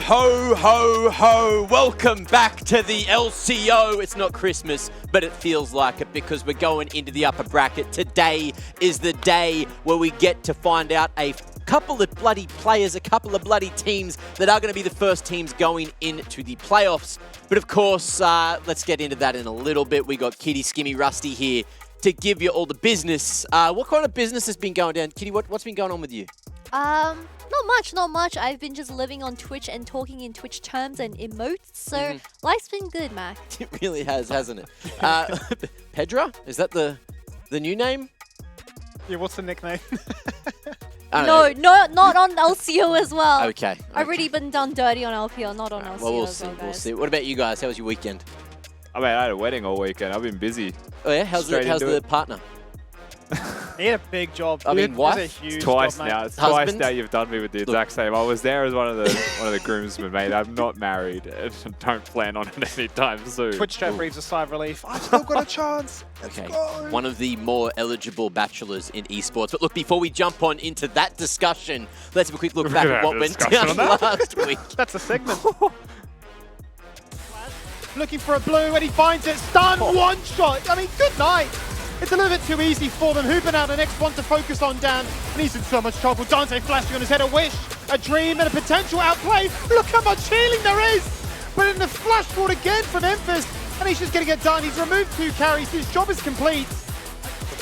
ho, ho, ho. Welcome back to the LCO. It's not Christmas, but it feels like it because we're going into the upper bracket. Today is the day where we get to find out a couple of bloody players, a couple of bloody teams that are going to be the first teams going into the playoffs. But of course, let's get into that in a little bit. We got Kitty, Skimmy, Rusty here to give you all the business. What kind of business has been going down? Kitty, what's been going on with you? Not much. I've been just living on Twitch and talking in Twitch terms and emotes, so life's been good, Mac. It really has, hasn't it? Pedra? Is that the new name? Yeah, what's the nickname? No, not on LCO as well. Okay. I've already been done dirty on LPL, not on LCO Well, we'll as see. well, We'll guys. see. What about you guys? How was your weekend? I mean, I had a wedding all weekend. I've been busy. Oh yeah, how's the partner? He had a big job. I mean, It was wife? a huge Twice job, now. mate. It's twice Husband? now you've done me with the exact same. I was there as one of the groomsmen, mate. I'm not married. And don't plan on it anytime soon. Twitch chat breathes a sigh of relief. I've still got a chance. Let's Okay, go. one of the more eligible bachelors in esports. But look, before we jump on into that discussion, let's have a quick look back at what went down last week. That's a segment. Looking for a blue and he finds it. Stun, one shot. I mean, good night. It's a little bit too easy for them. Hooping out the next one to focus on Dan. And he's in so much trouble. Dante flashing on his head. A wish, a dream, and a potential outplay. Look how much healing there is. But in the flash forward again from Memphis. And he's just going to get done. He's removed 2 carries. His job is complete.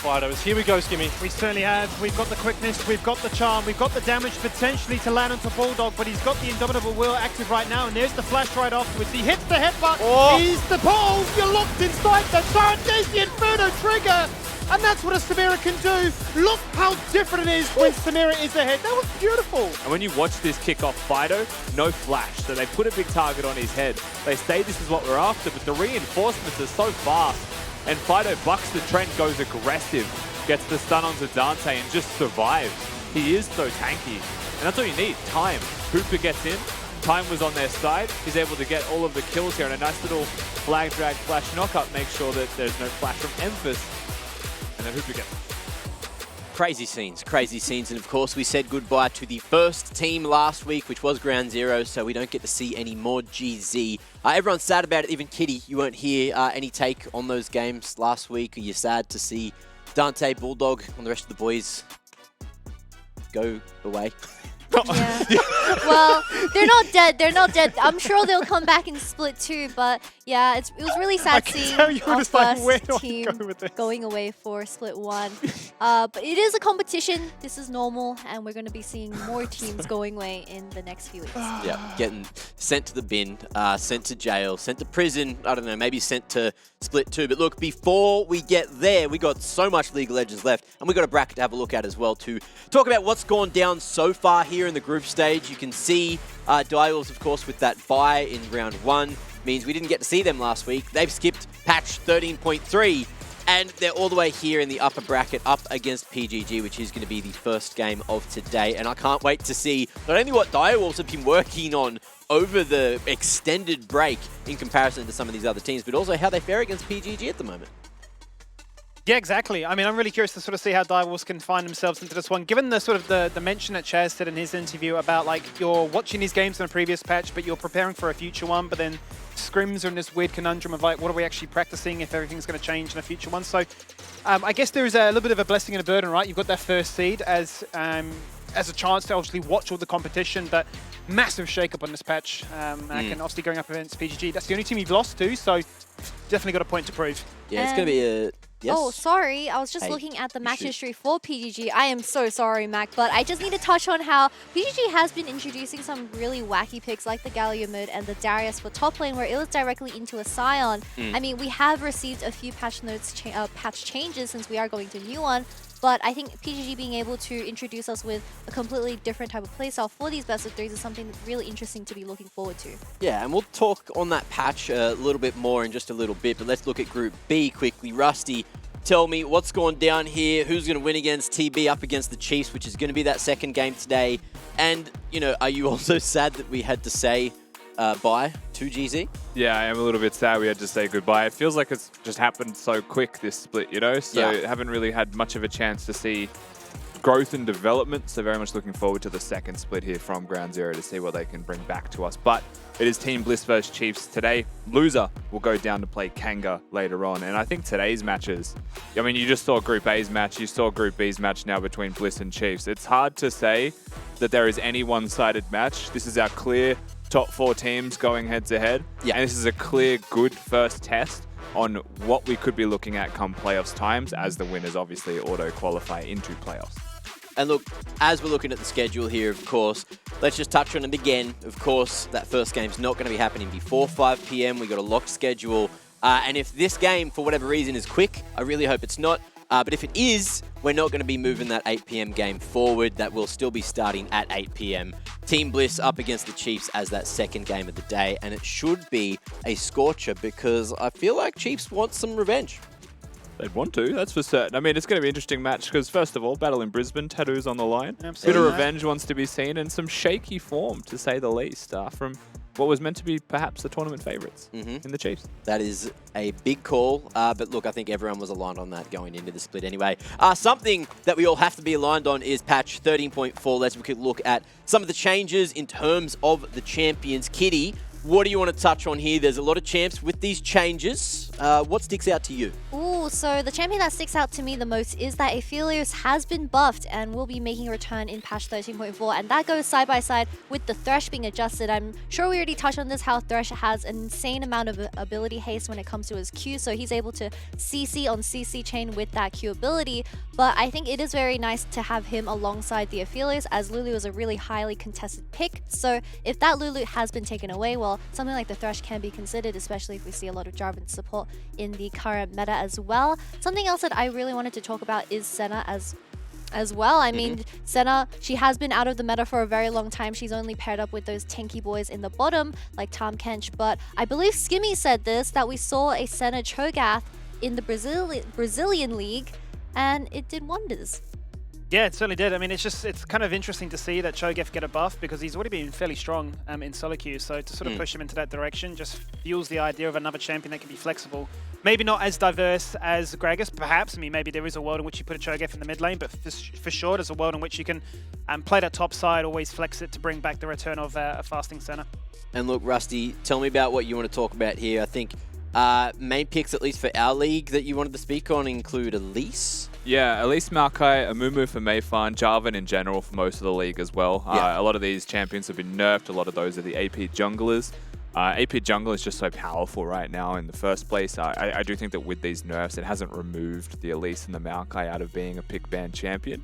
Fidos. Here we go, Skimmy. We certainly have. We've got the quickness, we've got the charm, we've got the damage potentially to land onto Bulldog, but he's got the Indomitable Will active right now, and there's the flash right afterwards. He hits the headbutt, he's the ball, you're locked inside the turret, there's the Inferno trigger, and that's what a Samira can do. Look how different it is when Samira is ahead. That was beautiful. And when you watch this kick off Fido, no flash. So they put a big target on his head. They say this is what we're after, but the reinforcements are so fast. And Fido bucks the trend, goes aggressive, gets the stun onto Dante and just survives. He is so tanky. And that's all you need, time. Hooper gets in, time was on their side. He's able to get all of the kills here and a nice little flag drag flash knockup makes sure that there's no flash from Memphis. And then Hooper gets Crazy scenes, and of course we said goodbye to the first team last week, which was Ground Zero, so we don't get to see any more GZ. Everyone's sad about it, even Kitty, you weren't here. Any take on those games last week? Are you sad to see Dante, Bulldog, and the rest of the boys go away? Yeah. Well, they're not dead. I'm sure they'll come back in Split 2, but yeah, it was really sad seeing tell you were our just like, where first do I team go with this? going away for Split 1. But it is a competition. This is normal, and we're going to be seeing more teams going away in the next few weeks. Yeah, getting sent to the bin, sent to jail, sent to prison, I don't know, maybe sent to Split 2. But look, before we get there, we got so much League of Legends left, and we got a bracket to have a look at as well to talk about what's gone down so far here in the group stage. You can see Dials, of course, with that bye in round 1, means we didn't get to see them last week. They've skipped patch 13.3, and they're all the way here in the upper bracket up against PGG, which is going to be the first game of today. And I can't wait to see not only what Direwolves have been working on over the extended break in comparison to some of these other teams, but also how they fare against PGG at the moment. Yeah, exactly. I mean, I'm really curious to sort of see how Direwolves can find themselves into this one. Given the sort of the mention that Chaz said in his interview about like you're watching these games in a previous patch, but you're preparing for a future one, but then scrims are in this weird conundrum of like, what are we actually practicing if everything's going to change in a future one? So I guess there's a little bit of a blessing and a burden, right? You've got that first seed as a chance to obviously watch all the competition, but massive shake-up on this patch. And obviously going up against PGG. That's the only team you've lost to, so definitely got a point to prove. Yeah, it's going to be a... Yes? Oh, sorry. I was just looking at the match history for PGG. I am so sorry, Mac, but I just need to touch on how PGG has been introducing some really wacky picks like the Galio mid and the Darius for top lane where it was directly into a Scion. I mean, we have received a few patch notes, patch changes since we are going to a new one, but I think PGG being able to introduce us with a completely different type of playstyle for these best of 3s is something that's really interesting to be looking forward to. Yeah, and we'll talk on that patch a little bit more in just a little bit, but let's look at Group B quickly. Rusty, tell me what's gone down here, who's going to win against TB up against the Chiefs, which is going to be that second game today. And, you know, are you also sad that we had to say bye to GZ? Yeah, I am a little bit sad we had to say goodbye. It feels like it's just happened so quick, this split, you know? So haven't really had much of a chance to see growth and development, so very much looking forward to the second split here from Ground Zero to see what they can bring back to us. But it is Team Bliss versus Chiefs today. Loser will go down to play Kanga later on. And I think today's matches, I mean, you just saw Group A's match, you saw Group B's match now between Bliss and Chiefs. It's hard to say that there is any one-sided match. This is our clear top 4 teams going head-to-head. Yeah. And this is a clear, good first test on what we could be looking at come playoffs times, as the winners obviously auto-qualify into playoffs. And look, as we're looking at the schedule here, of course, let's just touch on it again. Of course, that first game's not going to be happening before 5 p.m. We got a locked schedule. And if this game, for whatever reason, is quick, I really hope it's not. But if it is, we're not going to be moving that 8 p.m. game forward. That will still be starting at 8 p.m. Team Bliss up against the Chiefs as that second game of the day. And it should be a scorcher because I feel like Chiefs want some revenge. They'd want to, that's for certain. I mean, it's going to be an interesting match because, first of all, battle in Brisbane, tattoos on the line. Absolutely. Bit of revenge wants to be seen, and some shaky form, to say the least, from what was meant to be perhaps the tournament favourites in the Chiefs. That is a big call, but look, I think everyone was aligned on that going into the split anyway. Something that we all have to be aligned on is patch 13.4. Let's have a quick look at some of the changes in terms of the champions. Kitty, what do you want to touch on here? There's a lot of champs with these changes. What sticks out to you? Ooh, so the champion that sticks out to me the most is that Aphelios has been buffed and will be making a return in patch 13.4, and that goes side by side with the Thresh being adjusted. I'm sure we already touched on this, how Thresh has an insane amount of ability haste when it comes to his Q, so he's able to CC on CC chain with that Q ability, but I think it is very nice to have him alongside the Aphelios, as Lulu is a really highly contested pick, so if that Lulu has been taken away, well, something like the Thresh can be considered, especially if we see a lot of Jarvan support in the current meta as well. Something else that I really wanted to talk about is Senna as well. I mean, Senna, she has been out of the meta for a very long time. She's only paired up with those tanky boys in the bottom, like Tom Kench, but I believe Skimmy said this, that we saw a Senna Cho'Gath in the Brazilian league, and it did wonders. Yeah, it certainly did. I mean, it's kind of interesting to see that Cho'Gath get a buff because he's already been fairly strong in solo queue. So to sort of push him into that direction just fuels the idea of another champion that can be flexible. Maybe not as diverse as Gragas, perhaps. I mean, maybe there is a world in which you put a Cho'Gath in the mid lane, but for sure there's a world in which you can play that top side, always flex it to bring back the return of a fasting Senna. And look, Rusty, tell me about what you want to talk about here. I think main picks, at least for our league, that you wanted to speak on include Elise. Yeah, Elise Maokai, Amumu for Mayfarn, Jarvan in general for most of the league as well. Yeah. A lot of these champions have been nerfed. A lot of those are the AP junglers. AP jungle is just so powerful right now in the first place. I do think that with these nerfs, it hasn't removed the Elise and the Maokai out of being a pick ban champion.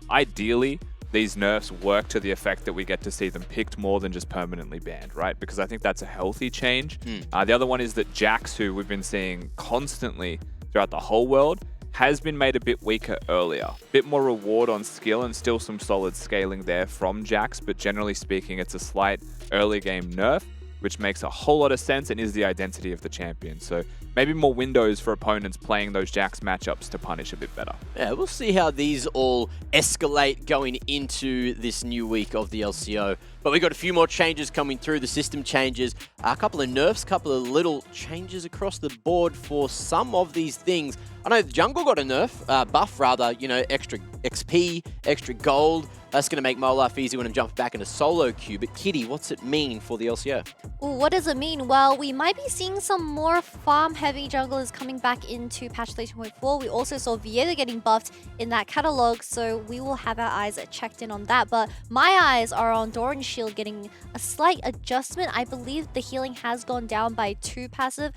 Ideally, these nerfs work to the effect that we get to see them picked more than just permanently banned, right? Because I think that's a healthy change. The other one is that Jax, who we've been seeing constantly throughout the whole world, has been made a bit weaker earlier. Bit more reward on skill and still some solid scaling there from Jax, but generally speaking, it's a slight early game nerf, which makes a whole lot of sense and is the identity of the champion. So maybe more windows for opponents playing those Jax matchups to punish a bit better. Yeah, we'll see how these all escalate going into this new week of the LCO. But we've got a few more changes coming through, the system changes, a couple of nerfs, a couple of little changes across the board for some of these things. I know the jungle got a nerf, buff rather, you know, extra XP, extra gold. That's going to make my life easier when I'm jumping back into solo queue. But Kitty, what's it mean for the LCO? Ooh, what does it mean? Well, we might be seeing some more farm-heavy junglers coming back into patch 13.4. We also saw Viego getting buffed in that catalog, so we will have our eyes checked in on that. But my eyes are on Doran's Shield getting a slight adjustment. I believe the healing has gone down by 2 passive.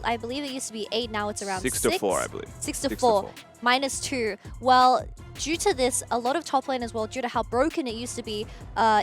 I believe it used to be 8, now it's around 6. 6 to 4, I believe. 6 to 4. Minus 2. Well, due to this, a lot of top lane as well, due to how broken it used to be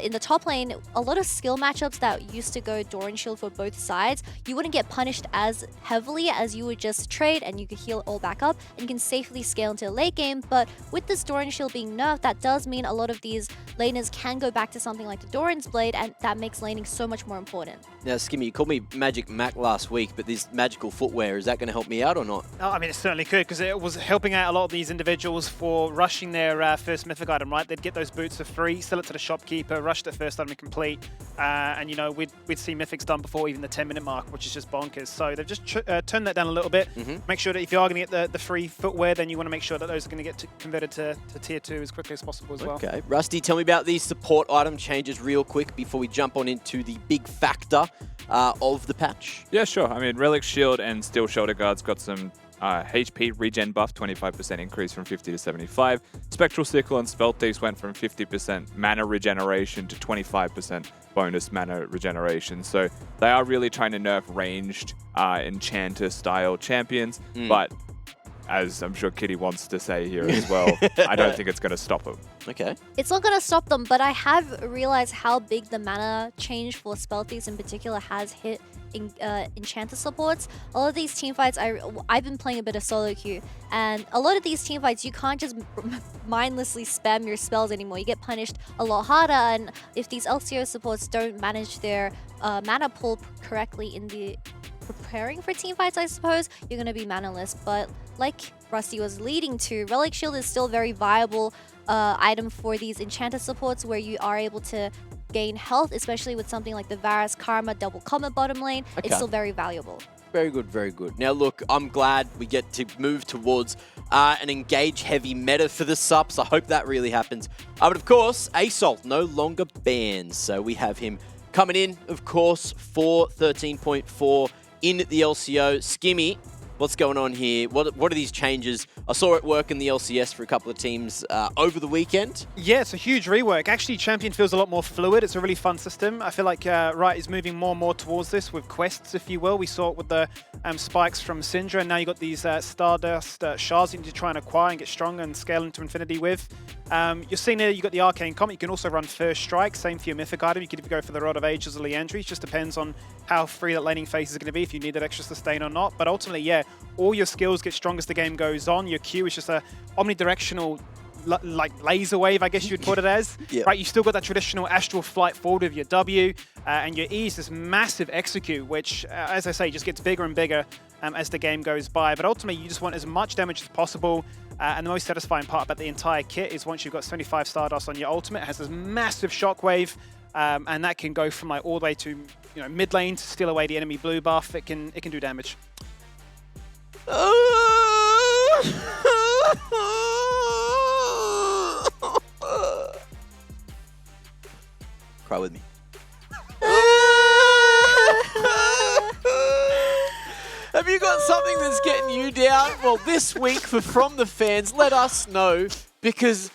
in the top lane, a lot of skill matchups that used to go Doran Shield for both sides, you wouldn't get punished as heavily as you would just trade and you could heal all back up and you can safely scale into a late game. But with this Doran Shield being nerfed, that does mean a lot of these laners can go back to something like the Doran's Blade, and that makes laning so much more important. Now, Skimmy, you called me Magic Mac last week, but this magical footwear, is that going to help me out or not? Oh, I mean, it certainly could, because it was helping out out a lot of these individuals for rushing their first mythic item, right? They'd get those boots for free, sell it to the shopkeeper, rush their first item complete, and you know we'd see mythics done before even the 10-minute mark, which is just bonkers. So they've just turned that down a little bit. Make sure that if you are going to get the free footwear, then you want to make sure that those are going to get converted to tier 2 as quickly as possible as well. Okay, Rusty, tell me about these support item changes real quick before we jump on into the big factor of the patch. Yeah, sure. I mean, Relic Shield and Steel Shoulder Guards got some HP regen buff, 25% increase from 50 to 75. Spectral Sickle and Spell Thieves went from 50% mana regeneration to 25% bonus mana regeneration. So they are really trying to nerf ranged enchanter-style champions, but as I'm sure Kitty wants to say here as well, I don't think it's going to stop them. Okay. It's not going to stop them, but I have realized how big the mana change for Spell Thieves in particular has hit in Enchanter supports. A lot of these teamfights, I've been playing a bit of solo queue, and a lot of these teamfights, you can't just mindlessly spam your spells anymore. You get punished a lot harder, and if these LCO supports don't manage their mana pool correctly in the preparing for teamfights, I suppose, you're going to be manaless. But like Rusty was leading to, Relic Shield is still a very viable item for these Enchanter supports where you are able to gain health, especially with something like the Varus Karma double combat bottom lane. Okay. It's still very valuable. Very good, very good. Now, look, I'm glad we get to move towards an engage-heavy meta for the subs. I hope that really happens. But of course, Assault no longer banned, so we have him coming in, of course, for 13.4 in the LCO. Skimmy, what's going on here? What are these changes? I saw it work in the LCS for a couple of teams over the weekend. Yeah, it's a huge rework. Actually, Champion feels a lot more fluid. It's a really fun system. I feel like Riot is moving more and more towards this with quests, if you will. We saw it with the spikes from Syndra, and now you got these Stardust shards you need to try and acquire and get stronger and scale into infinity with. You're seeing there, you got the Arcane Comet. You can also run First Strike, same for your Mythic item. You could even go for the Rod of Ages or Leandry. It just depends on how free that laning phase is going to be, if you need that extra sustain or not. But ultimately, yeah, all your skills get stronger as the game goes on. Your Q is just a omnidirectional like laser wave, I guess you'd put it as. Yep. Right, you still got that traditional astral flight forward with your W, and your E is this massive execute, which, as I say, just gets bigger and bigger as the game goes by. But ultimately, you just want as much damage as possible. And the most satisfying part about the entire kit is once you've got 75 Stardust on your ultimate, it has this massive shockwave, and that can go from like all the way to mid lane to steal away the enemy blue buff. It can do damage. Cry with me. Have you got something that's getting you down? Well, this week from the fans, let us know, because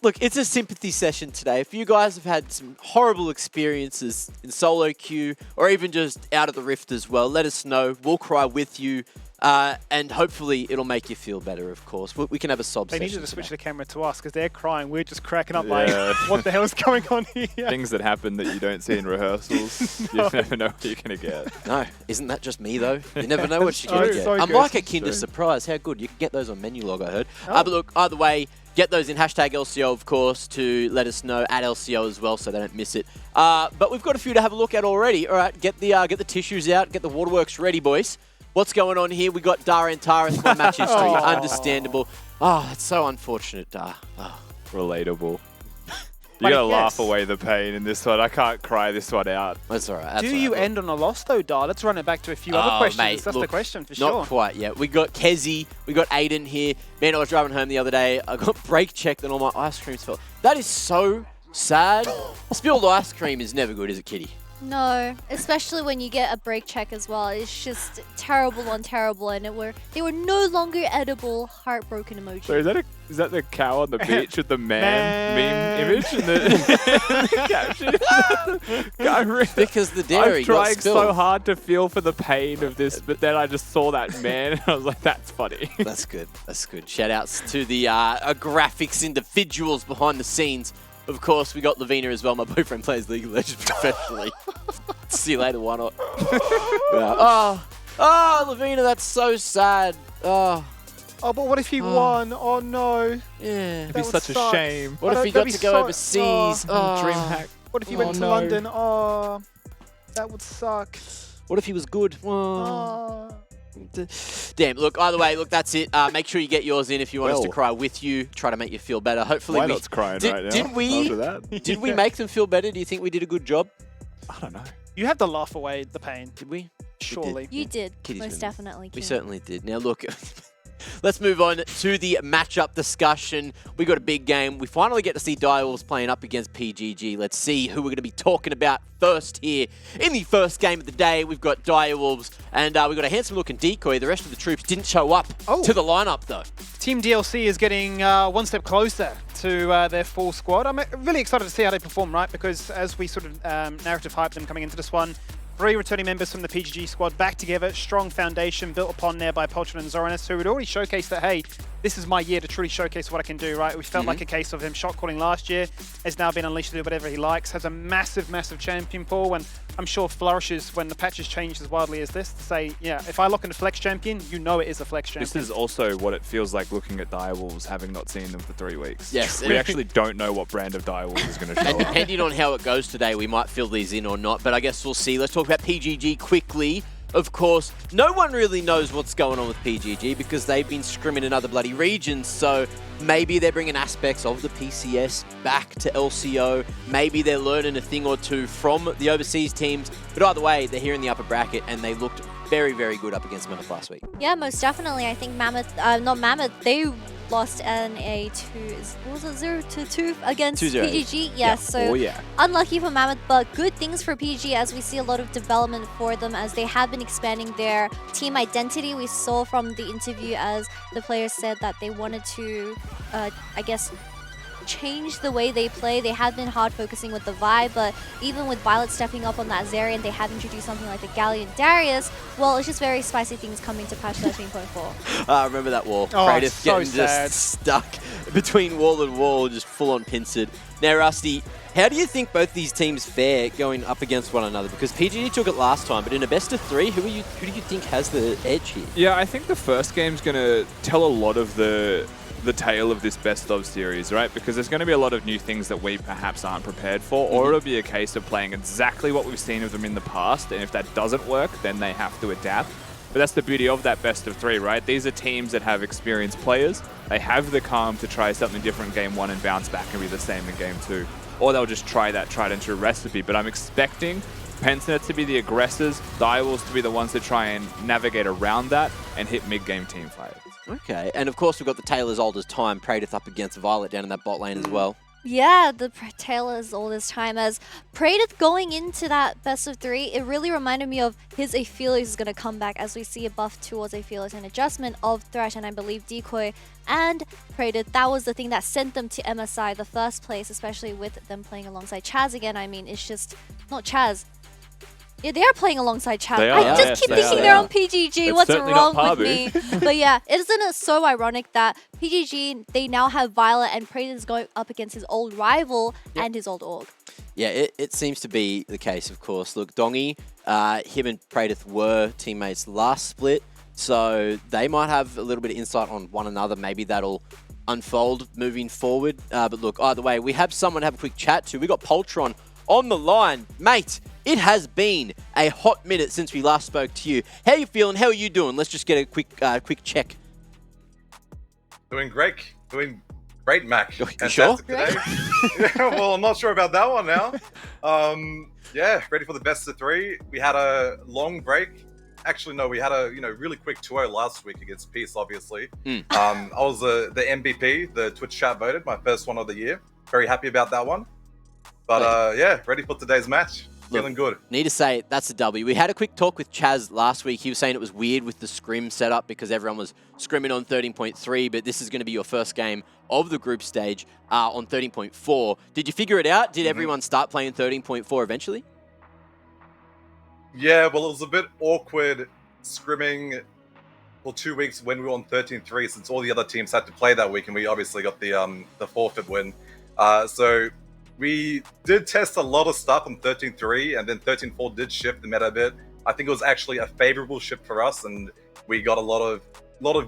look, it's a sympathy session today. If you guys have had some horrible experiences in solo queue or even just out of the rift as well, let us know. We'll cry with you. And hopefully it'll make you feel better, of course. We can have a sob session. They need to switch the camera to us because they're crying. We're just cracking up Yeah. like, what the hell is going on here? Things that happen that you don't see in rehearsals. You never know what you're going to get. No, isn't that just me, though? You never know what you're going to get. So I'm good. like a Kinder Surprise. How good. You can get those on menu log, I heard. But look, either way, get those in hashtag LCO, of course, to let us know at LCO as well so they don't miss it. But we've got a few to have a look at already. All right, get the tissues out, get the waterworks ready, boys. What's going on here? We got Dar and Taris by match history. Understandable. Oh, that's so unfortunate, Dar. Oh. Relatable. You But gotta yes. laugh away the pain in this one. I can't cry this one out. That's all right. That's Do all right. you Look, end on a loss though, Dar? Let's run it back to a few other questions. Mate, That's look, the question for Not sure. quite yet. We got Kezi, we got Aiden here. Man, I was driving home the other day. I got brake checked and all my ice cream spilled. That is so sad. Spilled ice cream is never good, is it, Kitty? No, especially when you get a break check as well. It's just terrible on terrible, and they were no longer edible. Heartbroken emoji. So is that the cow on the beach with the man meme image in the caption? Because the dairy I'm got trying spilled. so hard to feel for the pain of this, but then I just saw that man and I was like, that's funny. That's good. That's good. Shout outs to the graphics individuals behind the scenes. Of course, we got Lavina as well. My boyfriend plays League of Legends professionally. See you later, why not? Yeah. Oh, Lavina, that's so sad. Oh, Oh, but what if he won? Oh no. yeah. It'd be That would such a suck. shame. What if that'd he got be to go so- overseas? Oh. Dream hack. What if he Oh, went to no. London? Oh, that would suck. What if he was good? Oh. Oh. Damn, look, either way, look, that's it. Make sure you get yours in if you want us to cry with you, try to make you feel better. Hopefully Why not crying right now? Did we, after that? did we make them feel better? Do you think we did a good job? I don't know. You have to laugh away the pain. Did we? Surely. You did, Kitty's most winning. definitely. We Kim. certainly did. Now, look, let's move on to the matchup discussion. We got a big game. We finally get to see Direwolves playing up against PGG. Let's see who we're going to be talking about first here. In the first game of the day, we've got Direwolves, and we've got a handsome-looking Decoy. The rest of the troops didn't show up to the lineup, though. Team DLC is getting one step closer to their full squad. I'm really excited to see how they perform, right? Because as we sort of narrative hype them coming into this one, 3 returning members from the PGG squad back together, strong foundation built upon there by Poltron and Zoranus, who had already showcased that, hey, this is my year to truly showcase what I can do, right? We felt like a case of him shot calling last year, has now been unleashed to do whatever he likes, has a massive, massive champion pool, and I'm sure flourishes when the patches change as wildly as this to say, yeah, if I lock in a flex champion, you know it is a flex champion. This is also what it feels like looking at Direwolves, having not seen them for 3 weeks. Yes. We actually don't know what brand of Direwolves is going to show And up. depending on how it goes today, we might fill these in or not, but I guess we'll see. Let's talk about PGG quickly. Of course, no one really knows what's going on with PGG because they've been scrimming in other bloody regions, so maybe they're bringing aspects of the PCS back to LCO. Maybe they're learning a thing or two from the overseas teams, but either way, they're here in the upper bracket and they looked very, very good up against Mammoth last week. Yeah, most definitely. I think Mammoth, not Mammoth, they lost in a 0-2 against 2-0. PGG. Yes, so yeah. unlucky for Mammoth, but good things for PG as we see a lot of development for them as they have been expanding their team identity. We saw from the interview as the players said that they wanted to, I guess, change the way they play. They have been hard focusing with the Vi, but even with Violet stepping up on that Zerion, they have introduced something like the Galleon Darius. Well, it's just very spicy things coming to patch 13.4. I remember that wall. Oh, Kratos so getting sad. just stuck between wall and wall, just full-on pincered. Now, Rusty, how do you think both these teams fare going up against one another? Because PGG took it last time, but in a best of 3, who do you think has the edge here? Yeah, I think the first game's going to tell a lot of the tale of this best of series, right? Because there's going to be a lot of new things that we perhaps aren't prepared for, or it'll be a case of playing exactly what we've seen of them in the past, and if that doesn't work, then they have to adapt. But that's the beauty of that best of 3, right? These are teams that have experienced players. They have the calm to try something different in game 1 and bounce back and be the same in game 2. Or they'll just try that tried and true recipe. But I'm expecting Pensnet to be the aggressors, Direwolves to be the ones to try and navigate around that and hit mid-game team fights. Okay, and of course we've got the tale as old as time, Praedyth up against Violet down in that bot lane as well. Yeah, the tale is all this time as Praedyth going into that best of 3, it really reminded me of his Aphelios is going to come back as we see a buff towards Aphelios and adjustment of Thresh and I believe Decoy and Praedyth. That was the thing that sent them to MSI the first place, especially with them playing alongside Chaz again. I mean, it's just not Chaz. Yeah, they are playing alongside Chaz. They I are, just yes, keep they thinking are. they're on PGG. It's What's certainly wrong not with me? Pabu. But yeah, isn't it so ironic that PGG, they now have Violet and Praedyth is going up against his old rival and his old org. Yeah, it seems to be the case, of course. Look, Dongy, him and Praedyth were teammates last split, so they might have a little bit of insight on one another. Maybe that'll unfold moving forward. But look, either way, we have someone to have a quick chat to. We got Poltron on the line. Mate, it has been a hot minute since we last spoke to you. How you feeling? How are you doing? Let's just get a quick check. Doing great. Doing great, Mac. You Fantastic sure? today. Yeah, well, I'm not sure about that one now. Yeah, ready for the best of 3. We had a long break. Actually, no, we had a really quick 2-0 last week against Peace, obviously. I was the MVP, the Twitch chat voted, my first one of the year. Very happy about that one. But yeah, ready for today's match. Feeling good. Need to say, that's a W. We had a quick talk with Chaz last week. He was saying it was weird with the scrim setup because everyone was scrimming on 13.3, but this is going to be your first game of the group stage on 13.4. Did you figure it out? Did everyone start playing 13.4 eventually? Yeah, well, it was a bit awkward scrimming for 2 weeks when we were on 13.3 since all the other teams had to play that week, and we obviously got the forfeit win. So we did test a lot of stuff on 13.3, and then 13.4 did shift the meta a bit. I think it was actually a favorable shift for us, and we got a lot of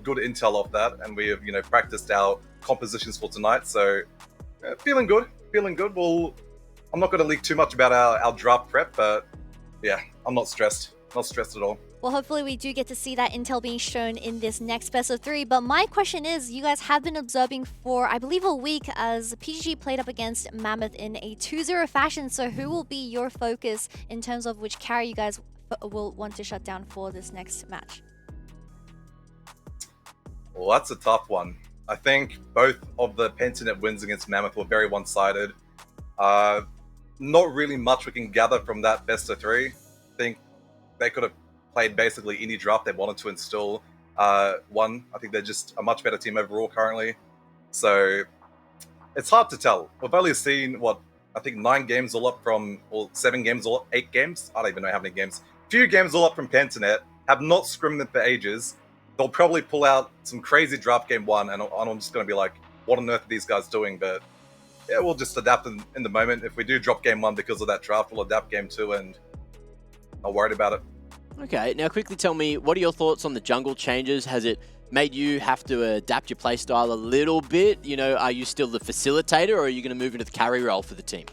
good intel off that, and we have practiced our compositions for tonight. So feeling good. Well, I'm not going to leak too much about our draft prep, but yeah, I'm not stressed. not stressed at all. Well, hopefully we do get to see that intel being shown in this next best of 3. But my question is, you guys have been observing for, I believe, a week as PGG played up against Mammoth in a 2-0 fashion. So who will be your focus in terms of which carry you guys will want to shut down for this next match? Well, that's a tough one. I think both of the Pentanet wins against Mammoth were very one-sided. Not really much we can gather from that best of 3. I think they could have played basically any draft they wanted to and still won. I think they're just a much better team overall currently. So it's hard to tell. We've only seen, I think 9 games all up from, or 7 games all up, 8 games? I don't even know how many games. Few games all up from Pentanet, have not scrimmed them for ages. They'll probably pull out some crazy draft game 1, and I'm just going to be like, what on earth are these guys doing? But yeah, we'll just adapt in the moment. If we do drop game 1 because of that draft, we'll adapt game 2 and not worried about it. Okay, now quickly tell me, what are your thoughts on the jungle changes? Has it made you have to adapt your playstyle a little bit? You know, are you still the facilitator, or are you going to move into the carry role for the team?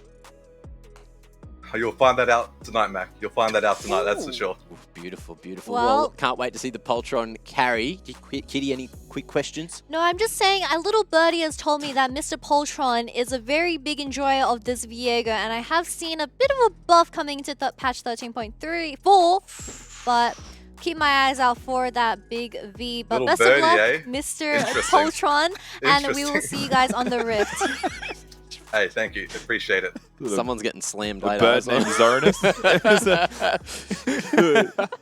You'll find that out tonight, Mac. You'll find that out tonight, that's for sure. Oof, beautiful, beautiful. Well, can't wait to see the Poltron carry. Kitty, any quick questions? No, I'm just saying, a little birdie has told me that Mr. Poltron is a very big enjoyer of this Viego, and I have seen a bit of a buff coming into patch 13.4, but keep my eyes out for that big V. But Little best birdie, of luck, eh? Mr. Interesting. Poltron, and we will see you guys on the Rift. Hey, thank you. Appreciate it. Someone's getting slammed A later. bird named Zoranus.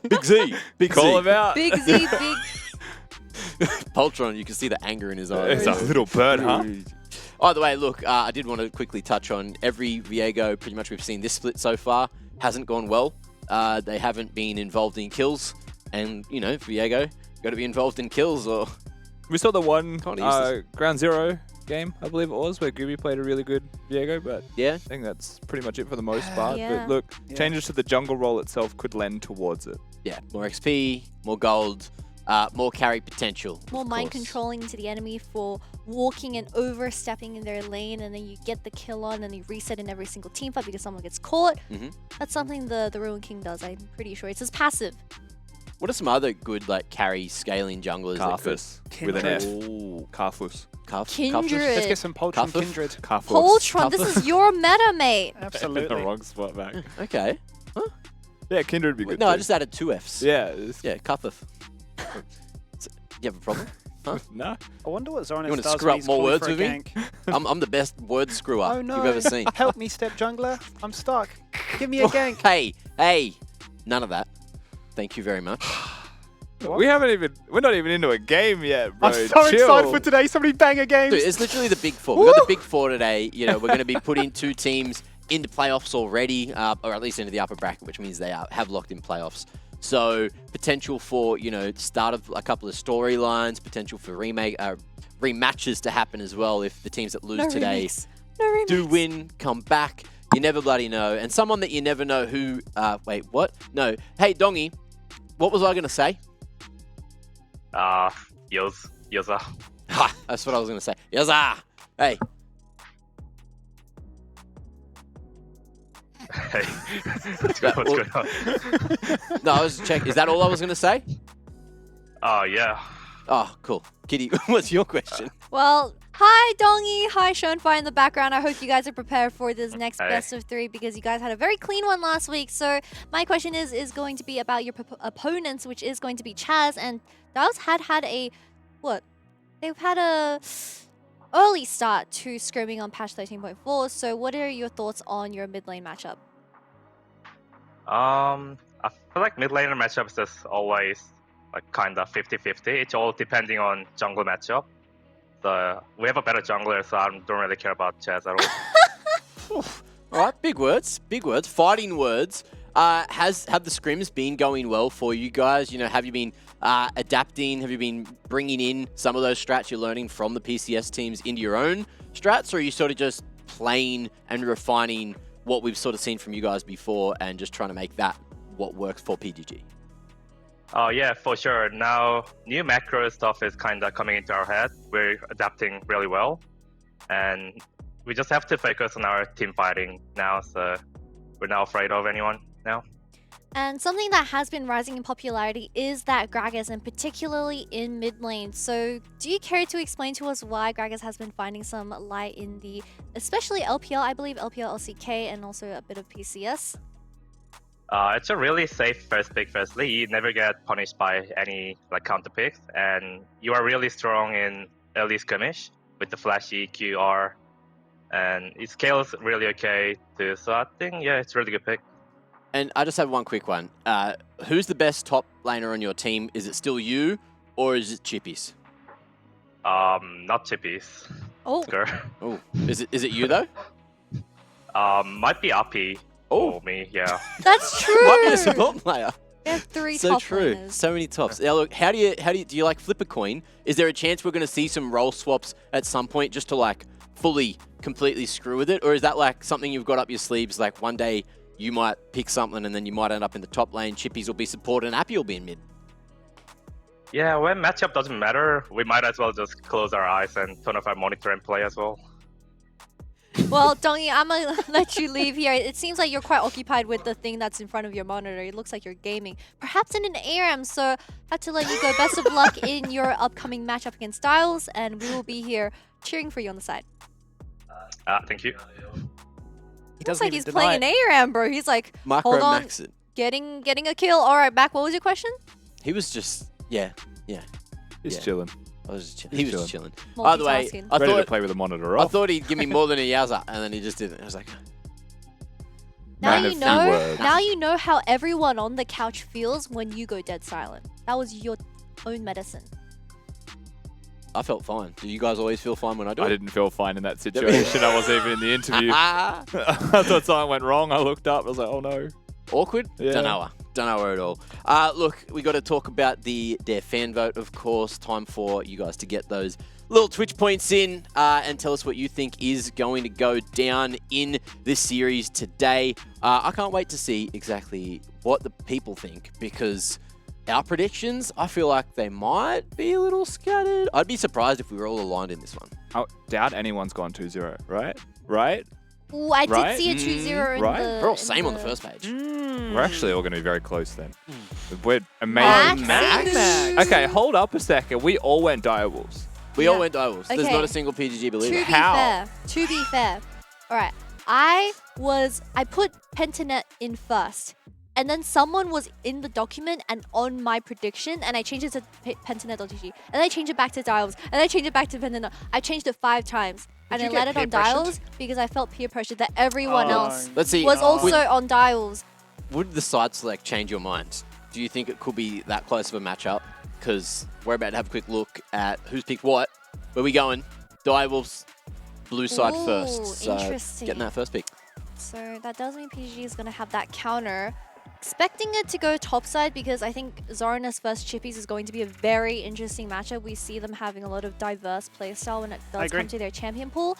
Big Z. Big Call Z. him out. Big Z, big... Poltron, you can see the anger in his eyes. It's a little bird, huh? Either way, look, I did want to quickly touch on every Viego pretty much we've seen this split so far hasn't gone well. They haven't been involved in kills, and, you know, Viego, got to be involved in kills, or... We saw the one Kinda useless. Ground Zero game, I believe it was, where Gooby played a really good Viego, but Yeah? I think that's pretty much it for the most part. Yeah. But look, changes to the jungle role itself could lend towards it. Yeah, more XP, more gold, more carry potential. More of mind course. controlling to the enemy for walking and overstepping in their lane, and then you get the kill on, and you reset in every single team fight because someone gets caught. Mhm. That's something the Ruin King does, I'm pretty sure. It's his passive. What are some other good, like, carry scaling junglers? Carthus, with an F. Ooh. Carthus. Kindred. Let's get some Poltron Cuffus? Kindred. Carthus. Poltron, this is your meta, mate. In the Absolutely. wrong spot back. Okay. Yeah, Kindred would be good. No, too. I just added 2 Fs. Yeah. It's, Yeah, Cuffeth. You have a problem? No. I wonder what Zoranus You wanna does screw when up he's more calling words for a with me? gank. I'm the best word screwer Oh no. you've ever seen. Help me, step jungler. I'm stuck. Give me a gank. Hey, none of that. Thank you very much. What? We're not even into a game yet, bro. I'm so Chill. excited for today. Somebody bang a game. Dude, it's literally the big four. We've got the big four today. You know, we're going to be putting 2 teams into playoffs already, or at least into the upper bracket, which means they have locked in playoffs. So potential for, you know, start of a couple of storylines, potential for rematches to happen as well if the teams that lose No today remakes. No remakes. do win, come back. You never bloody know. And someone that you never know who... wait, what? No. Hey, Dongy, what was I going to say? Yoza. Ha! That's what I was going to say. Yaza! Hey. Hey, what's going on? No, I was checking. Is that all I was going to say? Oh, yeah. Oh, cool. Kitty, what's your question? Well, hi Dongy, hi Shonfire in the background. I hope you guys are prepared for this next Hey. best of 3 because you guys had a very clean one last week. So my question is going to be about your opponents, which is going to be Chaz, and Dials had a what? They've had a early start to scrimming on patch 13.4. So what are your thoughts on your mid lane matchup? I feel like mid laner matchups is always like kind of 50-50. It's all depending on jungle matchup. So we have a better jungler, so I don't really care about Chaz at all. All right, big words, fighting words. Have the scrims been going well for you guys? You know, have you been adapting? Have you been bringing in some of those strats you're learning from the PCS teams into your own strats, or are you sort of just playing and refining what we've sort of seen from you guys before and just trying to make that what works for PGG? Oh yeah, for sure. Now, new macro stuff is kind of coming into our head. We're adapting really well. And we just have to focus on our team fighting now, so we're not afraid of anyone now. And something that has been rising in popularity is that Gragas, and particularly in mid lane. So do you care to explain to us why Gragas has been finding some light in the, especially LPL, I believe, LPL, LCK, and also a bit of PCS? It's a really safe first pick. Firstly, you never get punished by any like counter picks, and you are really strong in early skirmish with the flashy QR, and it scales really okay too. So I think it's a really good pick. And I just have one quick one. Who's the best top laner on your team? Is it still you, or is it Chippies? Not Chippies. Oh, Oh, is it you though? Might be Uppy or me. Yeah. that's true. Might be a support player. We have 3 So top true. laners. So many tops. Now look, do you like flip a coin? Is there a chance we're going to see some role swaps at some point just to like fully, completely screw with it, or is that like something you've got up your sleeves? Like one day you might pick something and then you might end up in the top lane. Chippies will be support and Appy will be in mid. Yeah, when matchup doesn't matter, we might as well just close our eyes and turn off our monitor and play as well. Well, Dongy, I'm going to let you leave here. It seems like you're quite occupied with the thing that's in front of your monitor. It looks like you're gaming. Perhaps in an ARAM, so I had to let you go. Best of luck in your upcoming matchup against Styles, and we will be here cheering for you on the side. Thank you. He Looks doesn't like even he's deny playing it. an ARAM, bro. He's like, Micro hold on, max it. getting a kill. All right, back. What was your question? He was just, yeah. He's Yeah. chilling. I was just he was just chilling. Multitasking. By the way, I Ready to thought play with the monitor I off. thought he'd give me more than a yowza, and then he just didn't. I was like, Now Man you of few know. words. Now you know how everyone on the couch feels when you go dead silent. That was your own medicine. I felt fine. Do you guys always feel fine when I do I it? didn't feel fine in that situation. I wasn't even in the interview. Ah, I thought something went wrong. I looked up. I was like, oh no. awkward? Yeah. Don't know her at all. Look, we got to talk about their fan vote, of course. Time for you guys to get those little Twitch points in and tell us what you think is going to go down in this series today. I can't wait to see exactly what the people think, because our predictions, I feel like they might be a little scattered. I'd be surprised if we were all aligned in this one. I doubt anyone's gone 2-0, right? Right? Ooh, I Right? did see a 2-0 in right. the... We're all in same on the the- first page. We're actually all going to be very close then. We're Max? amazing. Max? Okay, hold up a second. We all went direwolves. We all went Direwolves. There's Okay. not a single PGG believer. To be fair. All right. I put Pentanet in first. And then someone was in the document and on my prediction, and I changed it to Pentanet.gg. And I changed it back to Dials. And I changed it back to Pentanet. I changed it 5 times. And Did I you let get it on peer pressured? Dials because I felt peer pressure that everyone else Let's see. was also Would, on Dials. would the side select change your mind? Do you think it could be that close of a matchup? Because we're about to have a quick look at who's picked what. Where we going? Direwolves, blue side Ooh, first. So interesting. getting that first pick. So that does mean PGG is going to have that counter. Expecting it to go topside because I think Zoranis versus Chippies is going to be a very interesting matchup. We see them having a lot of diverse playstyle when it does agree. come to their champion pool.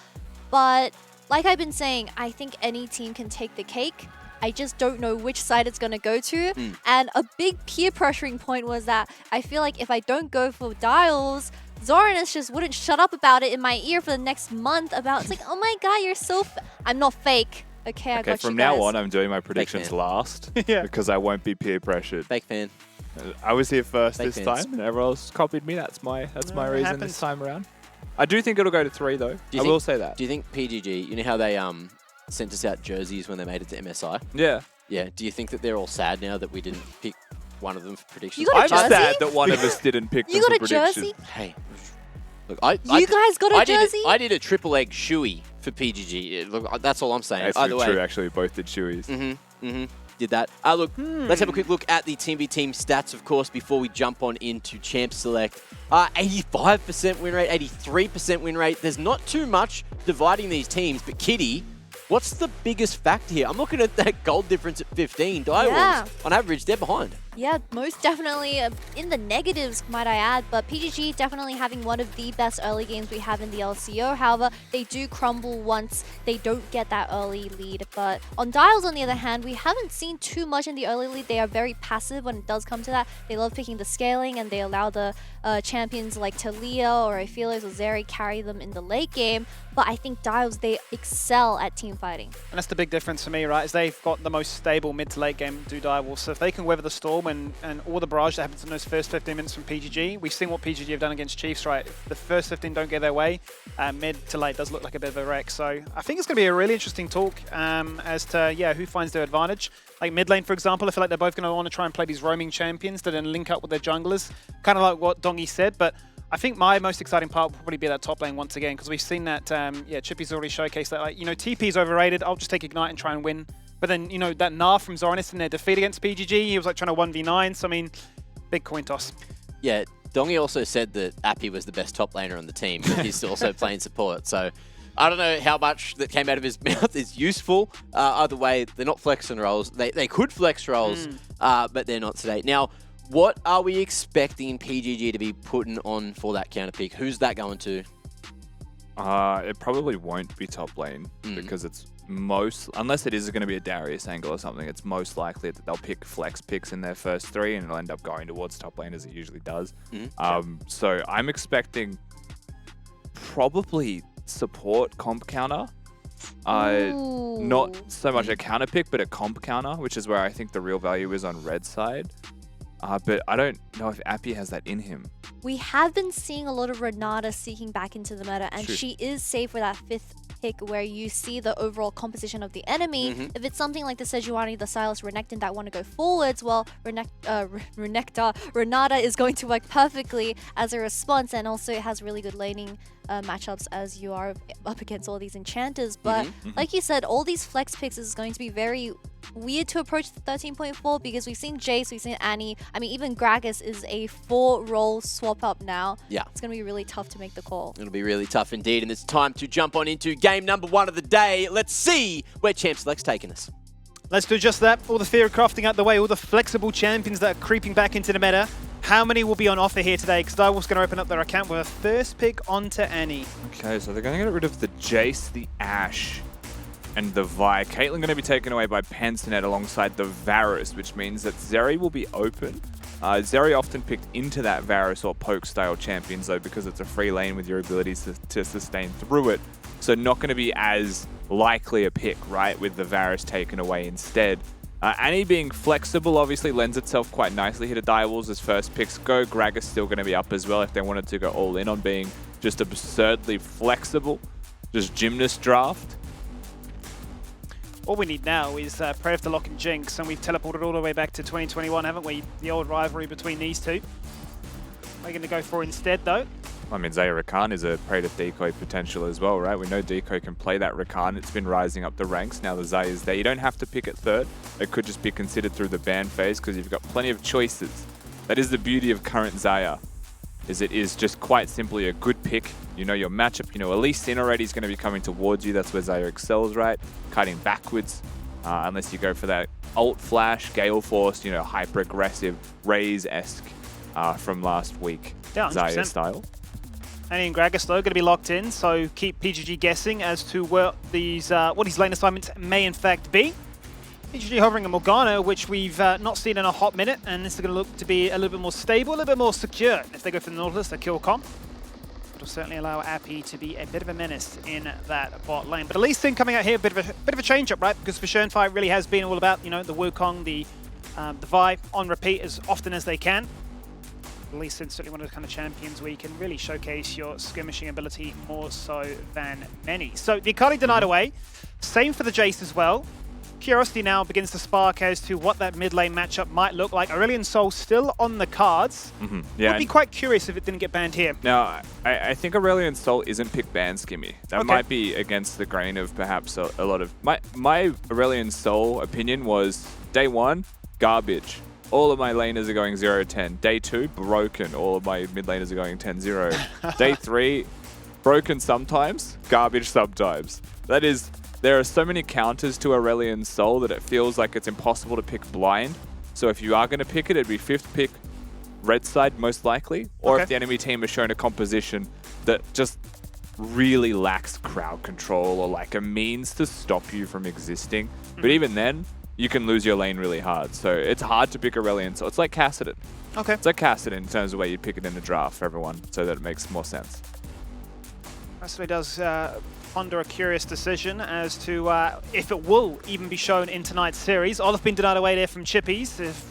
But like I've been saying, I think any team can take the cake. I just don't know which side it's going to go to. And a big peer pressuring point was that I feel like if I don't go for Dials, Zoranis just wouldn't shut up about it in my ear for the next month about, it's like, oh my god, you're so I'm not fake. Okay, I Okay, got you from guys. now on, I'm doing my predictions fan. last Yeah. because I won't be peer pressured. Fake fan. I was here first Fake this fans. time, and everyone else copied me. That's my it reason happens. this time around. I do think it'll go to 3 though. you I think- will say that. Do you think PGG, you know how they sent us out jerseys when they made it to MSI? Yeah. Yeah. Do you think that they're all sad now that we didn't pick one of them for predictions? You got a I'm jersey? sad that one of us didn't pick You them got for a predictions. jersey? Hey, look, I You guys got a jersey? I did a triple egg shoey for PGG. Look, that's all I'm saying. That's Either way. true, actually. We both did shoeies. Did that. Look, let's have a quick look at the Team v Team stats, of course, before we jump on into Champ Select. 85% win rate, 83% win rate. There's not too much dividing these teams, but Kitty, what's the biggest factor here? I'm looking at that gold difference at 15. Direwolves, Yeah. on average, they're behind. Yeah, most definitely in the negatives, might I add, but PGG definitely having one of the best early games we have in the LCO. However, they do crumble once they don't get that early lead. But on Dials, on the other hand, we haven't seen too much in the early lead. They are very passive when it does come to that. They love picking the scaling, and they allow the champions like Talia or Felix or Zeri carry them in the late game. but I think Dials, they excel at team fighting. And that's the big difference for me, right, is they've got the most stable mid to late game do Direwolves. So if they can weather the storm and all the barrage that happens in those first 15 minutes from PGG, we've seen what PGG have done against Chiefs, right? If the first 15 don't get their way, mid to late does look like a bit of a wreck. So I think it's going to be a really interesting talk as to, yeah, who finds their advantage. Like mid lane, for example, I feel like they're both going to want to try and play these roaming champions that then link up with their junglers, kind of like what Dongy said, but I think my most exciting part will probably be that top lane once again, because we've seen that, yeah, Chippy's already showcased that, like, you know, TP's overrated, I'll just take Ignite and try and win. But then, you know, that Gnar from Zoranis in their defeat against PGG, he was like trying to 1v9, so I mean, big coin toss. Yeah, Dongy also said that Appy was the best top laner on the team, but he's also playing support, so I don't know how much that came out of his mouth is useful. Either way, they're not flexing roles. They could flex roles, but they're not today. Now, what are we expecting PGG to be putting on for that counter pick? Who's that going to? It probably won't be top lane because it's unless it is going to be a Darius angle or something, it's most likely that they'll pick flex picks in their first 3 and it'll end up going towards top lane as it usually does. So I'm expecting probably support comp counter. Not so much a counter pick, but a comp counter, which is where I think the real value is on red side. But I don't know if Appy has that in him. We have been seeing a lot of Renata seeking back into the meta, and she is safe for that 5th pick where you see the overall composition of the enemy. If it's something like the Sejuani, the Sylas, Renekton that want to go forwards, well, Renata is going to work perfectly as a response, and also it has really good laning matchups as you are up against all these enchanters. But like you said, all these flex picks is going to be very weird to approach the 13.4 because we've seen Jace, we've seen Annie. I mean, even Gragas is a 4-role swap up now. Yeah. It's going to be really tough to make the call. It'll be really tough indeed, and it's time to jump on into game number 1 of the day. Let's see where Champ Select's taking us. Let's do just that. All the fear crafting out the way, all the flexible champions that are creeping back into the meta. How many will be on offer here today? Because Direwolf's going to open up their account with a first pick onto Annie. Okay, so they're going to get rid of the Jace, the Ashe, and the Vi. Caitlyn going to be taken away by Pansonet alongside the Varus, which means that Zeri will be open. Zeri often picked into that Varus or poke style champions though, because it's a free lane with your abilities to sustain through it. So not going to be as likely a pick, right, with the Varus taken away instead. Annie being flexible obviously lends itself quite nicely here to Direwolves as first picks go. Gragas still going to be up as well if they wanted to go all in on being just absurdly flexible. Just gymnast draft. All we need now is Prayer to Lock and Jinx, and we've teleported all the way back to 2021, haven't we? The old rivalry between these two. What are you going to go for instead, though? I mean, Zaya Rakan is a Praetor decoy potential as well, right? We know decoy can play that Rakan. It's been rising up the ranks. Now the Zaya is there. You don't have to pick it third. It could just be considered through the ban phase because you've got plenty of choices. That is the beauty of current Zaya, is it is just quite simply a good pick. You know your matchup. You know Elise Sin already is going to be coming towards you. That's where Zaya excels, right? Kiting backwards, unless you go for that ult flash, Gale Force, you know, hyper-aggressive, Raze-esque from last week, yeah, Zaya style. Annie and Gragas, though, going to be locked in, so keep PGG guessing as to what these lane assignments may in fact be. PGG hovering a Morgana, which we've not seen in a hot minute, and this is going to look to be a little bit more stable, a little bit more secure. If they go for the Nautilus, they kill comp. It'll certainly allow Appy to be a bit of a menace in that bot lane. But Elise Sin coming out here, a bit of a change-up, right? Because for Schönfire really has been all about, you know, the Wukong, the Vi on repeat as often as they can. Elise Sin certainly one of the kind of champions where you can really showcase your skirmishing ability more so than many. So the Akali denied away. Same for the Jace as well. Curiosity now begins to spark as to what that mid lane matchup might look like. Aurelion Sol still on the cards. Yeah, Would be quite curious if it didn't get banned here. Now, I think Aurelion Sol isn't pick ban skimmy. That might be against the grain of perhaps a lot of... My Aurelion Sol opinion was, day 1, garbage. All of my laners are going 0-10. Day 2, broken. All of my mid laners are going 10-0. Day 3, broken sometimes, garbage sometimes. That is... There are so many counters to Aurelion Sol that it feels like it's impossible to pick blind. So if you are going to pick it, it'd be 5th pick, red side most likely. Or if the enemy team has shown a composition that just really lacks crowd control or like a means to stop you from existing. But even then, you can lose your lane really hard. So it's hard to pick Aurelion Sol. It's like Kassadin. It's like Kassadin in terms of where you'd pick it in the draft for everyone so that it makes more sense. That's what he does ponder a curious decision as to if it will even be shown in tonight's series. Olaf been denied away there from Chippies. If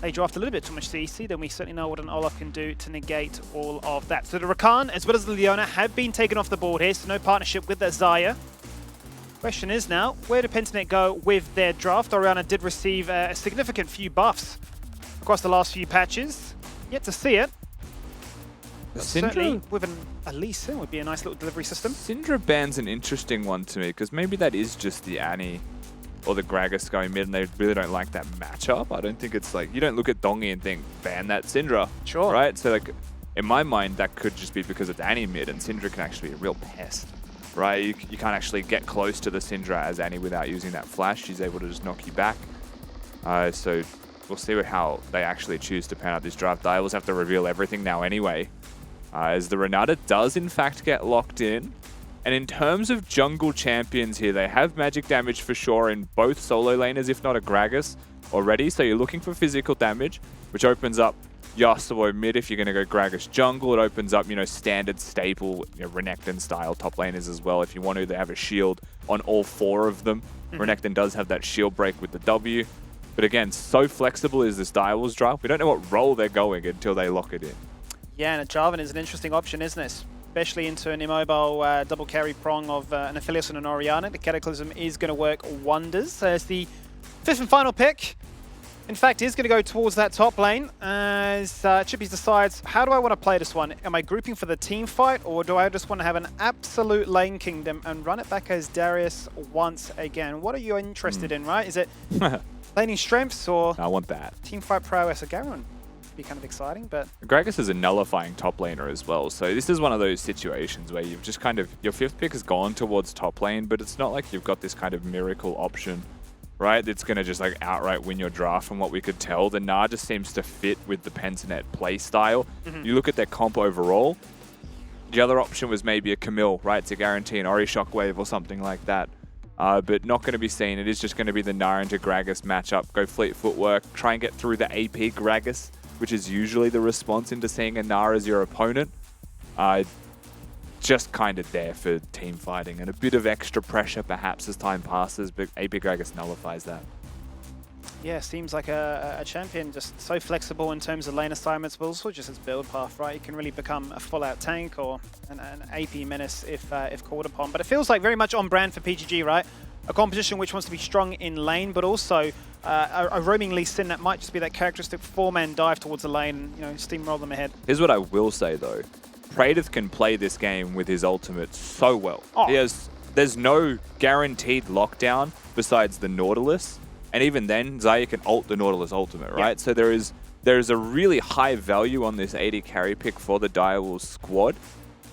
they draft a little bit too much CC, then we certainly know what an Olaf can do to negate all of that. So the Rakan, as well as the Leona, have been taken off the board here, so no partnership with that Xayah. Question is now, where do Pentanet go with their draft? Orianna did receive a significant few buffs across the last few patches. Yet to see it. Certainly, with a Lee Sin would be a nice little delivery system. Syndra ban's an interesting one to me, because maybe that is just the Annie or the Gragas going mid, and they really don't like that matchup. I don't think it's like, you don't look at Dongi and think, ban that Syndra. Sure. Right? So like, in my mind, that could just be because it's Annie mid, and Syndra can actually be a real pest. Right? You can't actually get close to the Syndra as Annie without using that flash. She's able to just knock you back. So we'll see how they actually choose to pan out this draft. They will have to reveal everything now anyway. As the Renata does in fact get locked in. And in terms of jungle champions here, they have magic damage for sure in both solo laners, if not a Gragas already. So you're looking for physical damage, which opens up Yasuo mid if you're going to go Gragas jungle. It opens up, standard staple, Renekton style top laners as well. If you want to, they have a shield on all 4 of them. Renekton does have that shield break with the W. But again, so flexible is this Direwolves draft. We don't know what role they're going until they lock it in. Yeah, and a Jarvan is an interesting option, isn't it? Especially into an immobile double carry prong of an Aphelios and an Orianna. The Cataclysm is going to work wonders. As the 5th and final pick, in fact, is going to go towards that top lane as Chippies decides, how do I want to play this one? Am I grouping for the team fight, or do I just want to have an absolute lane kingdom and run it back as Darius once again? What are you interested in, right? Is it laning strengths or I want that. team fight prowess? A Garen be kind of exciting, but Gragas is a nullifying top laner as well, so this is one of those situations where you've just kind of, your 5th pick has gone towards top lane, but it's not like you've got this kind of miracle option, right? That's going to just like outright win your draft. From what we could tell, the Gnar just seems to fit with the Pentanet play style. You look at their comp overall, the other option was maybe a Camille, right, to guarantee an Ori Shockwave or something like that. But not going to be seen. It is just going to be the Gnar into Gragas matchup. Go fleet footwork, try and get through the AP Gragas, which is usually the response into seeing a Gnar as your opponent. Just kind of there for team fighting and a bit of extra pressure perhaps as time passes, but AP Gragas nullifies that. yeah, seems like a champion, just so flexible in terms of lane assignments, but also just his build path, right? You can really become a full-out tank or an AP menace if called upon. But it feels like very much on brand for PGG, right? A competition which wants to be strong in lane, but also a roaming Lee Sin that might just be that characteristic 4-man dive towards the lane and, steamroll them ahead. Here's what I will say though. Praedyth can play this game with his ultimate so well. There's no guaranteed lockdown besides the Nautilus, and even then Xayah can ult the Nautilus ultimate, right? Yeah. So there is a really high value on this AD carry pick for the Direwolves squad.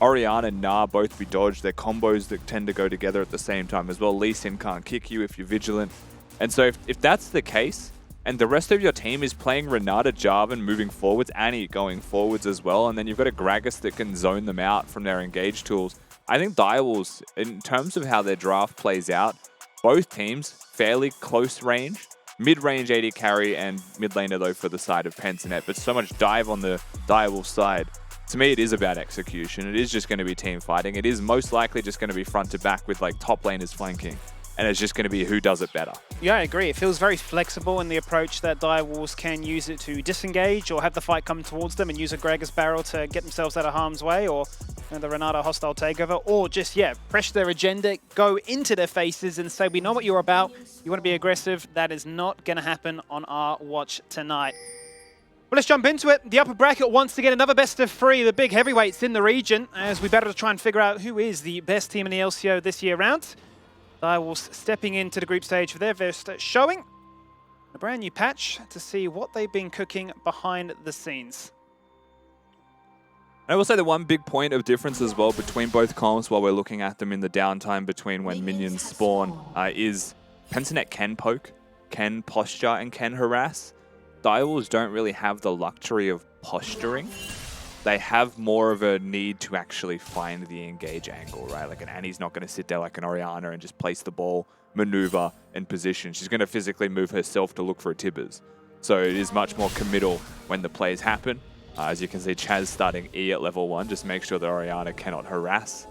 Orianna and Gnar both be dodged. They're combos that tend to go together at the same time as well. Lee Sin can't kick you if you're vigilant. And so if that's the case, and the rest of your team is playing Renata, Jarvan moving forwards, Annie going forwards as well, and then you've got a Gragas that can zone them out from their engage tools, I think Direwolves, in terms of how their draft plays out, both teams fairly close range. Mid-range AD carry and mid laner though for the side of Pentanet, but so much dive on the Direwolves side. To me, it is about execution. It is just going to be team fighting. It is most likely just going to be front to back with like top laners flanking. And it's just going to be who does it better. Yeah, I agree. It feels very flexible in the approach that Direwolves can use it to disengage or have the fight come towards them and use a Gragas barrel to get themselves out of harm's way, or the Renata hostile takeover, or just, pressure their agenda, go into their faces and say, we know what you're about. You want to be aggressive. That is not going to happen on our watch tonight. Well, let's jump into it. The upper bracket wants to get another best of 3, the big heavyweights in the region, as we battle to try and figure out who is the best team in the LCO this year round. Direwolves stepping into the group stage for their first showing. A brand new patch to see what they've been cooking behind the scenes. I will say the one big point of difference as well between both comps while we're looking at them in the downtime between when minions spawn is Pentanet can poke, can posture, and can harass. Direwolves don't really have the luxury of posturing. They have more of a need to actually find the engage angle, right? Like an Annie's not going to sit there like an Orianna and just place the ball, maneuver, and position. She's going to physically move herself to look for a Tibbers. So it is much more committal when the plays happen. As you can see, Chaz starting E at level 1, just make sure that Orianna cannot harass.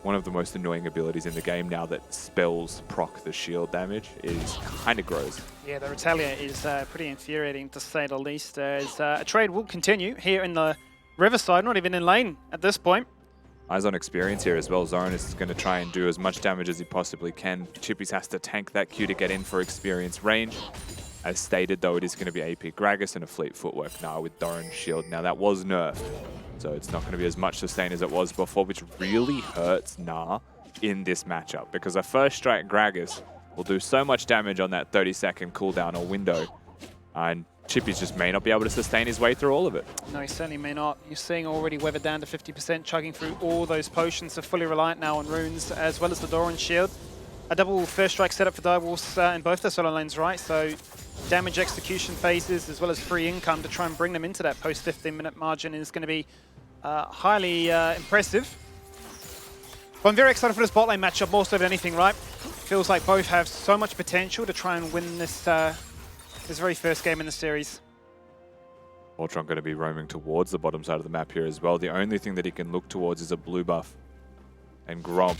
one of the most annoying abilities in the game now that spells proc the shield damage is kind of gross. Yeah, the Retaliate is pretty infuriating to say the least. As a trade will continue here in the Riverside, not even in lane at this point. Eyes on experience here as well. Zoran is going to try and do as much damage as he possibly can. Chippies has to tank that Q to get in for experience range. As stated, though, it is going to be AP Gragas and a Fleet Footwork now with Doran's shield. Now, that was nerfed, so it's not going to be as much sustain as it was before, which really hurts Nah in this matchup, because a first strike Gragas will do so much damage on that 30-second cooldown or window, and Chippies just may not be able to sustain his way through all of it. No, he certainly may not. You're seeing already Weather down to 50%, chugging through all those potions. Are fully reliant now on runes, as well as the Doran shield. A double first strike setup for Direwolves in both their solo lanes, right? So damage execution phases, as well as free income to try and bring them into that post 15-minute margin is going to be highly impressive. But I'm very excited for this bot lane matchup more so than anything, right? Feels like both have so much potential to try and win this this very first game in the series. Ultron going to be roaming towards the bottom side of the map here as well. The only thing that he can look towards is a blue buff. And Gromp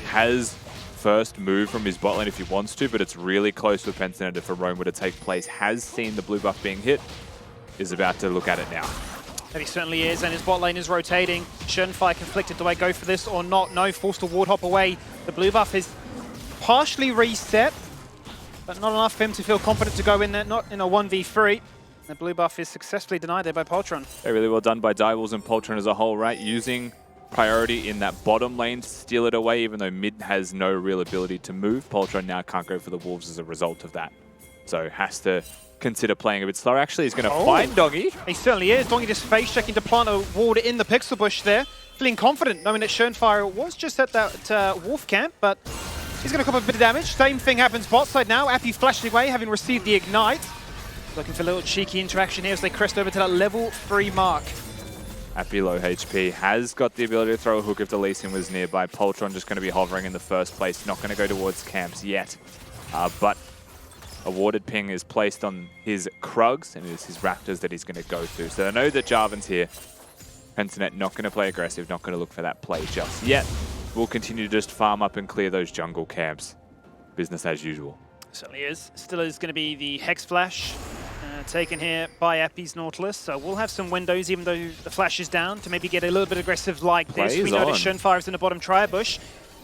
has first move from his bot lane if he wants to, but it's really close to a Pensinet if a roam were to take place. Has seen the blue buff being hit, is about to look at it now. And he certainly is, and his bot lane is rotating. Shenfire conflicted, do I go for this or not? No, forced to ward hop away. The blue buff is partially reset, but not enough for him to feel confident to go in there, not in a 1v3. The blue buff is successfully denied there by Poltron. Yeah, really well done by Direwolves and Poltron as a whole, right? Using priority in that bottom lane to steal it away, even though mid has no real ability to move. Poltron now can't go for the Wolves as a result of that. So has to consider playing a bit slower. Actually, he's going to find Dongy. He certainly is. Dongy just face checking to plant a ward in the pixel bush there. Feeling confident, knowing that Shenfire was just at that wolf camp, but he's going to cop a bit of damage. Same thing happens bot side now. Appy flashing away, having received the ignite. Looking for a little cheeky interaction here as they crest over to that level 3 mark. Appy low HP, has got the ability to throw a hook if the Lee Sin was nearby. Poltron just going to be hovering in the first place, not going to go towards camps yet. But a warded ping is placed on his Krugs, and it is his Raptors that he's going to go through. So I know that Jarvan's here. Pensinet not going to play aggressive, not going to look for that play just yet. We'll continue to just farm up and clear those jungle camps. Business as usual. Certainly is. Still is going to be the Hex Flash taken here by Appy's Nautilus. So we'll have some windows, even though the flash is down, to maybe get a little bit aggressive like this. We know that Shenfire is in the bottom triad bush.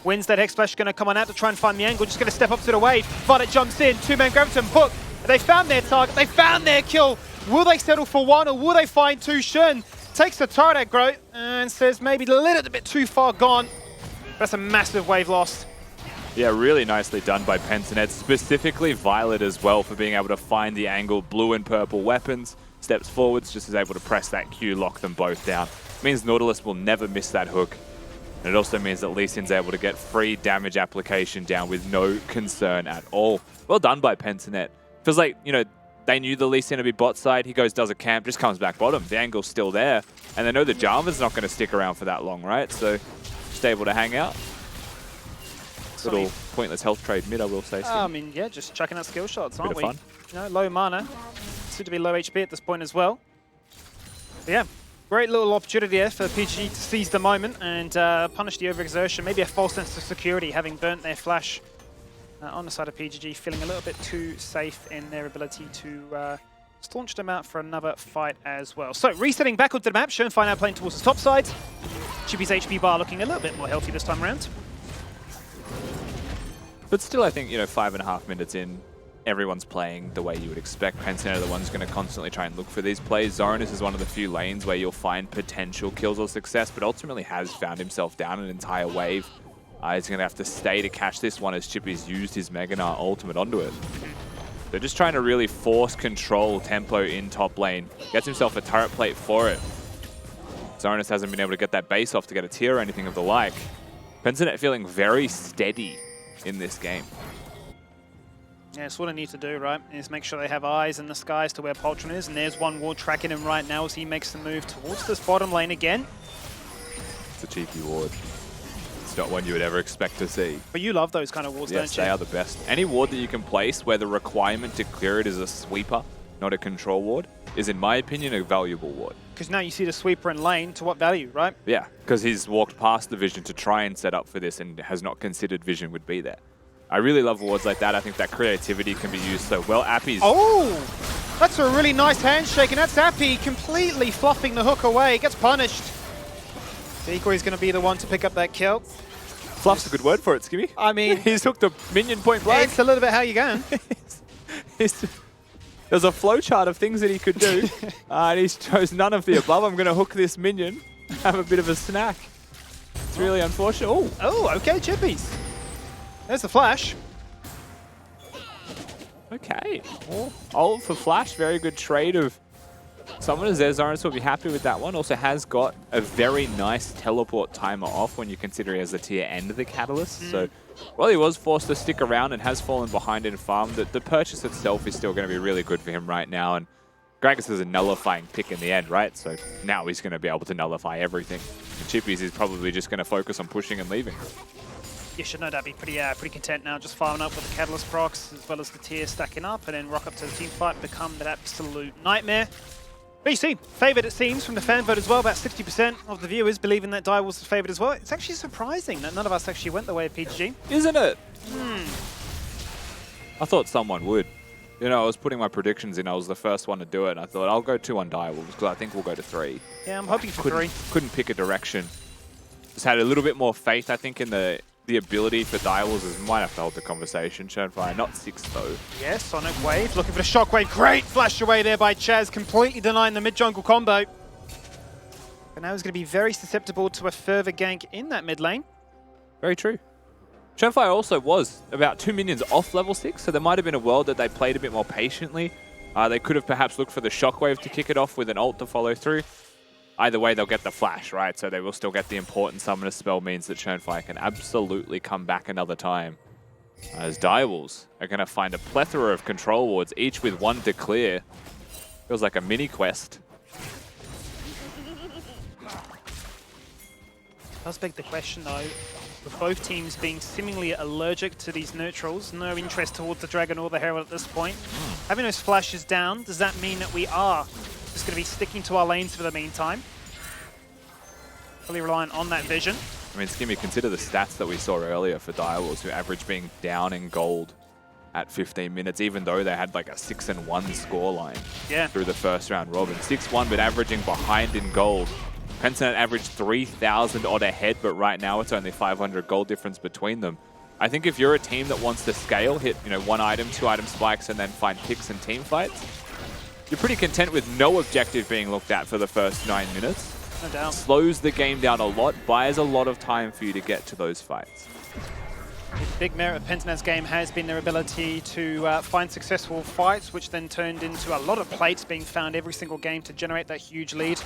Wins that Hex Flash, going to come on out to try and find the angle. Just going to step up to the wave. Violet jumps in. 2-man Graviton hook. They found their target. They found their kill. Will they settle for one or will they find two? Shen takes the turret aggro and says maybe a little bit too far gone. That's a massive wave lost. Yeah, really nicely done by Pensinet, specifically Violet as well for being able to find the angle. Blue and purple weapons, steps forwards, just is able to press that Q, lock them both down. Means Nautilus will never miss that hook. And it also means that Lee Sin's able to get free damage application down with no concern at all. Well done by Pensinet. Feels like, you know, they knew the Lee Sin would be bot side. He goes, does a camp, just comes back bottom. The angle's still there. And they know that Jarvan's not going to stick around for that long, right? So just able to hang out. Little pointless health trade mid, I will say. I mean, yeah, just chucking out skill shots, aren't we? Fun. You know, low mana. Soon to be low HP at this point as well. But yeah, great little opportunity there for PGG to seize the moment and punish the overexertion. Maybe a false sense of security, having burnt their flash on the side of PGG, feeling a little bit too safe in their ability to staunch them out for another fight as well. So, resetting back onto the map, Shenfire now playing towards the top side. Chippy's HP bar looking a little bit more healthy this time around. But still, I think, you know, 5.5 minutes in, everyone's playing the way you would expect. Pensinet are the ones going to constantly try and look for these plays. Zoranus is one of the few lanes where you'll find potential kills or success, but ultimately has found himself down an entire wave. He's going to have to stay to catch this one as Chippy's used his Mega Gnar ultimate onto it. They're just trying to really force control tempo in top lane. Gets himself a turret plate for it. Zoranus hasn't been able to get that base off to get a tier or anything of the like. Pensinet feeling very steady in this game. Yeah, it's what I need to do, right? Is make sure they have eyes in the skies to where Poltron is, and there's one ward tracking him right now as he makes the move towards this bottom lane again. It's a cheeky ward. It's not one you would ever expect to see. But you love those kind of wards, yes, don't you? They are the best. Any ward that you can place where the requirement to clear it is a sweeper, not a control ward, is, in my opinion, a valuable ward. Because now you see the sweeper in lane, to what value, right? Yeah, because he's walked past the vision to try and set up for this and has not considered vision would be there. I really love wards like that. I think that creativity can be used so well. Appy's... Oh! That's a really nice handshake, and that's Appy completely fluffing the hook away. Gets punished. Decoy is going to be the one to pick up that kill. Fluff's a good word for it, Skimmy. I mean... he's hooked a minion point blank. It's a little bit how you going. There's a flowchart of things that he could do, and he's chose none of the above. I'm going to hook this minion, have a bit of a snack. It's really unfortunate. Oh, okay, Chippies. There's the flash. Okay. Ult for flash, very good trade of Summoners there. Zoranus will be happy with that one. Also has got a very nice teleport timer off when you consider he has the tier and the catalyst. So while he was forced to stick around and has fallen behind in farm, the purchase itself is still going to be really good for him right now. And Gragas is a nullifying pick in the end, right? So now he's going to be able to nullify everything. And Chippies is probably just going to focus on pushing and leaving. You should no doubt be pretty content now, just farming up with the Catalyst procs as well as the tier stacking up, and then rock up to the team fight and become that absolute nightmare. BC, favoured it seems from the fan vote as well. About 60% of the viewers believing that Dire was favoured as well. It's actually surprising that none of us actually went the way of PGG. Isn't it? I thought someone would. You know, I was putting my predictions in. I was the first one to do it. And I thought, I'll go 2 on Direwolves because I think we'll go to 3. Yeah, I'm hoping for 3. Couldn't pick a direction. Just had a little bit more faith, I think, in the ability for Direwolves. Is might have to hold the conversation. Churnfire, not 6 though. Yes, Sonic Wave, looking for the Shockwave. Great flash away there by Chaz, completely denying the mid-jungle combo. But now he's going to be very susceptible to a further gank in that mid lane. Very true. Churnfire also was about 2 minions off level 6, so there might have been a world that they played a bit more patiently. They could have perhaps looked for the Shockwave to kick it off with an ult to follow through. Either way, they'll get the flash, right? So they will still get the important Summoner spell, means that Churnfire can absolutely come back another time. As Direwolves are going to find a plethora of control wards, each with 1 to clear. Feels like a mini quest. Does beg the question though, with both teams being seemingly allergic to these neutrals, no interest towards the Dragon or the Herald at this point. Having those flashes down, does that mean that we are just going to be sticking to our lanes for the meantime? Fully reliant on that vision. I mean, Skimmy, consider the stats that we saw earlier for Direwolves, who averaged being down in gold at 15 minutes, even though they had like a 6-1 scoreline through the first round robin. 6-1, but averaging behind in gold. Pensanet averaged 3,000 odd ahead, but right now it's only 500 gold difference between them. I think if you're a team that wants to scale, hit 1 item, 2 item spikes, and then find picks and team fights, you're pretty content with no objective being looked at for the first 9 minutes. No doubt. Slows the game down a lot, buys a lot of time for you to get to those fights. The big merit of Pentanet's game has been their ability to find successful fights, which then turned into a lot of plates being found every single game to generate that huge lead.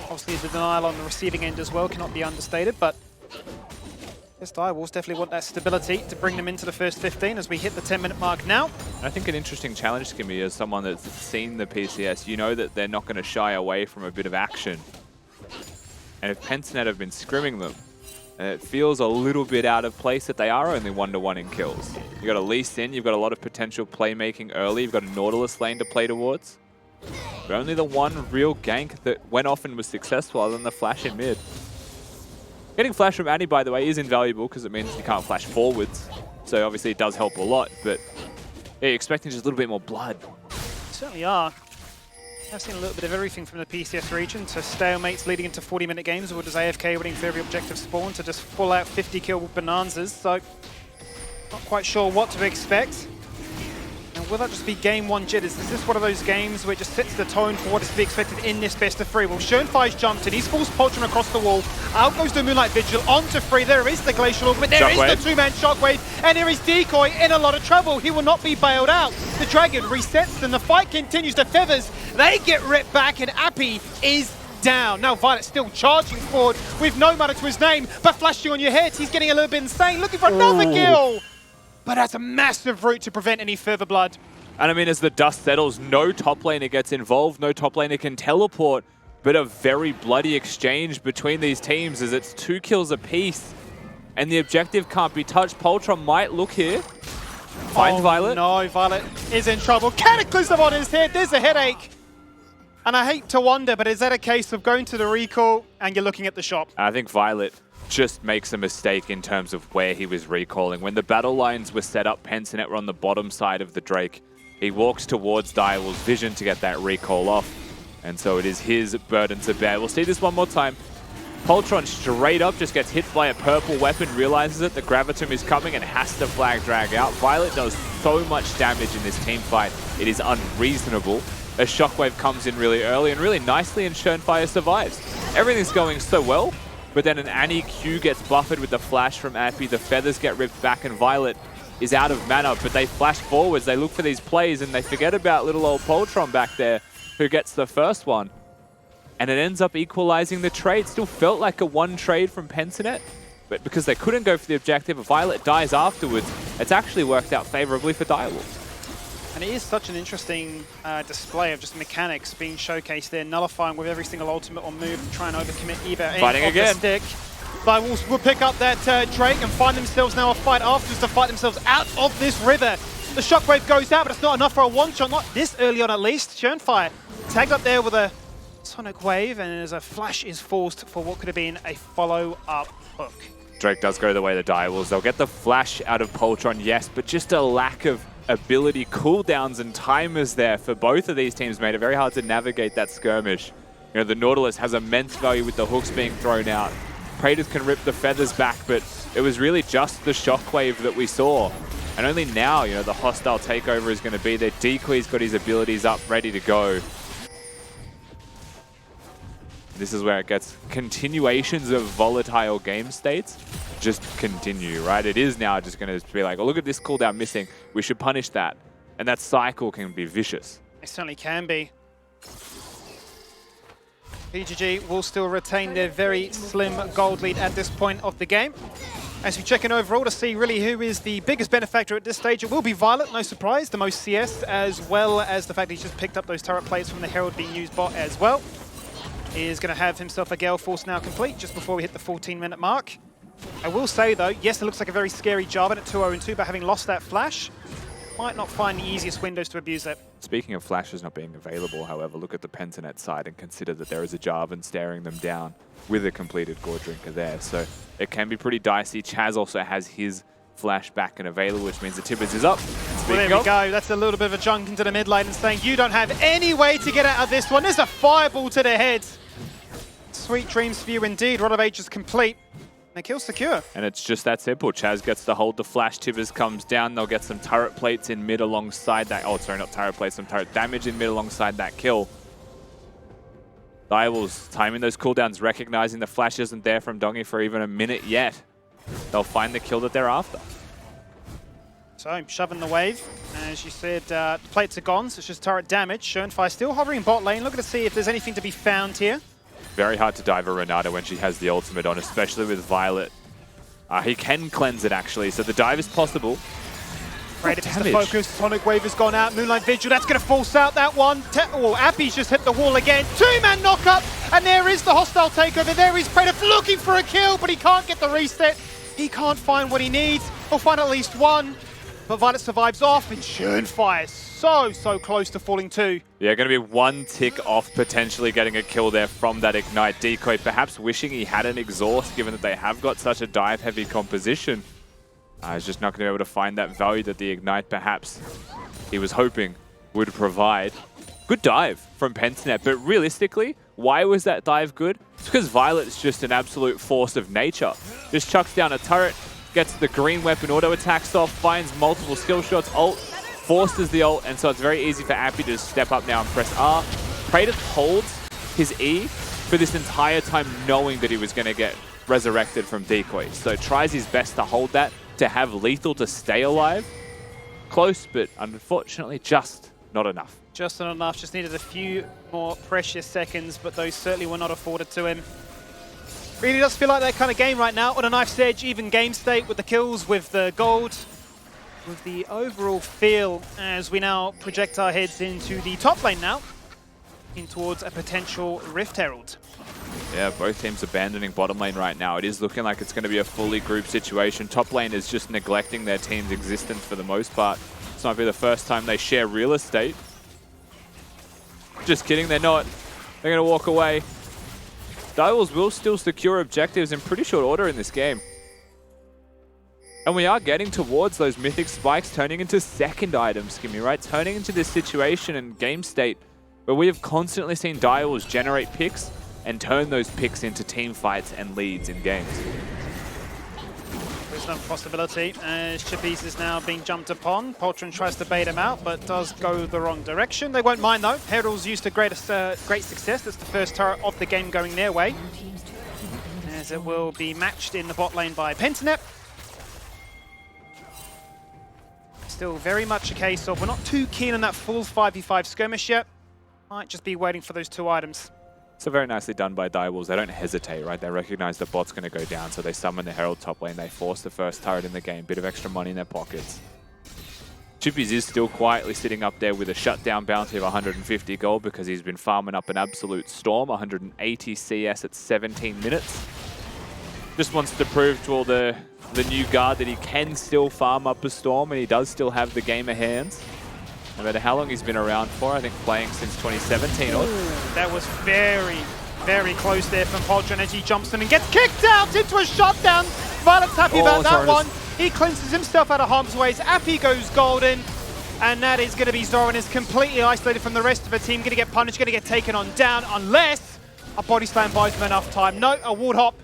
Obviously, the denial on the receiving end as well cannot be understated, but this Direwolves definitely want that stability to bring them into the first 15 as we hit the 10-minute mark now. I think an interesting challenge, Skimmy, as someone that's seen the PCS, you know that they're not going to shy away from a bit of action. And if Pensanet have been scrimming them, it feels a little bit out of place that they are only 1-to-1 in kills. You've got a Lee Sin, you've got a lot of potential playmaking early, you've got a Nautilus lane to play towards. But only the one real gank that went off and was successful other than the flash in mid. Getting flash from Annie, by the way, is invaluable because it means you can't flash forwards. So obviously it does help a lot, but yeah, you're expecting just a little bit more blood. Certainly are. I've seen a little bit of everything from the PCS region, to stalemates leading into 40-minute games, or does AFK waiting for every objective spawn to just full out 50-kill bonanzas, so not quite sure what to expect. And will that just be game 1 jitters? Is this one of those games where it just sets the tone for what is to be expected in this best of 3? Well, Schönfei's jumped in, he's forced Poltron across the wall, out goes the Moonlight Vigil, onto Free, there is the Glacial Augment, there Shockwave. is the 2-man Shockwave, and here is Decoy in a lot of trouble. He will not be bailed out. The Dragon resets and the fight continues. The Feathers, they get ripped back, and Appy is down. Now Violet's still charging forward with no matter to his name, but flashing on your head, he's getting a little bit insane, looking for another kill. But that's a massive route to prevent any further blood. And I mean, as the dust settles, no top laner gets involved, no top laner can teleport, but a very bloody exchange between these teams as it's 2 kills apiece. And the objective can't be touched. Poltron might look here. Find Violet. No, Violet is in trouble. Cataclysm on his head. There's a headache. And I hate to wonder, but is that a case of going to the recall and you're looking at the shop? I think Violet just makes a mistake in terms of where he was recalling. When the battle lines were set up, Pensinet were on the bottom side of the Drake. He walks towards Direwolf's vision to get that recall off. And so it is his burden to bear. We'll see this one more time. Poltron straight up just gets hit by a purple weapon, realizes it, the Gravitum is coming and has to flag drag out. Violet does so much damage in this team fight, it is unreasonable. A Shockwave comes in really early and really nicely, and Schönfire survives. Everything's going so well, but then an Annie Q gets buffered with the flash from Appy, the feathers get ripped back, and Violet is out of mana, but they flash forwards, they look for these plays, and they forget about little old Poltron back there, who gets the first one. And it ends up equalizing the trade. Still felt like a one trade from Pensinet, but because they couldn't go for the objective, Violet dies afterwards, it's actually worked out favorably for Direwolf. And it is such an interesting display of just mechanics being showcased there, nullifying with every single ultimate or move to try and overcommit either Fighting end again. of the stick. Direwolves will pick up that Drake and find themselves now a fight afterwards to fight themselves out of this river. The Shockwave goes out, but it's not enough for a one-shot, not this early on at least. Schönfire tagged up there with a Sonic Wave, and as a flash is forced for what could have been a follow-up hook. Drake does go the way of the Direwolves. They'll get the flash out of Poltron, yes, but just a lack of ability, cooldowns and timers there for both of these teams made it very hard to navigate that skirmish. You know, the Nautilus has immense value with the hooks being thrown out. Praetors can rip the feathers back, but it was really just the Shockwave that we saw. And only now, you know, the hostile takeover is going to be there. Decoy's got his abilities up, ready to go. This is where it gets continuations of volatile game states just continue, right? It is now just going to be like, oh, look at this cooldown missing. We should punish that. And that cycle can be vicious. It certainly can be. PGG will still retain their very slim gold lead at this point of the game. As we check in overall to see really who is the biggest benefactor at this stage, it will be Violet, no surprise, the most CS, as well as the fact that he's just picked up those turret plates from the Herald being used bot as well. He is going to have himself a Gale Force now complete just before we hit the 14-minute mark. I will say though, yes, it looks like a very scary Jarvan at 2-0-2, but having lost that flash, might not find the easiest windows to abuse it. Speaking of flashes not being available, however, look at the Pensinet side and consider that there is a Jarvan staring them down with a completed Gore Drinker there. So it can be pretty dicey. Chaz also has his flash back and available, which means the Tibbers is up. Well, there we go. That's a little bit of a junk into the mid lane and saying, you don't have any way to get out of this one. There's a fireball to the head. Sweet dreams for you indeed. Rod of Age is complete. And a kill secure. And it's just that simple. Chaz gets to hold the flash. Tibbers comes down. They'll get some turret plates in mid alongside that. Oh, sorry, not turret plates. Some turret damage in mid alongside that kill. Direwolves timing those cooldowns, recognizing the flash isn't there from Dongi for even a minute yet. They'll find the kill that they're after. So, shoving the wave. As you said, the plates are gone, so it's just turret damage. Schönfire still hovering bot lane, looking to see if there's anything to be found here. Very hard to dive a Renata when she has the ultimate on, especially with Violet. He can cleanse it, actually, so the dive is possible. Praetor gets the focus. Sonic Wave has gone out. Moonlight Vigil, that's going to force out that one. Appy's just hit the wall again. Two-man knock-up, and there is the hostile takeover. There is Praetor looking for a kill, but he can't get the reset. He can't find what he needs. He'll find at least one. But Violet survives off, and Schönfire so close to falling too. Yeah, going to be one tick off potentially getting a kill there from that Ignite. Decoy perhaps wishing he had an exhaust, given that they have got such a dive-heavy composition. He's just not going to be able to find that value that the Ignite perhaps he was hoping would provide. Good dive from Pensinet, but realistically, why was that dive good? It's because Violet's just an absolute force of nature. Just chucks down a turret, gets the green weapon auto attacks off, finds multiple skill shots, ult, forces the ult, and so it's very easy for Appy to just step up now and press R. Praetor holds his E for this entire time knowing that he was going to get resurrected from Decoy. So tries his best to hold that, to have lethal to stay alive. Close, but unfortunately just not enough. Just not enough, just needed a few more precious seconds, but those certainly were not afforded to him. Really does feel like that kind of game right now. On a knife's edge, even game state with the kills, with the gold, with the overall feel as we now project our heads into the top lane now, in towards a potential Rift Herald. Yeah, both teams abandoning bottom lane right now. It is looking like it's going to be a fully grouped situation. Top lane is just neglecting their team's existence for the most part. This might be the first time they share real estate. Just kidding, they're not. They're going to walk away. Direwolves will still secure objectives in pretty short order in this game. And we are getting towards those mythic spikes turning into second items, Skimmy, right? Turning into this situation and game state where we have constantly seen Direwolves generate picks and turn those picks into team fights and leads in games. There's no possibility as Chippies is now being jumped upon. Poltron tries to bait him out, but does go the wrong direction. They won't mind though. Herald's used to great success. That's the first turret of the game going their way. As it will be matched in the bot lane by Pentanet. Still very much a case of we're not too keen on that full 5v5 skirmish yet. Might just be waiting for those 2 items. So very nicely done by Direwolves. They don't hesitate, right? They recognize the bot's going to go down, so they summon the Herald top lane. They force the first turret in the game. Bit of extra money in their pockets. Chippies is still quietly sitting up there with a shutdown bounty of 150 gold because he's been farming up an absolute storm. 180 CS at 17 minutes. Just wants to prove to all the new guard that he can still farm up a storm and he does still have the game of hands. No matter how long he's been around for, I think playing since 2017. That was very, very close there from Poltron as he jumps in and gets kicked out into a shutdown. Violet's happy about that one. He cleanses himself out of harm's way. Appy goes golden. And that is going to be Zoran is completely isolated from the rest of the team. Going to get punished, going to get taken on down unless a body slam buys him enough time. No, a ward hop.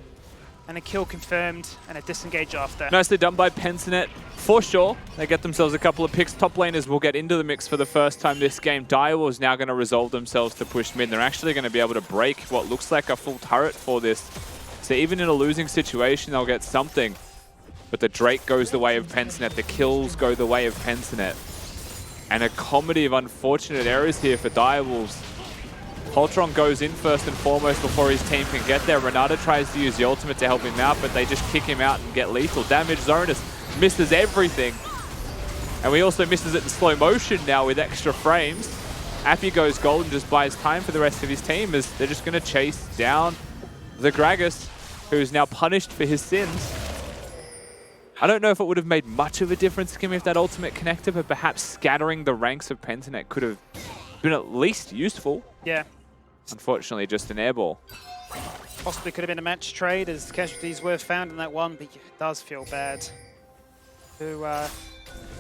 And a kill confirmed, and a disengage after. Nicely done by Pentanet, for sure. They get themselves a couple of picks. Top laners will get into the mix for the first time this game. Direwolves is now going to resolve themselves to push mid. They're actually going to be able to break what looks like a full turret for this. So even in a losing situation, they'll get something. But the Drake goes the way of Pentanet. The kills go the way of Pentanet. And a comedy of unfortunate errors here for Direwolves. Poltron goes in first and foremost before his team can get there. Renata tries to use the ultimate to help him out, but they just kick him out and get lethal damage. Zoranus misses everything. And we also misses it in slow motion now with extra frames. Appy goes gold and just buys time for the rest of his team as they're just going to chase down the Gragas, who's now punished for his sins. I don't know if it would have made much of a difference to him if that ultimate connected, but perhaps scattering the ranks of Pentanet could have been at least useful. Yeah. Unfortunately, just an airball. Possibly could have been a match trade as casualties were found in that one, but it does feel bad to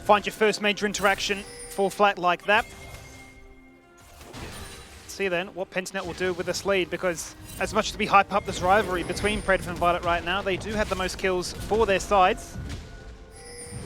find your first major interaction fall flat like that. See then what Pentanet will do with this lead, because as much as we hype up this rivalry between Predator and Violet right now, they do have the most kills for their sides.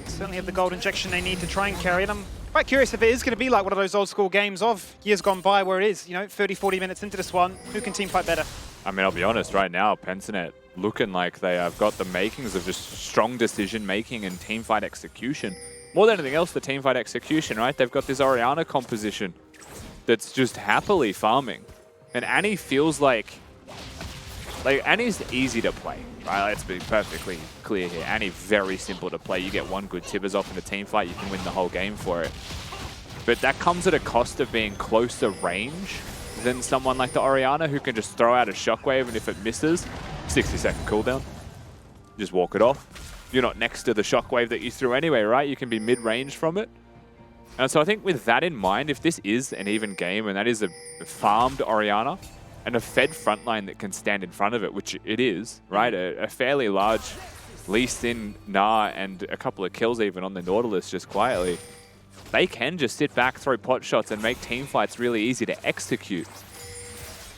Certainly have the gold injection they need to try and carry it. I'm quite curious if it is going to be like one of those old school games of years gone by where it is, 30, 40 minutes into this one, who can team fight better? I mean, I'll be honest, right now, Pentanet looking like they have got the makings of just strong decision making and team fight execution. More than anything else, the team fight execution, right? They've got this Orianna composition that's just happily farming. And Annie feels like Annie's easy to play, right? Let's be perfectly clear here. Annie, very simple to play. You get one good Tibbers-off in a team fight, you can win the whole game for it. But that comes at a cost of being closer range than someone like the Orianna who can just throw out a shockwave, and if it misses, 60-second cooldown. Just walk it off. You're not next to the shockwave that you threw anyway, right? You can be mid-range from it. And so I think with that in mind, if this is an even game and that is a farmed Orianna and a fed frontline that can stand in front of it, which it is, right? A fairly large Lee Sin, Gnar, and a couple of kills even on the Nautilus just quietly. They can just sit back, throw pot shots, and make team fights really easy to execute.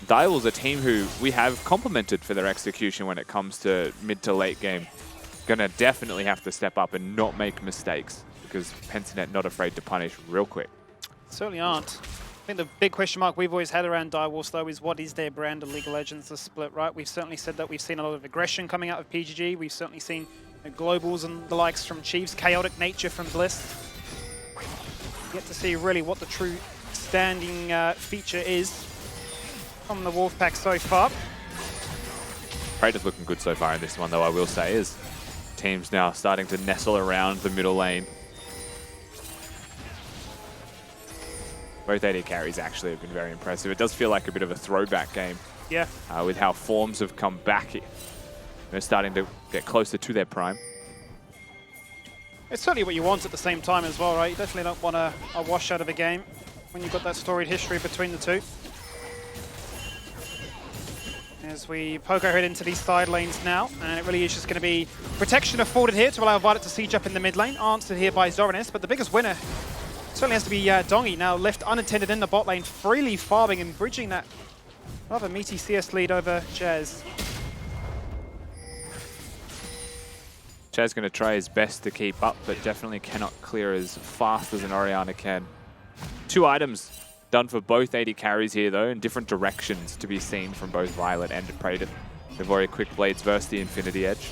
Direwolves, a team who we have complimented for their execution when it comes to mid to late game. Gonna definitely have to step up and not make mistakes, because Pentanet not afraid to punish real quick. Certainly aren't. I think the big question mark we've always had around Direwolves, though, is what is their brand of League of Legends, the split, right? We've certainly said that we've seen a lot of aggression coming out of PGG. We've certainly seen globals and the likes from Chiefs, chaotic nature from Bliss. Yet to see really what the true standing feature is from the Wolfpack so far. Praetor's looking good so far in this one, though, I will say, is teams now starting to nestle around the middle lane. Both AD carries actually have been very impressive. It does feel like a bit of a throwback game. Yeah. With how forms have come back. They're starting to get closer to their prime. It's certainly what you want at the same time as well, right? You definitely don't want a wash out of a game when you've got that storied history between the two. As we poke our head into these side lanes now, and it really is just going to be protection afforded here to allow Violet to siege up in the mid lane, answered here by Zoranis, but the biggest winner certainly has to be Dongi, now left unattended in the bot lane, freely farming and bridging that rather meaty CS lead over Jazz. Chaz going to try his best to keep up, but definitely cannot clear as fast as an Orianna can. 2 items done for both AD carries here, though, in different directions to be seen from both Violet and Praetor. The very quick blades versus the Infinity Edge.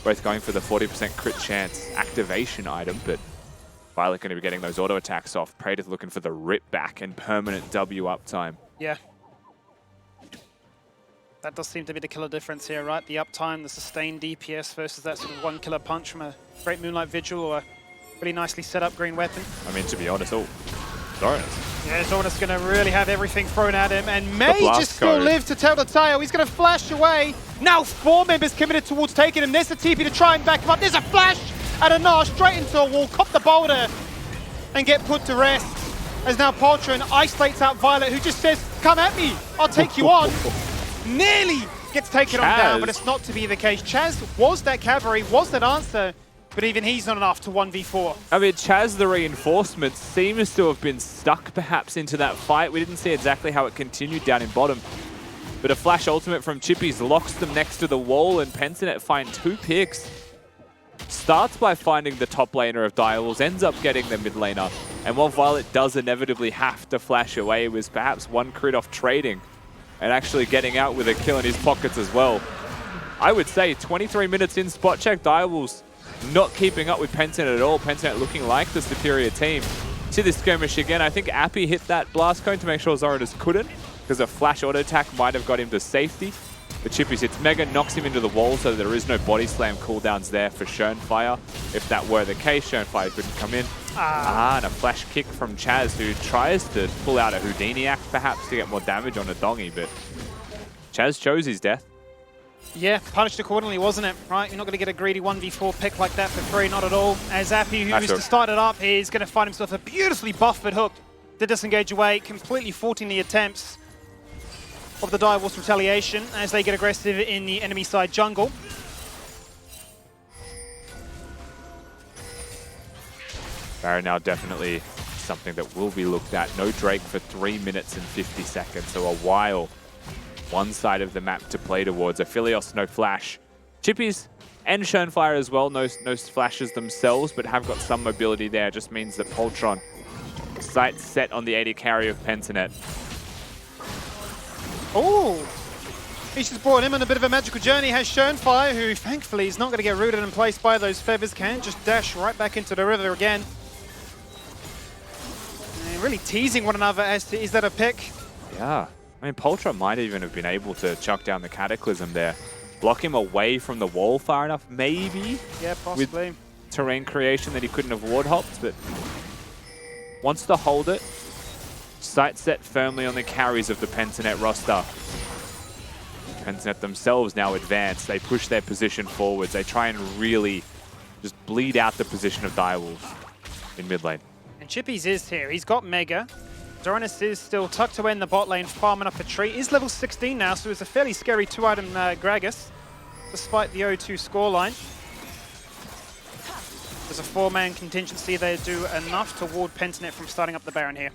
Both going for the 40% crit chance activation item, but Violet going to be getting those auto attacks off. Praetor looking for the rip back and permanent W uptime. Yeah. That does seem to be the killer difference here, right? The uptime, the sustained DPS versus that sort of 1 killer punch from a great Moonlight Vigil or a really nicely set up green weapon. I mean, to be honest, Zoranis. Yeah, Zoranis going to really have everything thrown at him, and may just still live to tell the tale. He's going to flash away. Now 4 members committed towards taking him. There's the TP to try and back him up. There's a flash and a gnash straight into a wall. Cop the boulder and get put to rest. As now Poltron isolates out Violet, who just says, come at me, I'll take you on. Nearly gets taken on down, but it's not to be the case. Chaz was that cavalry, was that answer, but even he's not enough to 1v4. I mean, Chaz, the reinforcement, seems to have been stuck perhaps into that fight. We didn't see exactly how it continued down in bottom. But a flash ultimate from Chippy's locks them next to the wall, and Pensinet find 2 picks. Starts by finding the top laner of Direwolves, ends up getting the mid laner. And while Violet does inevitably have to flash away, it was perhaps 1 crit off trading and actually getting out with a kill in his pockets as well. I would say 23 minutes in spot check, Direwolves not keeping up with Pensinet at all. Pensinet looking like the superior team. See this skirmish again. I think Appy hit that blast cone to make sure Zoranis couldn't, because a flash auto attack might have got him to safety. But Chippy hits Mega, knocks him into the wall, so there is no body slam cooldowns there for Schönfire. If that were the case, Schönfire couldn't come in. And a flash kick from Chaz, who tries to pull out a Houdini act perhaps to get more damage on a Dongi, but Chaz chose his death. Yeah, punished accordingly, wasn't it? Right, you're not going to get a greedy 1v4 pick like that for free, not at all. As Appy, who used to start it up, he's going to find himself a beautifully buffed hook to disengage away, completely faulting the attempts of the Direwolves retaliation as they get aggressive in the enemy side jungle. Baron now definitely something that will be looked at. No Drake for 3 minutes and 50 seconds, so a while. One side of the map to play towards. Aphelios, no flash. Chippies and Schönfire as well, no flashes themselves, but have got some mobility there. Just means that Poltron, sights set on the AD carry of Pensinet. Oh! He's just brought him on a bit of a magical journey, has Schönfire, who thankfully is not going to get rooted in place by those feathers, can just dash right back into the river again. And really teasing one another as to, is that a pick? Yeah. I mean, Poltron might even have been able to chuck down the Cataclysm there. Block him away from the wall far enough, maybe? Yeah, possibly. With terrain creation that he couldn't have ward hopped, but wants to hold it. Sight set firmly on the carries of the Pensinet roster. Pensinet themselves now advance. They push their position forwards. They try and really just bleed out the position of Direwolves in mid lane. And Chippy's is here. He's got Mega. Zoranis is still tucked away in the bot lane, farming up a tree. He's level 16 now, so it's a fairly scary 2-item Gragas, despite the 0-2 scoreline. There's a 4-man contingency. They do enough to ward Pensinet from starting up the Baron here.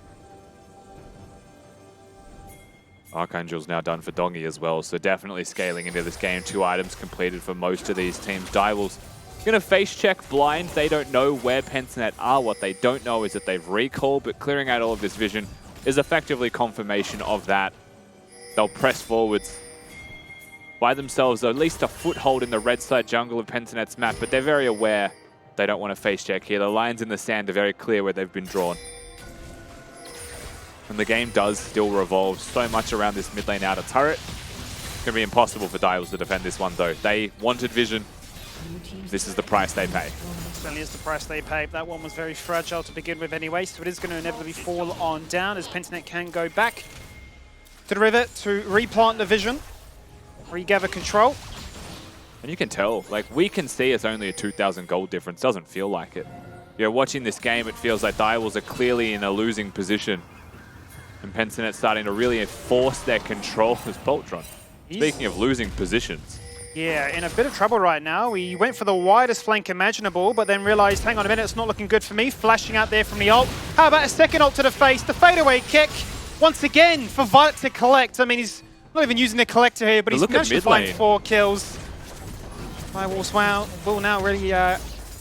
Archangel's now done for Dongi as well, so definitely scaling into this game. 2 items completed for most of these teams. Direwolves gonna face check blind. They don't know where Pensinet are. What they don't know is that they've recalled, but clearing out all of this vision is effectively confirmation of that. They'll press forwards by themselves, at least a foothold in the red side jungle of Pensinet's map, but they're very aware they don't want to face check here. The lines in the sand are very clear where they've been drawn. And the game does still revolve so much around this mid lane outer turret. It's going to be impossible for Direwolves to defend this one though. They wanted vision. This is the price they pay. Certainly is the price they pay. That one was very fragile to begin with anyway, so it is going to inevitably fall on down as Pensinet can go back to the river to replant the vision, regather control. And you can tell, like, we can see it's only a 2,000 gold difference. Doesn't feel like it. You're watching this game, it feels like Direwolves are clearly in a losing position. And Pensinet starting to really enforce their control as Poltron. Speaking of losing positions. Yeah, in a bit of trouble right now. He went for the widest flank imaginable, but then realized, hang on a minute, it's not looking good for me. Flashing out there from the ult. How about a second ult to the face? The fadeaway kick, once again, for Violet to collect. I mean, he's not even using the collector here, but he's managed to find 4 kills. Firewalls will now really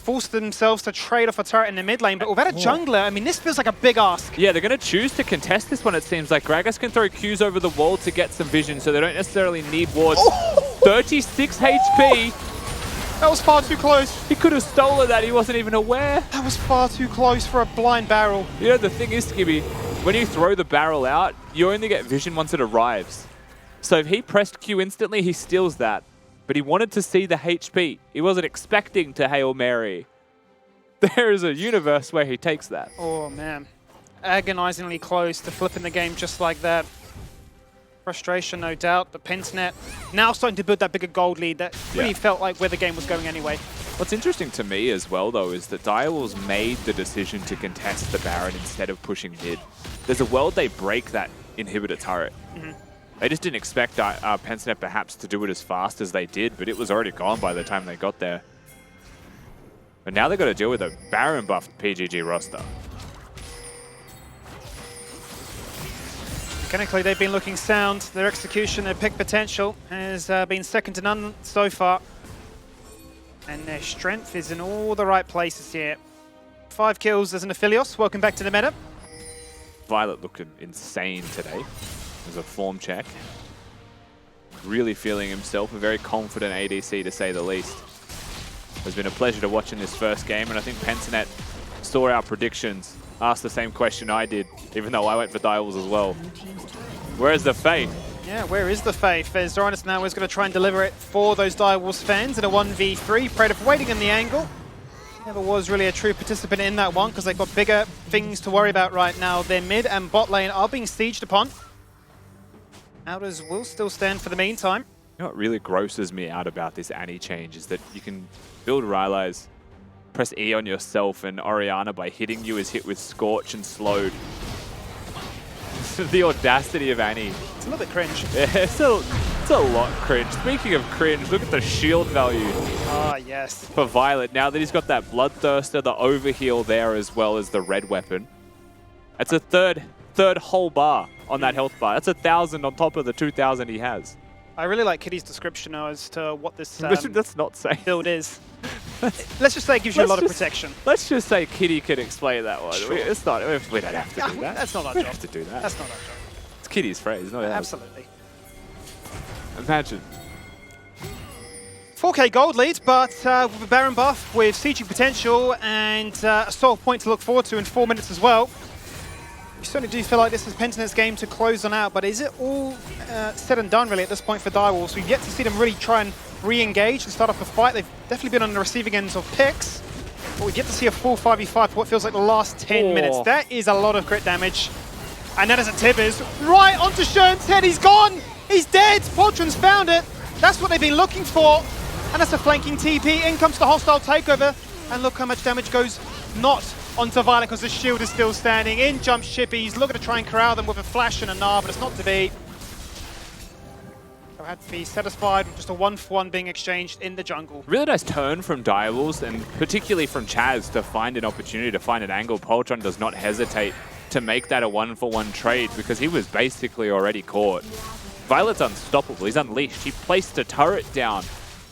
force themselves to trade off a turret in the mid lane, but without a jungler, I mean, this feels like a big ask. Yeah, they're going to choose to contest this one, it seems like. Gragas can throw Qs over the wall to get some vision, so they don't necessarily need wards. 36 HP. That was far too close. He could have stolen that, he wasn't even aware. That was far too close for a blind barrel. You know, the thing is, Skibby, when you throw the barrel out, you only get vision once it arrives. So if he pressed Q instantly, he steals that. But he wanted to see the HP. He wasn't expecting to Hail Mary. There is a universe where he takes that. Oh, man. Agonizingly close to flipping the game just like that. Frustration, no doubt, but Pentanet now starting to build that bigger gold lead that really felt like where the game was going anyway. What's interesting to me as well, though, is that Direwolves made the decision to contest the Baron instead of pushing mid. There's a world they break that inhibitor turret. They just didn't expect Pentanet perhaps to do it as fast as they did, but it was already gone by the time they got there. But now they've got to deal with a Baron buffed PGG roster. Mechanically, they've been looking sound. Their execution, their pick potential has been second to none so far. And their strength is in all the right places here. 5 kills as an Aphelios. Welcome back to the meta. Violet looking insane today as a form check. Really feeling himself, a very confident ADC to say the least. It's been a pleasure to watch in this first game, and I think Pentanet saw our predictions, asked the same question I did, even though I went for Direwolves as well. Where's the faith? Yeah, where is the faith? As Zoranus now is going to try and deliver it for those Direwolves fans in a 1v3. Predator waiting in the angle. Never was really a true participant in that one because they've got bigger things to worry about right now. Their mid and bot lane are being sieged upon. Outers will still stand for the meantime. You know what really grosses me out about this Annie change is that you can build Rylai's, press E on yourself, and Orianna by hitting you is hit with Scorch and slowed. The audacity of Annie. It's a little bit cringe. Yeah, it's a lot cringe. Speaking of cringe, look at the shield value. Ah, yes. For Violet. Now that he's got that Bloodthirster, the overheal there, as well as the red weapon. That's a third whole bar on that health bar. That's 1,000 on top of the 2,000 he has. I really like Kitty's description as to what this Let's not say. build is. Let's just say it gives you a lot of protection. Let's just say Kitty can explain that one. Sure. We don't have to do that. That's not our We job. don't have to do that. That's not our job. It's Kitty's phrase, not ours. Absolutely. Imagine. 4K gold lead, but with a Baron buff, with sieging potential, and a Soul point to look forward to in 4 minutes as well. We certainly do feel like this is Pentanet's game to close on out, but is it all said and done really at this point for Direwolves? We've yet to see them really try and re-engage and start off a fight. They've definitely been on the receiving ends of picks, but we've yet to see a full 5v5 for what feels like the last 10 minutes. That is a lot of crit damage. And that is a Tibbers right onto Schön's head. He's gone! He's dead! Poltron's found it! That's what they've been looking for! And that's a flanking TP. In comes the hostile takeover. And look how much damage goes not onto Violet because the shield is still standing. In jumps Chippy. He's looking to try and corral them with a flash and a gnaw, but it's not to be. So had to be satisfied with just a 1-for-1 being exchanged in the jungle. Really nice turn from Direwolves, and particularly from Chaz to find an opportunity, to find an angle. Poltron does not hesitate to make that a 1-for-1 trade because he was basically already caught. Violet's unstoppable. He's unleashed. He placed a turret down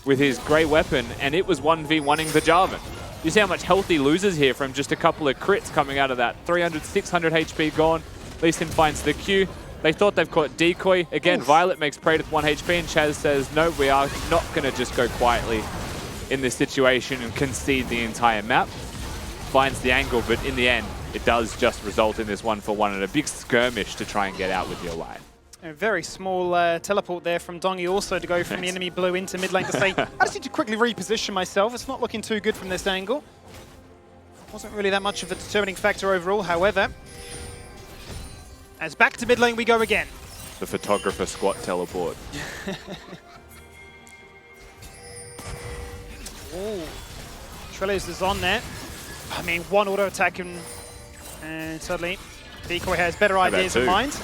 with his grey weapon, and it was 1v1ing the Jarvan. You see how much health he loses here from just a couple of crits coming out of that. 300, 600 HP gone. Lee Sin finds the Q. They thought they've caught Decoy. Again, Violet makes Prey with 1 HP, and Chaz says, no, we are not going to just go quietly in this situation and concede the entire map. Finds the angle, but in the end, it does just result in this 1-for-1 and a big skirmish to try and get out with your life. A very small teleport there from Dongi also to go from the enemy blue into mid lane to say, I just need to quickly reposition myself. It's not looking too good from this angle. Wasn't really that much of a determining factor overall, however. As back to mid lane we go again. The photographer squat teleport. Ooh. Trellis is on there. I mean, one auto attack and suddenly Decoy has better ideas in mind.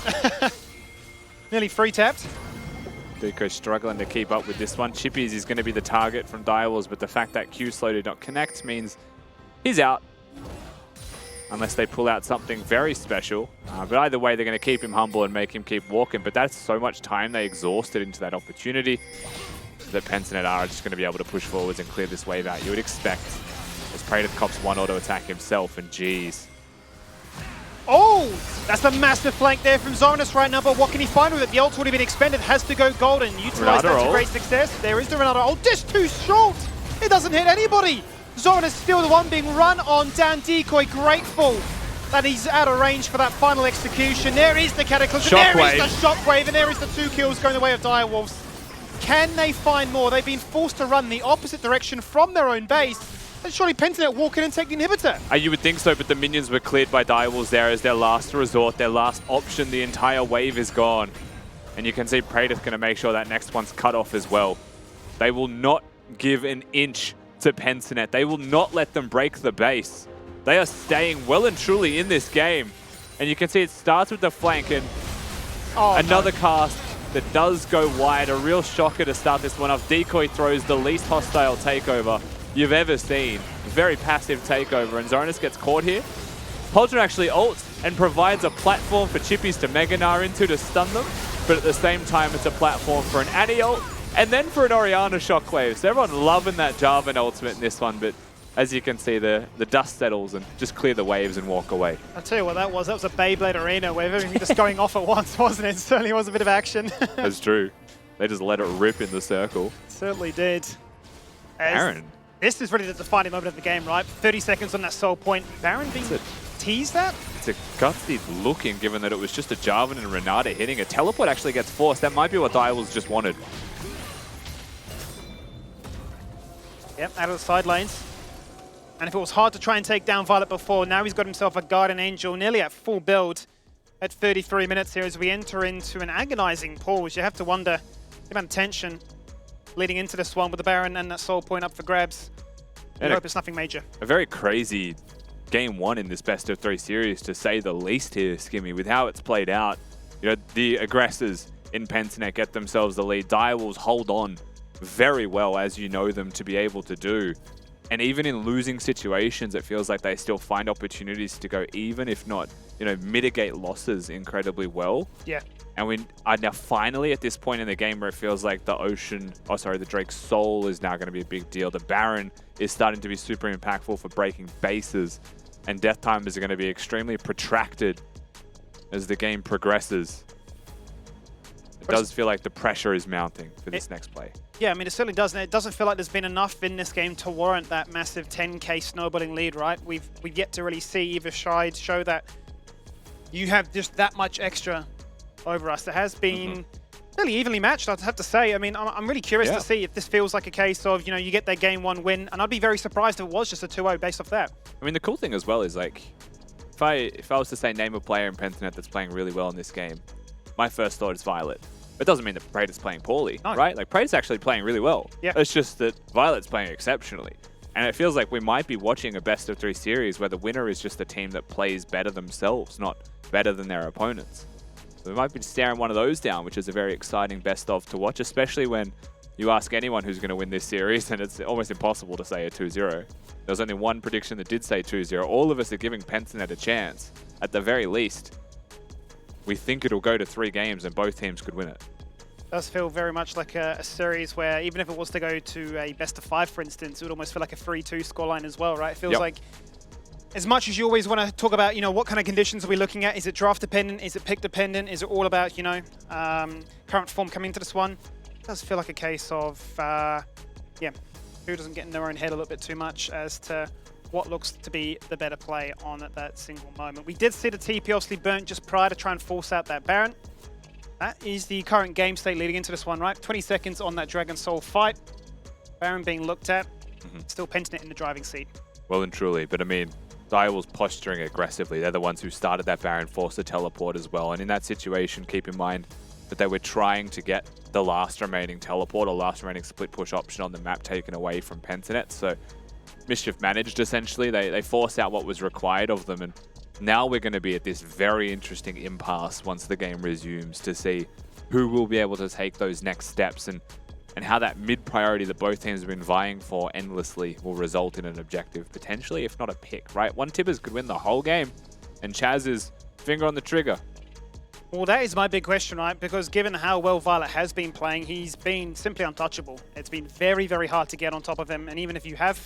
Nearly free tapped. Duco's struggling to keep up with this one. Chippies is going to be the target from Direwolves, but the fact that Q-Slow did not connect means he's out. Unless they pull out something very special. But either way, they're going to keep him humble and make him keep walking. But that's so much time they exhausted into that opportunity that Pensinet are just going to be able to push forwards and clear this wave out. You would expect, as Praetor cops one auto attack himself, and geez. Oh, that's a massive flank there from Zoranus right now, but what can he find with it? The ult's already been expended, has to go golden. Utilize that to great success. There is the Renata ult, just too short. It doesn't hit anybody. Zoranus still the one being run on down. Decoy grateful that he's out of range for that final execution. There is the Cataclysm, there is the Shockwave, and there is the 2 kills going the way of Direwolves. Can they find more? They've been forced to run the opposite direction from their own base. And surely Pensinet walk in and take the inhibitor. You would think so, but the minions were cleared by Direwolves there as their last resort, their last option. The entire wave is gone. And you can see Praetor's going to make sure that next one's cut off as well. They will not give an inch to Pensinet. They will not let them break the base. They are staying well and truly in this game. And you can see it starts with the flank and another cast that does go wide. A real shocker to start this one off. Decoy throws the least hostile takeover you've ever seen. Very passive takeover, and Zoranus gets caught here. Poultron actually ults and provides a platform for Chippies to Mega Gnar into to stun them, but at the same time it's a platform for an Annie ult, and then for an Orianna Shockwave. So everyone loving that Jarvan ultimate in this one, but as you can see, the dust settles and just clear the waves and walk away. I'll tell you what that was. That was a Beyblade arena where everything just going off at once, wasn't it? It certainly was a bit of action. That's true. They just let it rip in the circle. It certainly did. Baron. This is really the defining moment of the game, right? 30 seconds on that soul point. Baron being teased that? It's a gutsy looking, given that it was just a Jarvan and Renata hitting. A teleport actually gets forced. That might be what Direwolves just wanted. Yep, out of the side lanes. And if it was hard to try and take down Violet before, now he's got himself a Guardian Angel nearly at full build at 33 minutes here as we enter into an agonizing pause. You have to wonder the amount of tension leading into this one with the Baron and that soul point up for grabs. I hope it's nothing major. A very crazy game one in this best of 3 series, to say the least here, Skimmy, with how it's played out. You know, the aggressors in Pensinet get themselves the lead. Direwolves hold on very well, as you know them to be able to do. And even in losing situations, it feels like they still find opportunities to go even, if not, you know, mitigate losses incredibly well. Yeah. And we are now finally at this point in the game where it feels like the Drake's Soul is now going to be a big deal. The Baron is starting to be super impactful for breaking bases. And death timers are going to be extremely protracted as the game progresses. It does feel like the pressure is mounting for this next play. Yeah, I mean, it certainly does. And it doesn't feel like there's been enough in this game to warrant that massive 10k snowballing lead, right? We've yet to really see either side show that you have just that much extra over us. It has been really evenly matched, I'd have to say. I mean, I'm really curious to see if this feels like a case of, you know, you get that game 1 win, and I'd be very surprised if it was just a 2-0 based off that. I mean, the cool thing as well is, like, if I was to say name a player in Pensinet that's playing really well in this game, my first thought is Violet. It doesn't mean that Praetor's playing poorly, right? Like, Praetor's actually playing really well. Yeah. It's just that Violet's playing exceptionally. And it feels like we might be watching a best of 3 series where the winner is just a team that plays better themselves, not better than their opponents. So we might be staring one of those down, which is a very exciting best of to watch, especially when you ask anyone who's going to win this series, and it's almost impossible to say a 2-0. There's only one prediction that did say 2-0. All of us are giving Pensinet a chance. At the very least, we think it'll go to 3 games and both teams could win it. It does feel very much like a series where even if it was to go to a best of 5, for instance, it would almost feel like a 3-2 scoreline as well, right? It feels like, as much as you always want to talk about, you know, what kind of conditions are we looking at? Is it draft dependent? Is it pick dependent? Is it all about, you know, current form coming into this one? It does feel like a case of, who doesn't get in their own head a little bit too much as to what looks to be the better play on at that single moment. We did see the TP obviously burnt just prior to try and force out that Baron. That is the current game state leading into this one, right? 20 seconds on that Dragon Soul fight. Baron being looked at. Still Pensinet in the driving seat. Well and truly, but I mean, Direwolves posturing aggressively. They're the ones who started that Baron, forced the teleport as well. And in that situation, keep in mind that they were trying to get the last remaining teleport or last remaining split push option on the map taken away from Pensinet. So mischief managed, essentially. They forced out what was required of them. And now we're going to be at this very interesting impasse once the game resumes to see who will be able to take those next steps and how that mid priority that both teams have been vying for endlessly will result in an objective, potentially, if not a pick, right? One Tibbers could win the whole game, and Chaz is finger on the trigger. Well, that is my big question, right? Because given how well Violet has been playing, he's been simply untouchable. It's been very, very hard to get on top of him. And even if you have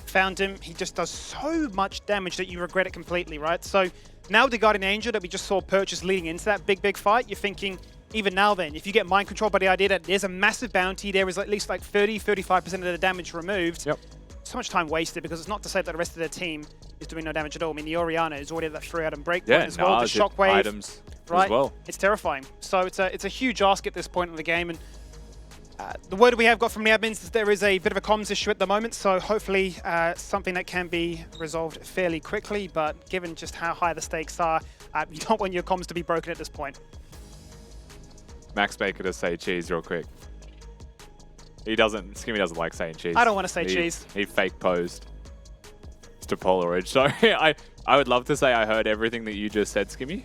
found him, he just does so much damage that you regret it completely, right? So now the Guardian Angel that we just saw purchase leading into that big, big fight, you're thinking, even now then, if you get mind controlled by the idea that there's a massive bounty, there is at least like 30-35% of the damage removed. Yep. So much time wasted, because it's not to say that the rest of their team is doing no damage at all. I mean, the Orianna is already at that 3-item breakpoint as well. The Shockwave items right? as well. It's terrifying. So it's a huge ask at this point in the game. And the word we have got from the admins is there is a bit of a comms issue at the moment. So hopefully something that can be resolved fairly quickly. But given just how high the stakes are, you don't want your comms to be broken at this point. Max Baker to say cheese real quick. He doesn't, Skimmy doesn't like saying cheese. I don't want to say cheese. He fake posed. It's to Polaroid. So I would love to say I heard everything that you just said, Skimmy.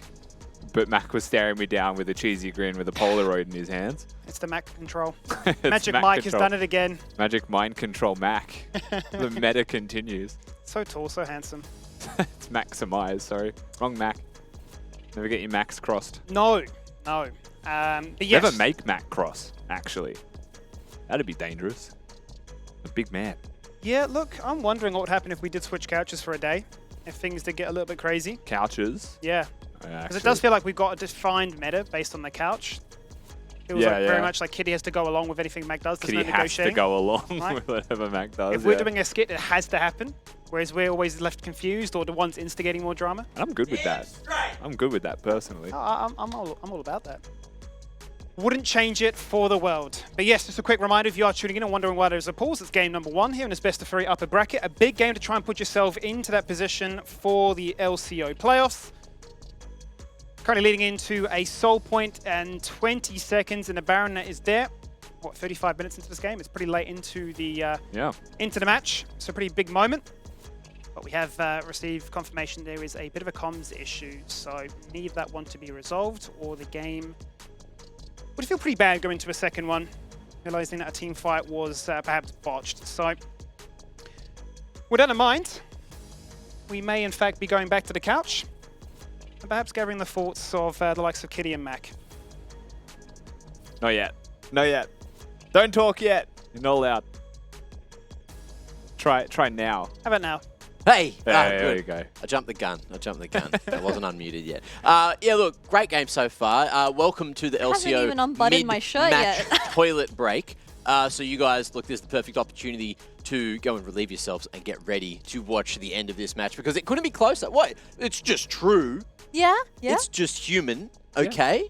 But Mac was staring me down with a cheesy grin with a Polaroid in his hands. It's the Mac control. It's Magic Mac Mike control. has done it again. Magic mind control Mac. The meta continues. So tall, so handsome. It's Maximize, sorry. Wrong Mac. Never get your Macs crossed. No, no. But yes. Never make Mac cross, actually. That'd be dangerous. A big man. Yeah, look, I'm wondering what would happen if we did switch couches for a day. If things did get a little bit crazy. Couches? Yeah. Because it does feel like we've got a defined meta based on the couch. It was very much like Kitty has to go along with anything Mac does. There's Kitty no has negotiating. to go along Right? with whatever Mac does. If we're doing a skit, it has to happen. Whereas we're always left confused or the ones instigating more drama. I'm good with that. I'm good with that personally. I'm all about that. Wouldn't change it for the world. But yes, just a quick reminder, if you are tuning in and wondering why there's a pause, it's game number 1 here in this best of 3 upper bracket. A big game to try and put yourself into that position for the LCO playoffs. Currently leading into a soul point and 20 seconds, and the Baron is there. What, 35 minutes into this game? It's pretty late into the into the match. So a pretty big moment. But we have received confirmation there is a bit of a comms issue, so need that one to be resolved, or the game would feel pretty bad going to a second one, realizing that a team fight was perhaps botched. So with that in mind, we may in fact be going back to the couch and perhaps gathering the thoughts of the likes of Kitty and Mac. Not yet. Not yet. Don't talk yet. You're not allowed. Try now. How about now? Hey! There you go. I jumped the gun. I wasn't unmuted yet. Yeah, look, great game so far. Welcome to the LCO Haven't even unbuttoned my shirt mid-match yet. toilet break. So you guys, look, this is the perfect opportunity to go and relieve yourselves and get ready to watch the end of this match, because it couldn't be closer. What? It's just true. Yeah, yeah. It's just human, okay? Yeah.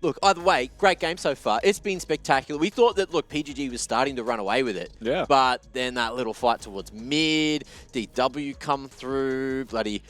Look, either way, great game so far. It's been spectacular. We thought that, look, PGG was starting to run away with it. Yeah. But then that little fight towards mid, DW come through, bloody...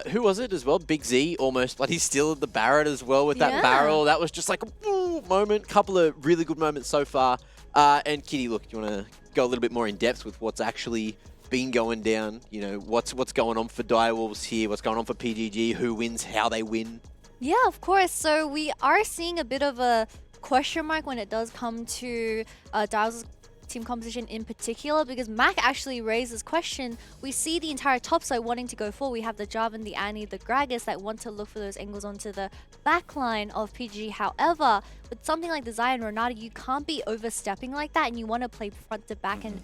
who was it as well? Big Z almost bloody still at the Barrett as well with that barrel. That was just like a moment. Couple of really good moments so far. And Kitty, look, do you want to go a little bit more in depth with what's actually been going down? You know, what's going on for Direwolves here? What's going on for PGG? Who wins? How they win? Yeah, of course. So we are seeing a bit of a question mark when it does come to Dial's team composition in particular, because Mac actually raised this question. We see the entire top side wanting to go forward. We have the Jarvan, the Annie, the Gragas that want to look for those angles onto the backline of PG. However, with something like the Zion Renata, you can't be overstepping like that, and you want to play front to back and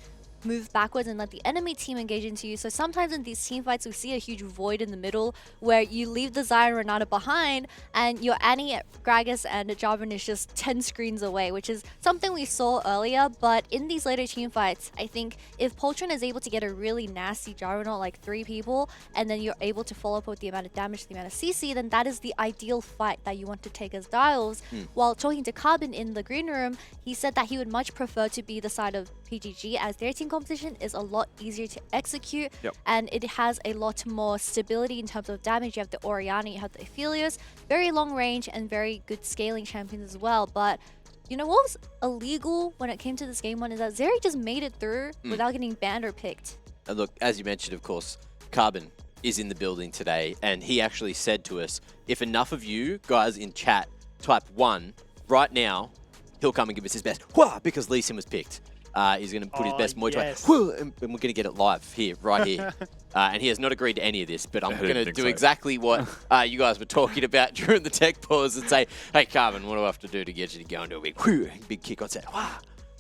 move backwards and let the enemy team engage into you. So sometimes in these team fights, we see a huge void in the middle where you leave the Zion Renata behind and your Annie, Gragas, and Jarvan is just 10 screens away, which is something we saw earlier. But in these later team fights, I think if Poltron is able to get a really nasty Jarvan, like 3 people, and then you're able to follow up with the amount of damage, the amount of CC, then that is the ideal fight that you want to take as Dials. While talking to Carbon in the green room, he said that he would much prefer to be the side of PGG, as their team competition is a lot easier to execute, and it has a lot more stability in terms of damage. You have the Orianna, you have the Aphelios, very long range and very good scaling champions as well. But you know what was illegal when it came to this game one is that Zeri just made it through without getting banned or picked. And look, as you mentioned, of course, Carbon is in the building today, and he actually said to us, if enough of you guys in chat type 1, right now, he'll come and give us his best. Wah! Because Lee Sin was picked. He's going to put his best Muay Thai. yes. And we're going to get it live here, right here. And he has not agreed to any of this, but I'm going to do exactly what you guys were talking about during the tech pause and say, hey, Carvin, what do I have to do to get you to go into a big kick on set? Wah!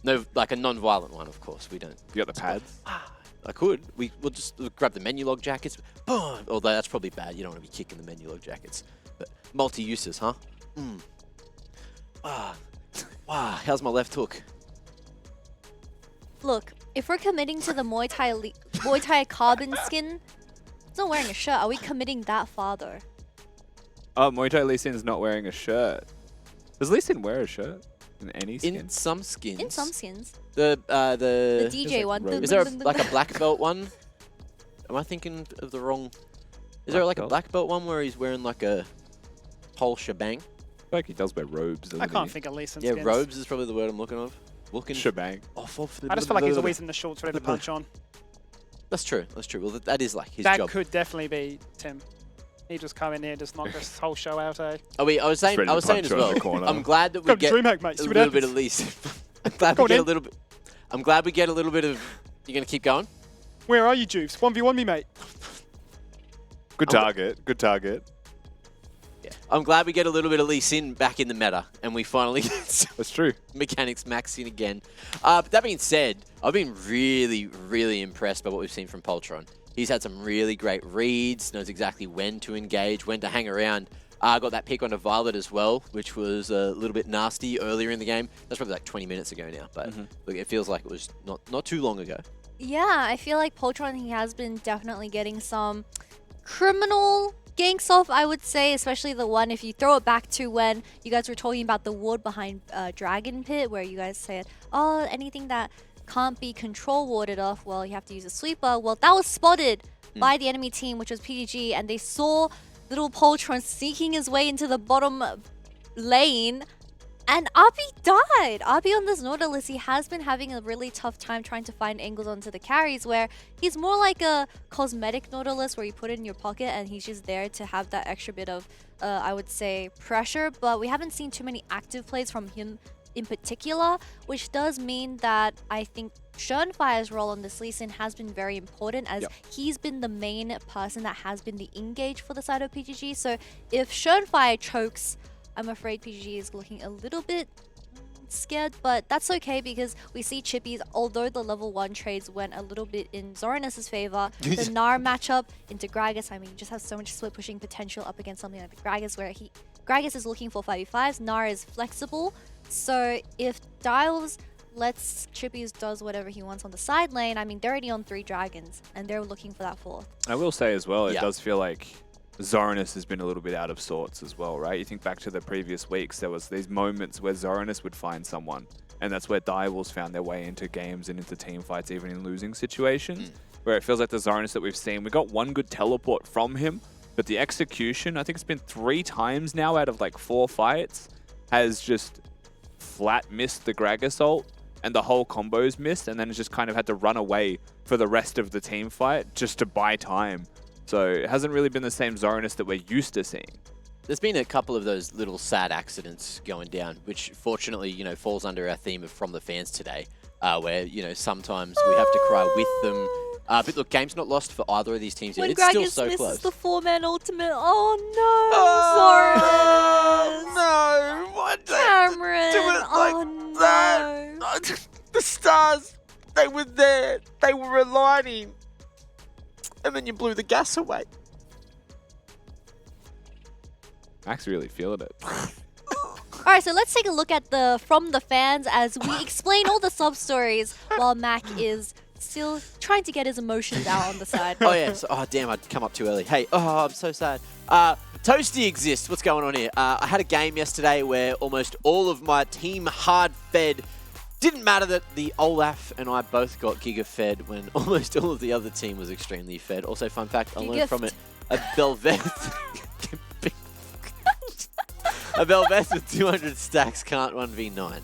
No, like a non-violent one, of course. We don't. You got the pads? I could. We'll just grab the menu log jackets. Boom! Although that's probably bad. You don't want to be kicking the menu log jackets. But multi-uses, huh? Wow. How's my left hook? Look, if we're committing to the Muay Thai carbon skin, it's not wearing a shirt. Are we committing that far though? Oh, Muay Thai Lee Sin's not wearing a shirt. Does Lee Sin wear a shirt? In any skin? In some skins. In some skins. The DJ one. Is there like a black belt one? Am I thinking of the wrong? Is there like a black belt one where he's wearing like a whole shebang? I feel like he does wear robes. I can't think of Lee Sin skins. Robes is probably the word I'm looking of. Shebang. Off I just feel like he's always in the shorts ready to punch on. That's true. Well, that is like his that job. That could definitely be Tim. He just come in here, just knock this whole show out, eh? I was saying as well. I'm glad that we get DreamHack, mate. a little bit of least. I'm glad we get a little bit. I'm glad we get a little bit of. You're gonna keep going. Where are you, Juves? 1v1 me, mate. Good target. Good target. Yeah. I'm glad we get a little bit of Lee Sin back in the meta, and we finally get That's true. mechanics maxing again. But that being said, I've been really, really impressed by what we've seen from Poltron. He's had some really great reads, knows exactly when to engage, when to hang around. Got that pick onto Violet as well, which was a little bit nasty earlier in the game. That's probably like 20 minutes ago now, but look, it feels like it was not too long ago. Yeah, I feel like Poltron, he has been definitely getting some criminal ganks off, I would say, especially the one, if you throw it back to when you guys were talking about the ward behind Dragon Pit, where you guys said, oh, anything that can't be control warded off, well, you have to use a sweeper. Well, that was spotted by the enemy team, which was PDG, and they saw little Poltron sneaking his way into the bottom lane, and RB died. RB on this Nautilus, he has been having a really tough time trying to find angles onto the carries, where he's more like a cosmetic Nautilus where you put it in your pocket and he's just there to have that extra bit of, I would say, pressure, but we haven't seen too many active plays from him in particular, which does mean that I think Schönfire's role on this Lee Sin has been very important, as he's been the main person that has been the engage for the side of PGG. So if Schönfire chokes, I'm afraid PGG is looking a little bit scared, but that's okay because we see Chippies, although the level 1 trades went a little bit in Zoranus' favor, the Gnar matchup into Gragas, I mean, just has so much split pushing potential up against something like the Gragas, where Gragas is looking for 5v5s, Gnar is flexible. So if Dials lets Chippies does whatever he wants on the side lane, I mean, they're already on 3 dragons and they're looking for that 4th. I will say as well, it does feel like Zoranus has been a little bit out of sorts as well, right? You think back to the previous weeks, there was these moments where Zoranus would find someone, and that's where Direwolves found their way into games and into team fights, even in losing situations, where it feels like the Zoranus that we've seen, we got one good teleport from him, but the execution, I think it's been 3 times now out of like 4 fights, has just flat missed the Gragas ult, and the whole combo's missed, and then it's just kind of had to run away for the rest of the team fight just to buy time. So it hasn't really been the same Zoranus that we're used to seeing. There's been a couple of those little sad accidents going down, which fortunately, you know, falls under our theme of From the Fans today, where, you know, sometimes we have to cry with them. But look, game's not lost for either of these teams yet. When It's Gragas still so misses close. the 4-man ultimate, oh no, Zoranus! No, why Cameron, do it like oh that? no. The stars, they were there. They were aligning. And then you blew the gas away. Max really feeling it. Alright, so let's take a look at the From the Fans as we explain all the sub-stories while Mac is still trying to get his emotions out on the side. Oh, yeah. So, damn, I'd come up too early. Hey, I'm so sad. Toasty exists. What's going on here? I had a game yesterday where almost all of my team hard-fed. Didn't matter that the Olaf and I both got giga-fed when almost all of the other team was extremely fed. Also, fun fact, I learned from it a Belveth. A Belveth with 200 stacks can't 1v9.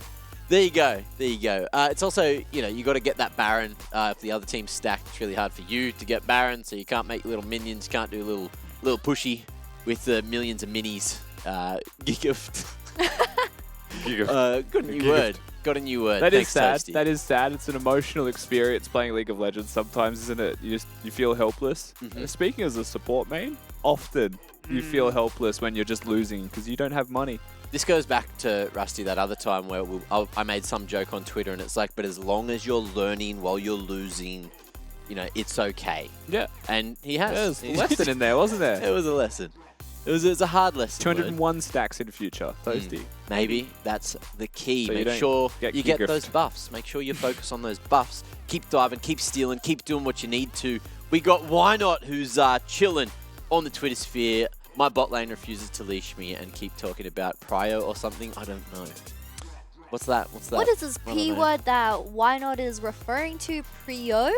There you go. There you go. It's also, you know, you got to get that Baron. If the other team's stacked, it's really hard for you to get Baron, so you can't make little minions, can't do little pushy with the millions of minis. Gift. Got a new word. Got a new word. That is Thanks, sad. Toasty. That is sad. It's an emotional experience playing League of Legends sometimes, isn't it? You feel helpless. Speaking as a support main, often you feel helpless when you're just losing because you don't have money. This goes back to Rusty that other time where I made some joke on Twitter and it's like, but as long as you're learning while you're losing, you know, it's okay. Yeah. And he has. There's a lesson in there, wasn't there? It was a lesson. It's a hard lesson. 201 stacks in future. Toasty. Maybe that's the key. So you Make don't sure get you key get grift. those buffs. Make sure you focus on those buffs. Keep diving, keep stealing, keep doing what you need to. We got Why Not, who's chilling on the Twitter sphere. My bot lane refuses to leash me and keep talking about Prio or something. I don't know. What's that? What's that? What is this P word that Why Not is referring to? Prio?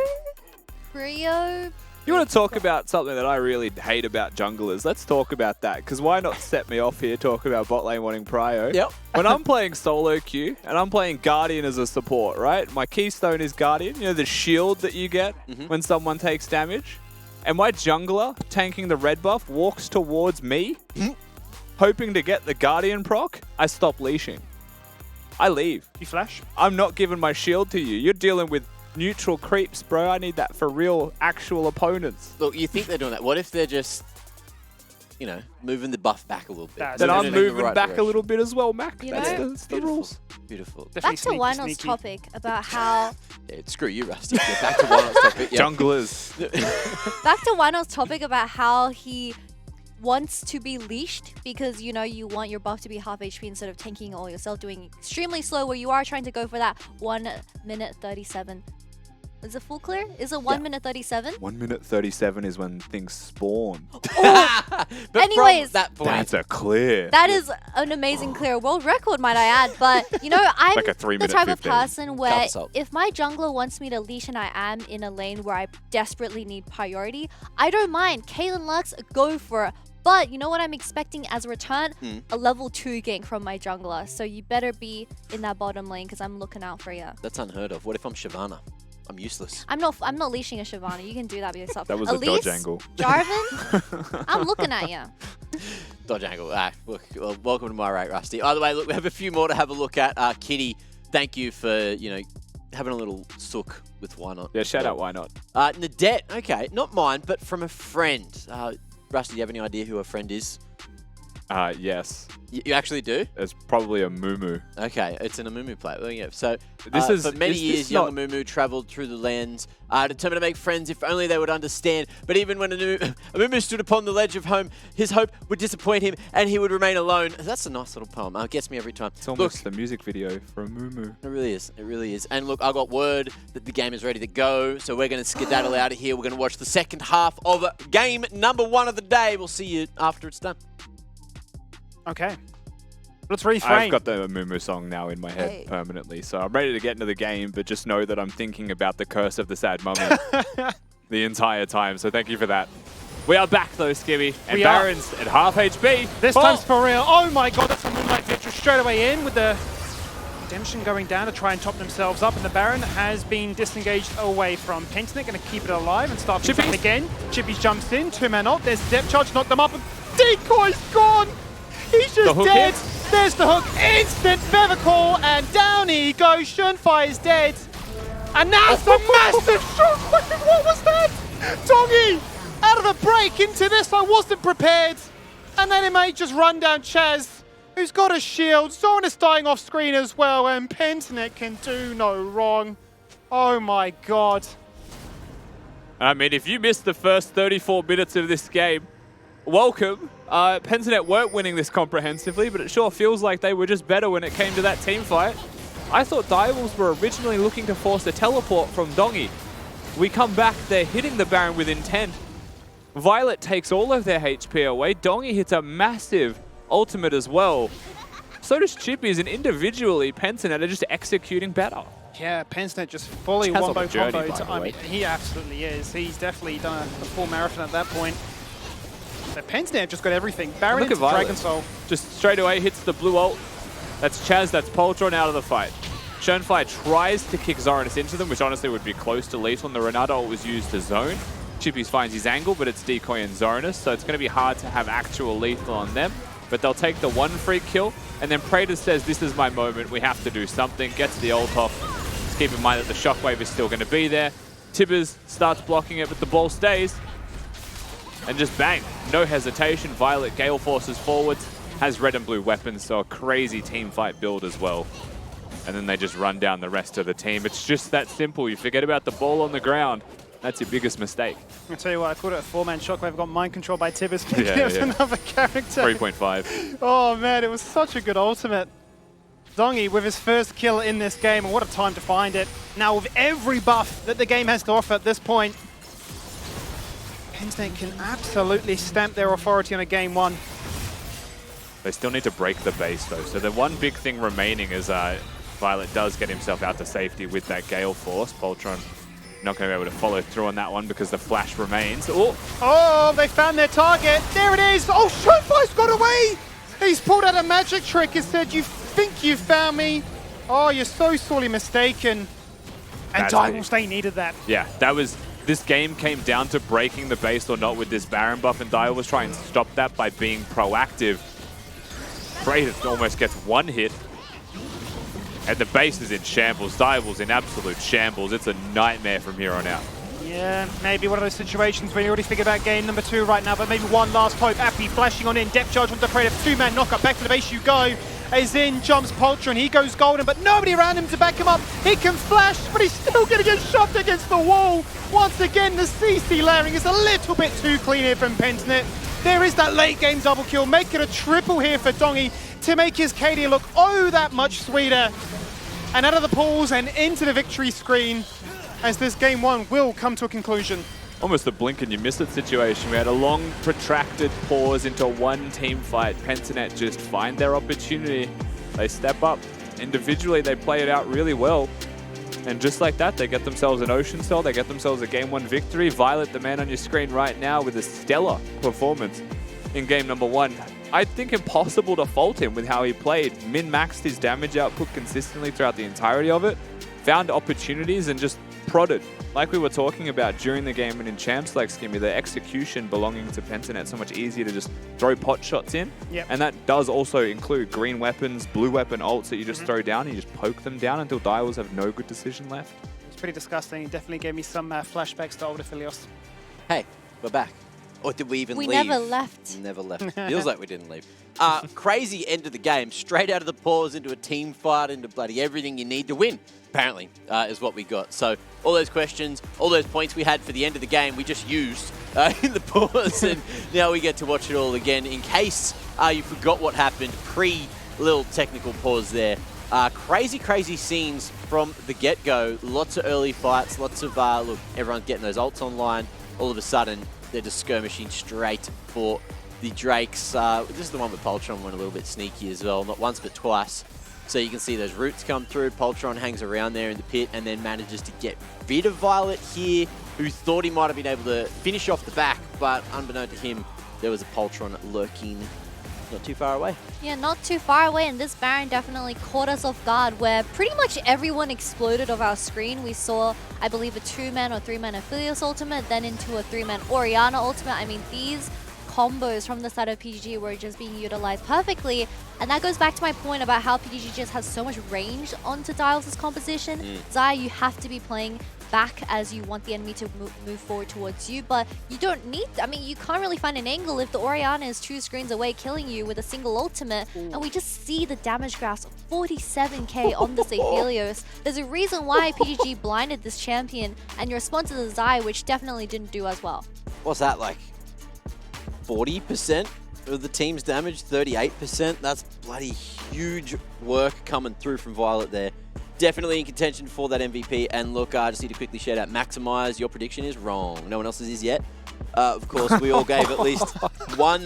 Prio? You want to talk about something that I really hate about junglers? Let's talk about that, because why not set me off here talking about bot lane wanting prio? Yep. When I'm playing solo queue and I'm playing Guardian as a support, right? My keystone is Guardian, you know, the shield that you get when someone takes damage. And my jungler, tanking the red buff, walks towards me, hoping to get the Guardian proc. I stop leashing. I leave. You flash? I'm not giving my shield to you. You're dealing with neutral creeps, bro. I need that for real, actual opponents. Look, you think they're doing that. What if they're just, you know, moving the buff back a little bit? That's Then They're I'm moving in the moving right back direction. a little bit as well, Mac. You That's know? the rules. Beautiful. Definitely Back to sneaky, Why Not's sneaky. topic about how... Yeah, screw you, Rusty. Get back to Why Not's topic. Yeah. Junglers. Back to Why Not's topic about how he wants to be leashed because, you know, you want your buff to be half HP instead of tanking all yourself, doing extremely slow where you are trying to go for that 1 minute 37. Is it full clear? Is it 1 minute 37? 1 minute 37 is when things spawn. But Anyways, from that point, That's a clear. That is an amazing clear world record, might I add. But, you know, I'm Like a 3 the minute type 15. of person where Count us up. if my jungler wants me to leash and I am in a lane where I desperately need priority, I don't mind. Kaylin Lux, go for it. But you know what I'm expecting as a return? A level 2 gank from my jungler. So you better be in that bottom lane because I'm looking out for you. that's unheard of. What if I'm Shyvana? I'm useless. I'm not leashing a Shyvana. You can do that by yourself. That was a Elise, dodge angle. Jarvan, I'm looking at you. Dodge angle. Look, well, welcome to my rate, Rusty. Either way, look, we have a few more to have a look at. Kitty, thank you for, you know, having a little sook with Why Not. Yeah, shout out, why not? Nadette, okay, not mine, but from a friend. Rusty, do you have any idea who a friend is? Yes. You actually do? It's probably a Mumu. Okay, it's an Amumu play. Well, yeah. So, This is- for many is this years, young not- Amumu travelled through the lands, determined to make friends if only they would understand. But even when Amumu stood upon the ledge of home, his hope would disappoint him and he would remain alone. That's a nice little poem. It gets me every time. It's almost the music video for a Mumu. It really is. It really is. And look, I got word that the game is ready to go, so we're going to skedaddle out of here. We're going to watch the second half of game number 1 of the day. We'll see you after it's done. Okay. Let's reframe. I've got the Mumu song now in my head permanently, so I'm ready to get into the game, but just know that I'm thinking about the curse of the sad mummy the entire time, so thank you for that. We are back though, Skibby, and We are. Baron's at half HP. This time's for real. Oh my god, that's a Moonlight Victory straight away in with the Redemption going down to try and top themselves up, and the Baron has been disengaged away from Pentanet, going to keep it alive and start Chippy. something again. Chippy jumps in, 2-man ult, there's Depth Charge, knocked them up, and Decoy's gone! He's just hook dead! hits. There's the hook, instant feather call, and down he goes, Shunfire's dead! And that's the massive shot! What was that? Dongy! Out of the break into this, I wasn't prepared! And then he may just run down Chaz, who's got a shield. Zoran is dying off screen as well, and Pentanet can do no wrong. Oh my god. I mean, if you missed the first 34 minutes of this game, welcome. Pentanet weren't winning this comprehensively, but it sure feels like they were just better when it came to that team fight. I thought Direwolves were originally looking to force a teleport from Dongy. We come back, they're hitting the Baron with intent. Violet takes all of their HP away. Dongy hits a massive ultimate as well. So does Chippy's, and individually, Pentanet are just executing better. Yeah, Pentanet just fully Chaz on wombo the journey, by comboed. the I way. mean, he absolutely is. He's definitely done a full marathon at that point. So Pentanet just got everything. Baron Look into at Violet. Dragon Soul. Just straight away hits the blue ult. That's Chaz, that's Poltron out of the fight. Shunfire tries to kick Zoranus into them, which honestly would be close to lethal, and the Renata ult was used to zone. Chippies finds his angle, but it's Decoy and Zoranus, so it's going to be hard to have actual lethal on them. But they'll take the one free kill, And then Praetor says, this is my moment, we have to do something, gets the ult off. Just keep in mind that the shockwave is still going to be there. Tibbers starts blocking it, but the ball stays. And just bang, no hesitation. Violet Gale forces forwards, has red and blue weapons, so a crazy team fight build as well. And then they just run down the rest of the team. It's just that simple. You forget about the ball on the ground. That's your biggest mistake. I'll tell you what, I called it a 4-man shockwave. Got mind control by Tibbers. Yeah, It was yeah. another character. 3.5. Oh man, it was such a good ultimate. Zongi with his first kill in this game, and what a time to find it. Now with every buff that the game has to offer at this point, Pensnet can absolutely stamp their authority on a game one. They still need to break the base though. So the one big thing remaining is Violet does get himself out to safety with that Gale Force. Poltron not going to be able to follow through on that one because the flash remains. Oh, they found their target. There it is. Oh, Showfly's got away. He's pulled out a magic trick and said, you think you found me? Oh, you're so sorely mistaken. And Diagonal needed that. Yeah, this game came down to breaking the base or not with this Baron buff, and Dio was trying to stop that by being proactive. Praetor almost gets one hit. And the base is in shambles. Diabol's in absolute shambles. It's a nightmare from here on out. Yeah, maybe one of those situations where you already figured out game number 2 right now, but maybe one last hope. Appy flashing on in, depth charge onto Praetor, 2-man knockup, back to the base you go. As in jumps Poltron, he goes golden, but nobody around him to back him up. He can flash, but he's still going to get shoved against the wall. Once again, the CC layering is a little bit too clean here from Pensnet. There is that late game double kill, make it a triple here for Dongi to make his KD look oh that much sweeter. And out of the pools and into the victory screen as this game 1 will come to a conclusion. Almost a blink and you miss it situation. We had a long, protracted pause into one team fight. Pensnet just find their opportunity. They step up. Individually, they play it out really well. And just like that, they get themselves an Ocean Cell. They get themselves a game 1 victory. Violet, the man on your screen right now, with a stellar performance in game number 1. I think impossible to fault him with how he played. Min-maxed his damage output consistently throughout the entirety of it. Found opportunities and just prodded. Like we were talking about during the game and in Champs like Skimmy, the execution belonging to Pensnet, so much easier to just throw pot shots in. Yep. And that does also include green weapons, blue weapon ults that you just throw down and you just poke them down until Dials have no good decision left. It's pretty disgusting. It definitely gave me some flashbacks to older Philios. Hey, we're back. Or did we even leave? We never left. Never left. Feels like we didn't leave. Crazy end of the game. Straight out of the pause into a team fight, into bloody everything you need to win, apparently, is what we got. So all those questions, all those points we had for the end of the game, we just used in the pause. And now we get to watch it all again. In case you forgot what happened pre-little technical pause there. Crazy, crazy scenes from the get-go. Lots of early fights, lots of, look, everyone's getting those ults online. All of a sudden, they're just skirmishing straight for the Drakes. This is the one where Poltron went a little bit sneaky as well, not once but twice. So you can see those roots come through. Poltron hangs around there in the pit and then manages to get rid of Violet here, who thought he might have been able to finish off the back, but unbeknown to him, there was a Poltron lurking not too far away. Yeah, not too far away, and this Baron definitely caught us off guard where pretty much everyone exploded off our screen. We saw, I believe, a 2-man or 3-man Aphelios ultimate, then into a 3-man Orianna ultimate. I mean, these combos from the side of PGG were just being utilized perfectly, and that goes back to my point about how PGG just has so much range onto Dials' composition. Xayah, you have to be playing back as you want the enemy to move forward towards you, but you don't need, I mean, you can't really find an angle if the Orianna is 2 screens away killing you with a single ultimate. And we just see the damage graphs, 47k on this Aphelios. There's a reason why PGG blinded this champion, and your response to the Xayah, which definitely didn't do as well. What's that, like 40% of the team's damage, 38%? That's bloody huge work coming through from Violet there. Definitely in contention for that MVP. And look, I just need to quickly shout out Maximize. Your prediction is wrong. No one else's is yet. Of course, we all gave at least one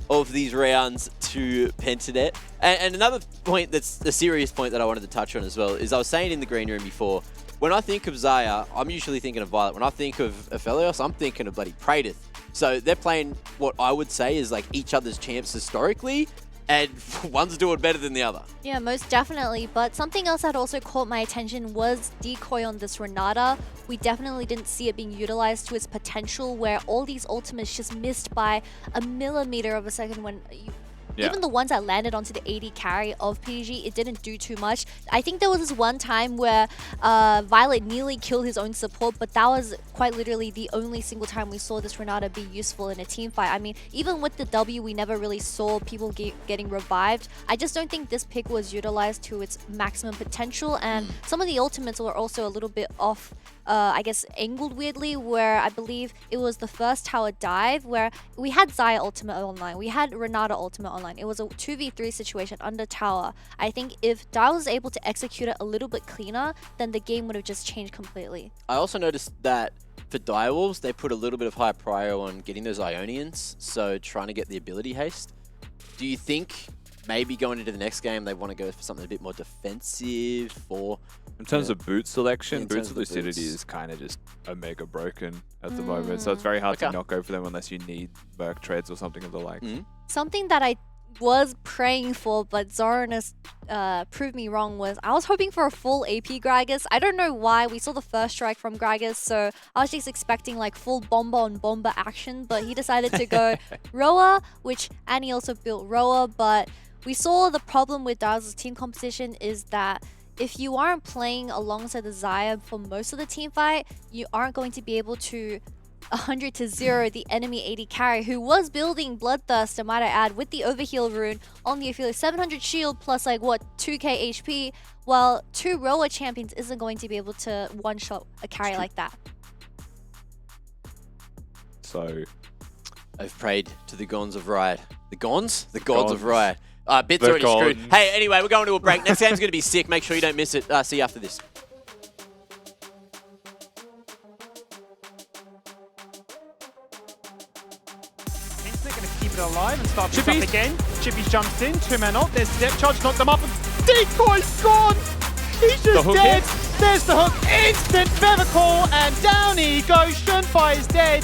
of these rounds to Pensnet. And another point that's a serious point that I wanted to touch on as well is I was saying in the green room before, when I think of Xayah, I'm usually thinking of Violet. When I think of Aphelios, I'm thinking of bloody Praetor. So they're playing what I would say is like each other's champs historically, and one's doing better than the other. Yeah, most definitely. But something else that also caught my attention was Decoy on this Renata. We definitely didn't see it being utilized to its potential, where all these ultimates just missed by a millimeter of a second when you Yeah. even the ones that landed onto the AD carry of PDG, it didn't do too much. I think there was this one time where Violet nearly killed his own support, but that was quite literally the only single time we saw this Renata be useful in a team fight. I mean, even with the W, we never really saw people getting revived. I just don't think this pick was utilized to its maximum potential, and some of the ultimates were also a little bit off, I guess, angled weirdly, where I believe it was the first tower dive where we had Xayah ultimate online, we had Renata ultimate online. It was a 2v3 situation under tower. I think if Dial was able to execute it a little bit cleaner, then the game would have just changed completely. I also noticed that for Direwolves, they put a little bit of high prio on getting those Ionians, so trying to get the ability haste. Do you think maybe going into the next game, they want to go for something a bit more defensive, or in terms of boot selection, in boots terms of of the lucidity boots. is kind of just omega broken at the moment, so it's very hard to not go for them unless you need Merc treads or something of the like. Something that I was praying for, but Zoranus proved me wrong, was I was hoping for a full AP Gragas. I don't know why. We saw the first strike from Gragas, so I was just expecting like full bomba on bomba action, but he decided to go Roa, which Annie also built Roa, but we saw the problem with Dial's team composition is that if you aren't playing alongside the Xayah for most of the team fight, you aren't going to be able to 100-0 the enemy AD carry, who was building Bloodthirst, I might add, with the overheal rune on the Ophelia. 700 shield plus like what, 2k HP. Well, 2 Roa champions isn't going to be able to one-shot a carry like that. So I've prayed to the Gons of Riot. The Gons? The Gods of Gons. Riot. Bit's The already screwed. Gons. Hey, anyway, we're going to a break. Next game's going to be sick. Make sure you don't miss it. See you after this. They're going to keep it alive and start this up again. Chippies jumps in, 2-man ult. There's depth charge, knocked them up. And Decoy's gone! He's just dead. There's the hook. Instant feather call, and down he goes. Shunfire is dead.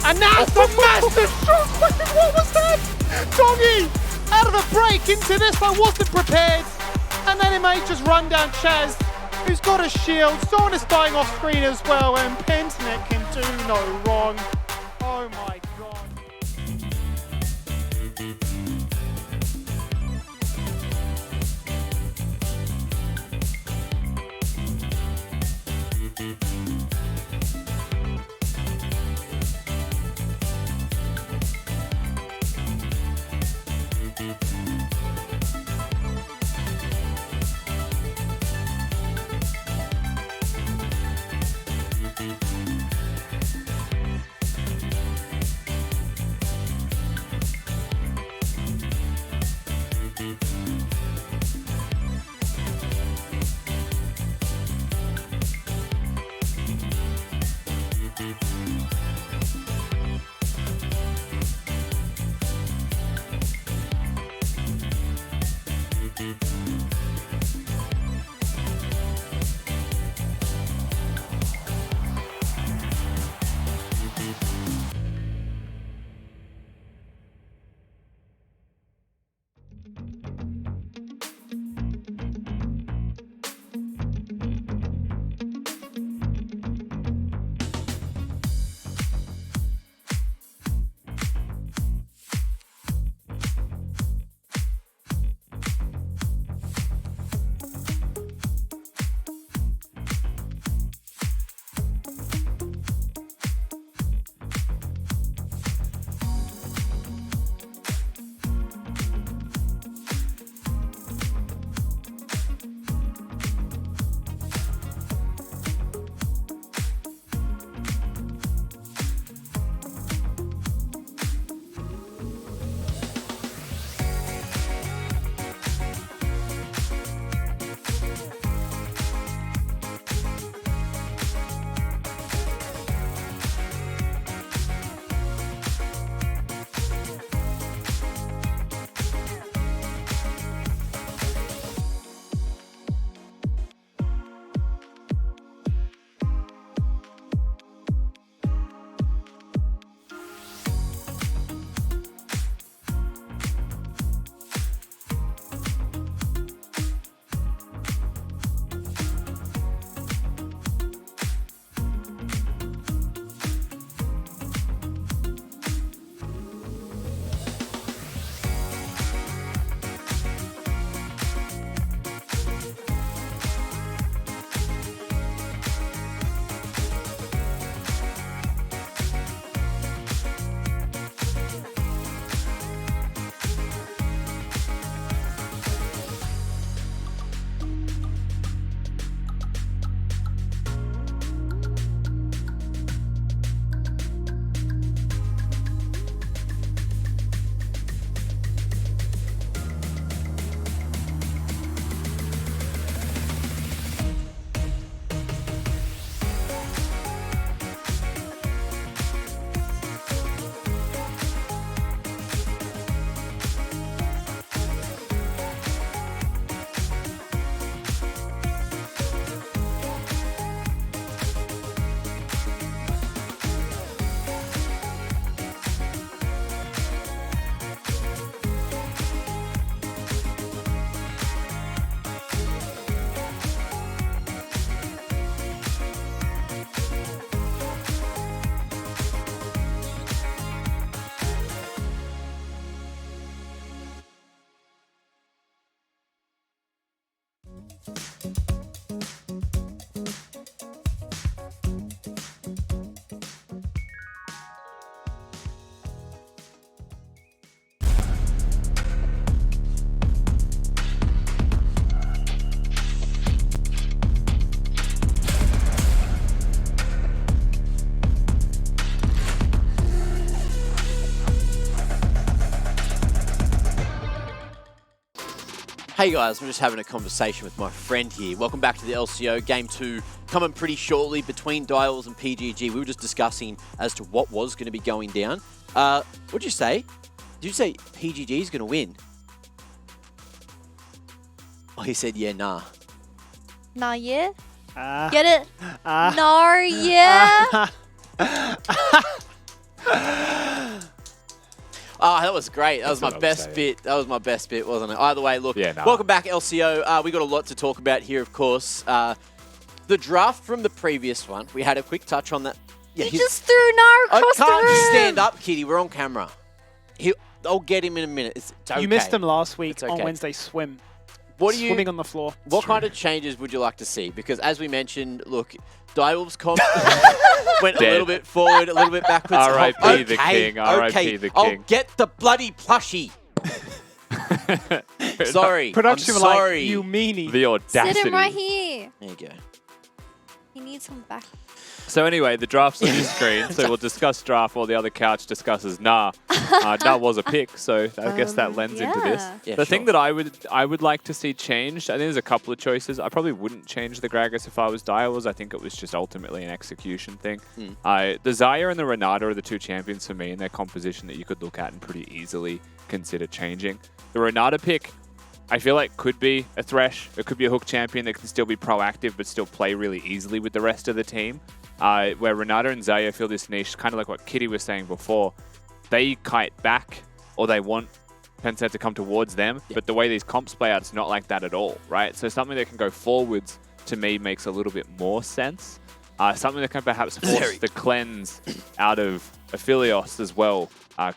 And now the massive stroke. What was that? Doggy out of the break into this. I wasn't prepared. And then he may just run down Chaz, who's got a shield. Zorn is dying off screen as well, and Pentanet can do no wrong. Oh my god. Hey guys, I'm just having a conversation with my friend here. Welcome back to the LCO. Game 2 coming pretty shortly between Dials and PGG. We were just discussing as to what was going to be going down. What'd you say? Did you say PGG is going to win? Oh, he said, yeah, nah. Nah, yeah? Ah. Get it? No, yeah? Oh, that was great. That was my what I was best saying. bit. That was my best bit, wasn't it? Either way, look, Yeah, nah. welcome back, LCO. We got a lot to talk about here, of course. The draft from the previous one, we had a quick touch on that. Yeah, He just threw Nar across I can't the room. stand up, Kitty. We're on camera. I'll get him in a minute. It's okay. You missed him last week It's okay. on Wednesday swim. What do you? Swimming on the floor. What kind of changes would you like to see? Because as we mentioned, look, Direwolf's comp went a Dead. little bit forward, a little bit backwards. R.I.P. the king, R.I.P. the I'll king. get the bloody plushie. Sorry. Production I'm were like, sorry. you meanie. The audacity. Sit him right here. There you go. He needs some back. So anyway, the draft's on your screen, so we'll discuss draft while the other couch discusses nah. Nah was a pick, so I guess that lends into this. yeah. Yeah, The thing sure. that I would like to see changed, I think there's a couple of choices. I probably wouldn't change the Gragas if I was Dials. I think it was just ultimately an execution thing. The Xayah and the Renata are the two champions for me in their composition that you could look at and pretty easily consider changing. The Renata pick, I feel like could be a Thresh. It could be a hook champion that can still be proactive but still play really easily with the rest of the team. Where Renata and Xayah feel this niche, kind of like what Kitty was saying before. They kite back, or they want Tencent to come towards them, but the way these comps play out, it's not like that at all, right? So something that can go forwards, to me, makes a little bit more sense. Something that can perhaps force the cleanse out of Aphelios as well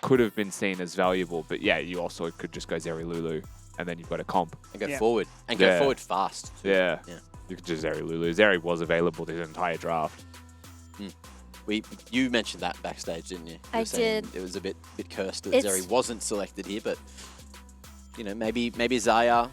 could have been seen as valuable. But yeah, you also could just go Zeri Lulu, and then you've got a comp. And go Yeah. forward. And go Yeah. forward fast. too. Yeah. Yeah. You could just Zeri Lulu. Zeri was available this entire draft. You mentioned that backstage, didn't you? You I were saying did. It was a bit cursed that It's- Zeri wasn't selected here, but you know, maybe Xayah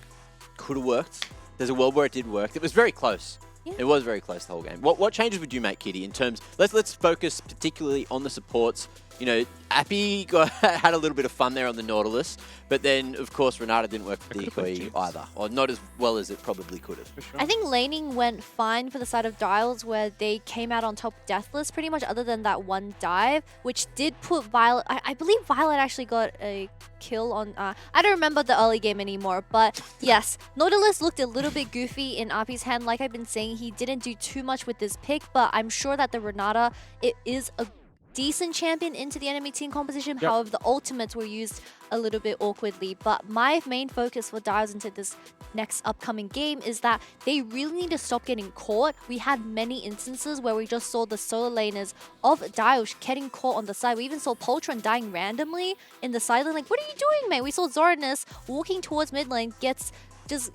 could have worked. There's a world where it did work. It was very close. Yeah. It was very close the whole game. What changes would you make, Kitty, in terms? Let's focus particularly on the supports. You know, Appy had a little bit of fun there on the Nautilus, but then of course Renata didn't work for It could've played decoy Jinx. either, or not as well as it probably could have. I think laning went fine for the side of Dials, where they came out on top deathless pretty much, other than that one dive, which did put Violet... I believe Violet actually got a kill on... I don't remember the early game anymore, but yes, Nautilus looked a little bit goofy in Appy's hand. Like I've been saying, he didn't do too much with this pick, but I'm sure that the Renata, it is a decent champion into the enemy team composition. Yep. However, the ultimates were used a little bit awkwardly. But my main focus for Dials into this next upcoming game is that they really need to stop getting caught. We had many instances where we just saw the solo laners of Dials getting caught on the side. We even saw Poltron dying randomly in the side lane. Like, what are you doing, mate? We saw Zoranus walking towards mid lane, gets just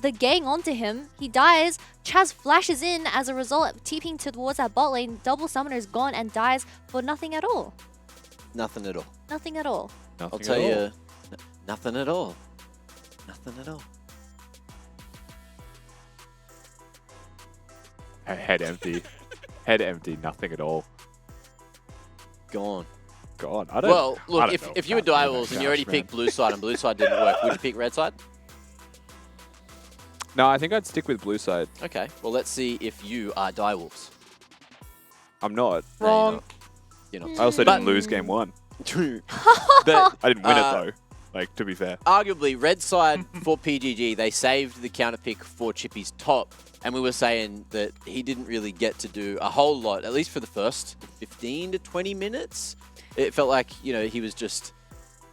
the gang onto him. He dies. Chaz flashes in as a result, TPing towards that bot lane. Double summoner is gone and dies for nothing at all. Nothing at all. Nothing at all. I'll Nothing tell at all. you, nothing at all. Nothing at all. Head empty. Head empty, nothing at all. Gone. God, I don't Well, I look, don't know if you were about Direwolves and you Couch, already man. picked blue side and blue side didn't work, would you pick red side? No, I think I'd stick with blue side. Okay, well, let's see if you are Direwolves. I'm not. No, Wrong. you're not. I also But- didn't lose game one. But I didn't win Uh, it though. Like, to be fair. arguably, red side for PGG, they saved the counter pick for Chippy's top, and we were saying that he didn't really get to do a whole lot, at least for the first 15 to 20 minutes. It felt like, you know, he was just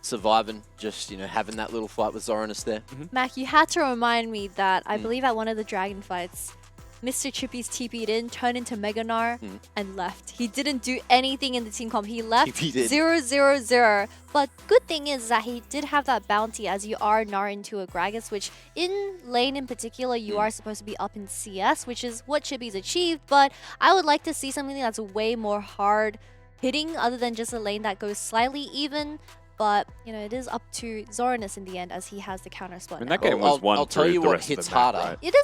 surviving, just, you know, having that little fight with Zoranus there. Mac, you had to remind me that I believe at one of the dragon fights, Mr. Chippy's TP'd in, turned into Meganar, and left. He didn't do anything in the team comp. He left TP'd in. 0-0-0. But good thing is that he did have that bounty as you are Nar into a Gragas, which in lane in particular, you are supposed to be up in CS, which is what Chippy's achieved. But I would like to see something that's way more hard hitting other than just a lane that goes slightly even. But, you know, it is up to Zoranus in the end as he has the counter spot I mean, now. that game Well, was won I'll tell through you the what rest of hits the map, harder. right? It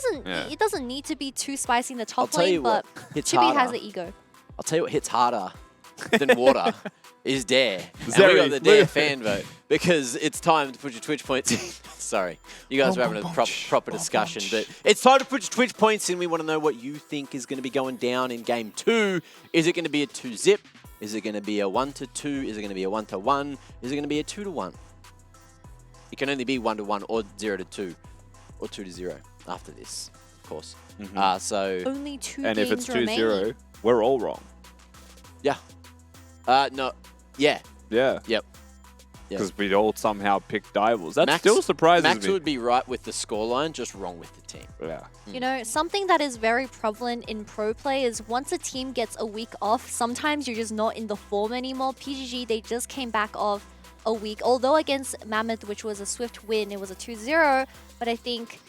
Yeah. doesn't need to be too spicy in the I'll top tell you lane, what but hits Chippy has harder. the ego. I'll tell you what hits harder than water is Dare. And we Zeri, got the Dare Lulu. fan vote because it's time to put your Twitch points in. Sorry. You guys were having a proper discussion, but it's time to put your Twitch points in. We want to know what you think is going to be going down in Game 2. Is it going to be a 2-zip? Is it going to be a 1-2? Is it going to be a 1-1? Is it going to be a 2-1? It can only be 1-1 or 0-2 or 2-0 after this, of course. So Only 2 And games if it's 2-0, remaining. we're all wrong. yeah. No. Yeah. Yeah. Yep. Because we all somehow picked Divals. That Max- still surprises Max me. would be right with the scoreline, just wrong with the team. Yeah. You know, something that is very prevalent in pro play is once a team gets a week off, sometimes you're just not in the form anymore. PGG, they just came back off a week. Although against Mammoth, which was a swift win, it was a 2-0. But I think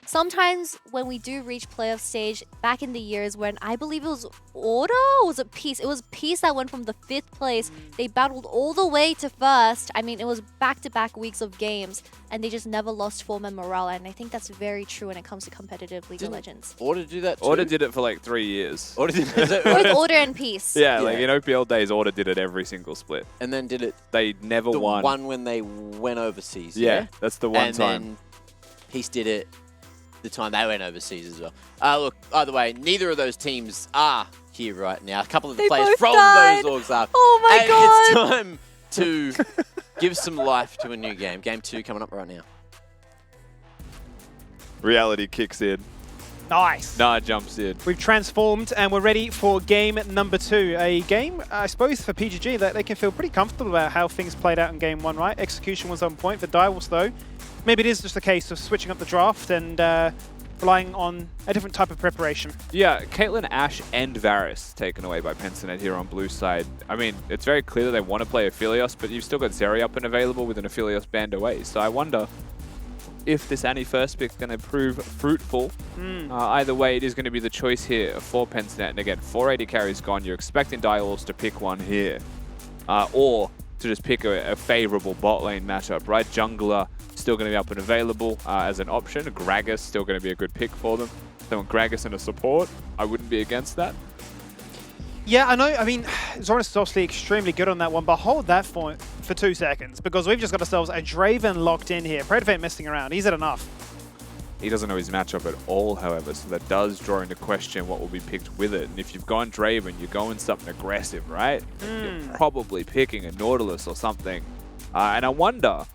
sometimes when we do reach playoff stage, back in the years when I believe it was Order or was it Peace? It was Peace that went from the 5th place. They battled all the way to 1st. I mean, it was back-to-back weeks of games, and they just never lost form and morale. And I think that's very true when it comes to competitive League of Legends. Order do that too? Order did it for like 3 years. Order did it. Both Order and Peace. Yeah, like in OPL days, Order did it every single split. And then did it They never the won. one when they went overseas. Yeah, that's the one and time. then Peace did it the time they went overseas as well. Look, either way, neither of those teams are here right now. A couple of the They players both from died. those orgs are. Oh my and god! it's time to give some life to a new game. Game 2 coming up right now. Reality kicks in. Nice. Nah jumps in. We've transformed and we're ready for game number 2. A game, I suppose, for PGG that they can feel pretty comfortable about how things played out in game 1, right? Execution was on point for Direwolves, though. Maybe it is just a case of switching up the draft and relying on a different type of preparation. Yeah, Caitlyn, Ashe, and Varus taken away by Pensinet here on blue side. I mean, it's very clear that they want to play Aphelios, but you've still got Zeri up and available with an Aphelios banned away. So I wonder if this Annie first pick is going to prove fruitful. Either way, it is going to be the choice here for Pensinet. And again, 480 carries gone. You're expecting Direwolves to pick one here. Or to just pick a favorable bot lane matchup, right? Jungler still going to be up and available as an option. Gragas still going to be a good pick for them. They want Gragas and a support. I wouldn't be against that. Yeah, I know. I mean, Zoras is obviously extremely good on that one, but hold that for 2 seconds because we've just got ourselves a Draven locked in here. Predator ain't messing around. He's had enough. He doesn't know his matchup at all, however, so that does draw into question what will be picked with it. And if you've gone Draven, you're going something aggressive, right? You're probably picking a Nautilus or something. And I wonder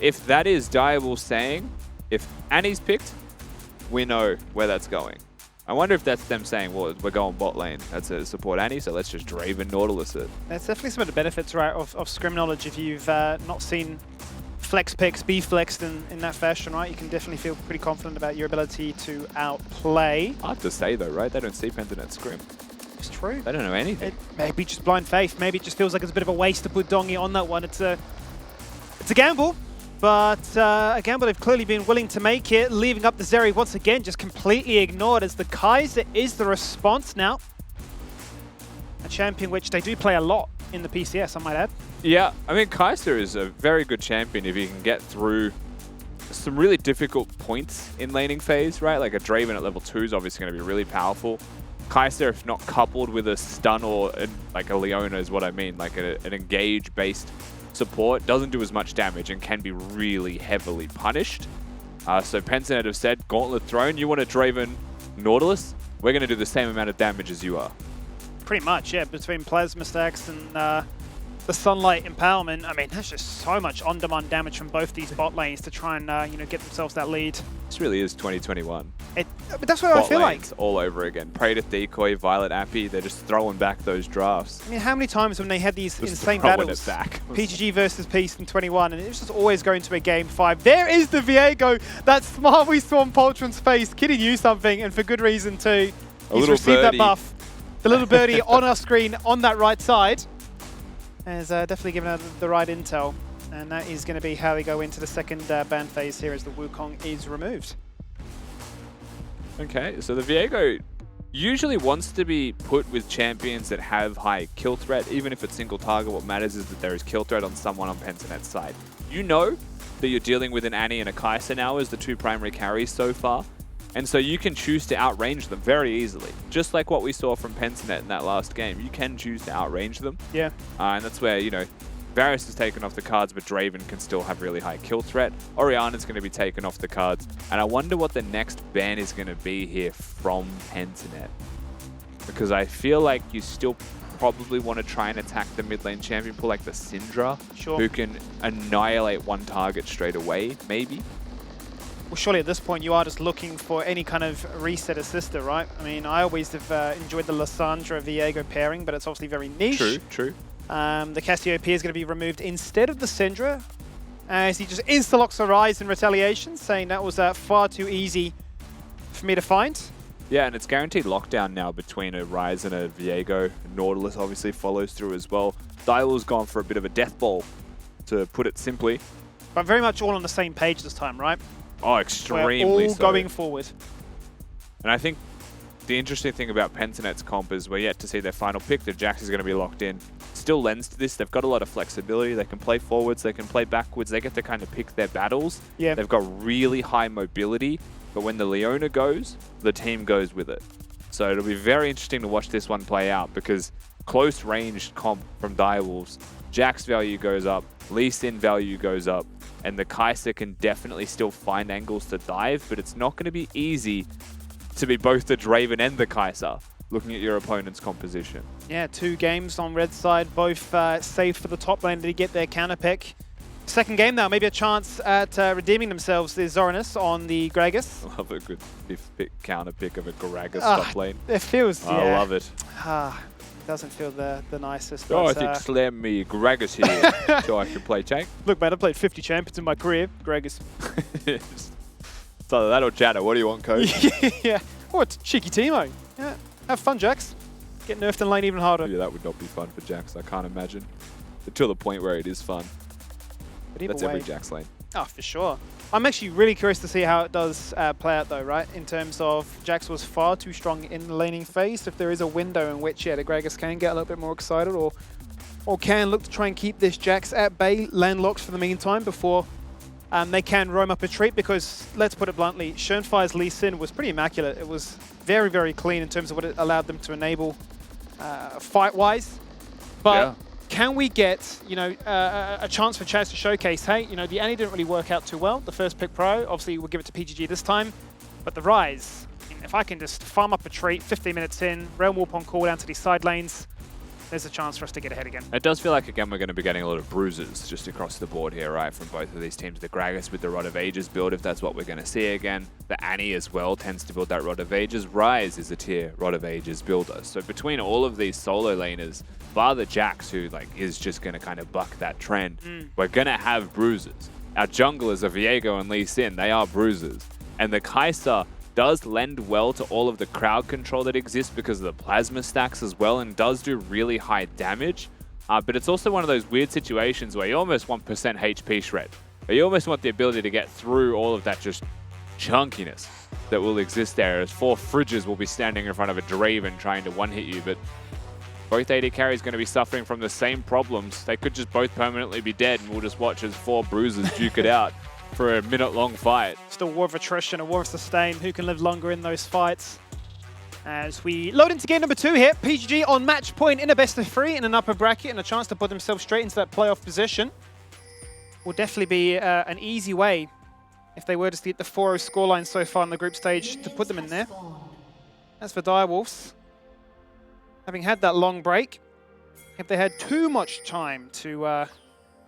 if that is Direwolves saying, if Annie's picked, we know where that's going. I wonder if that's them saying, well, we're going bot lane. That's a support Annie, so let's just Draven Nautilus it. That's definitely some of the benefits, right, of scrim knowledge. If you've not seen flex picks be flexed in that fashion, right, you can definitely feel pretty confident about your ability to outplay. Hard to say though, right? They don't see Pensinet scrim. It's true. They don't know anything. It may be just blind faith. Maybe it just feels like it's a bit of a waste to put Dongi on that one. It's a gamble. But a gamble they've clearly been willing to make it, leaving up the Zeri once again, just completely ignored as the Kaiser is the response now. A champion which they do play a lot in the PCS, I might add. Yeah, I mean, Kaiser is a very good champion if he can get through some really difficult points in laning phase, right? Like a Draven at level 2 is obviously going to be really powerful. Kaiser, if not coupled with a stun or like a Leona is what I mean, like an engage-based support, doesn't do as much damage and can be really heavily punished. So Pensinet have said, Gauntlet thrown, you want a Draven Nautilus? We're going to do the same amount of damage as you are. Pretty much, yeah. Between Plasma Stacks and the Sunlight Empowerment, I mean, there's just so much on-demand damage from both these bot lanes to try and get themselves that lead. This really is 2021. But that's what I feel like. All over again. Praetor, Decoy, Violet, Appy, they're just throwing back those drafts. I mean, how many times when they had these Just insane throwing battles, it back. PGG versus Peace in 21, and it was just always going to a game 5. There is the Viego, that smart we saw on Poltron's face, kidding you something, and for good reason too. He's received that buff. The little birdie on our screen on that right side has definitely given her the right intel, and that is going to be how they go into the second ban phase here as the Wukong is removed. Okay, so the Viego usually wants to be put with champions that have high kill threat, even if it's single target. What matters is that there is kill threat on someone on Pensinet's side. You know that you're dealing with an Annie and a Kai'Sa now as the 2 primary carries so far, and so you can choose to outrange them very easily. Just like what we saw from Pensinet in that last game, you can choose to outrange them. Yeah. And that's where, Varus is taken off the cards, but Draven can still have really high kill threat. Oriana's going to be taken off the cards. And I wonder what the next ban is going to be here from Pentanet. Because I feel like you still probably want to try and attack the mid lane champion pool like the Syndra, who can annihilate one target straight away, maybe. Well, surely at this point you are just looking for any kind of reset assister, right? I mean, I always have enjoyed the Lissandra-Viego pairing, but it's obviously very niche. True, true. The Cassiopeia is going to be removed instead of the Syndra, as he just insta-locks a Rise in retaliation, saying that was far too easy for me to find. Yeah, and it's guaranteed lockdown now between a Rise and a Viego. Nautilus obviously follows through as well. Dial's gone for a bit of a death ball, to put it simply. But very much all on the same page this time, right? Oh, extremely We're all so. going forward. And I think the interesting thing about Pentanet's comp is we're yet to see their final pick. The Jax is going to be locked in. Still lends to this. They've got a lot of flexibility. They can play forwards. They can play backwards. They get to kind of pick their battles. Yeah. They've got really high mobility. But when the Leona goes, the team goes with it. So it'll be very interesting to watch this one play out because close ranged comp from Direwolves, Jax value goes up, Lee Sin value goes up, and the Kai'Sa can definitely still find angles to dive, but it's not going to be easy to be both the Draven and the Kai'Sa, looking at your opponent's composition. Yeah, 2 games on red side, both safe for the top lane to get their counter pick. Second game now, maybe a chance at redeeming themselves. There's Zoranus on the Gragas. I love a good counter pick of a Gragas top lane. It feels, I love it. Doesn't feel the nicest. Oh, I but, think slam me Gragas here so I can play tank. Look, man, I played 50 champions in my career. Gragas. It's either that or Jana. What do you want, coach? Yeah. Oh, it's cheeky Teemo. Yeah. Have fun, Jax. Get nerfed in lane even harder. Yeah, that would not be fun for Jax. I can't imagine. Until the point where it is fun. But either That's way, every Jax lane. Oh, for sure. I'm actually really curious to see how it does play out, though, right? In terms of Jax was far too strong in the laning phase. If there is a window in which, yeah, the Gragas can get a little bit more excited or can look to try and keep this Jax at bay, landlocked for the meantime before they can roam up a retreat. Because, let's put it bluntly, Schönfire's Lee Sin was pretty immaculate. It was very, very clean in terms of what it allowed them to enable fight-wise. But yeah. Can we get, you know, a chance for Chaz to showcase, hey, you know, the Annie didn't really work out too well, the first pick pro. Obviously, we'll give it to PGG this time. But the Rise, I mean, if I can just farm up a trait 15 minutes in, Realm Warp on cooldown to these side lanes, there's a chance for us to get ahead again. It does feel like, again, we're going to be getting a lot of bruises just across the board here, right, from both of these teams. The Gragas with the Rod of Ages build, if that's what we're going to see again. The Annie as well tends to build that Rod of Ages. Rise is a tier Rod of Ages builder. So between all of these solo laners, bar the Jax, who like is just going to kind of buck that trend, we're going to have bruises. Our junglers are Viego and Lee Sin. They are bruisers. And the Kai'Sa does lend well to all of the crowd control that exists because of the plasma stacks as well, and does do really high damage. But it's also one of those weird situations where you almost want % HP shred. Or you almost want the ability to get through all of that just chunkiness that will exist there, as 4 Fridges will be standing in front of a Draven trying to one-hit you. But both AD carries going to be suffering from the same problems. They could just both permanently be dead, and we'll just watch as 4 bruisers duke it out for a minute-long fight. Still war of attrition, a war of sustain. Who can live longer in those fights? As we load into game number 2 here, PGG on match point in a best of 3 in an upper bracket and a chance to put themselves straight into that playoff position. Will definitely be an easy way, if they were to get the 4-0 scoreline so far in the group stage, to put them in there. As for Direwolves, having had that long break, have they had too much time to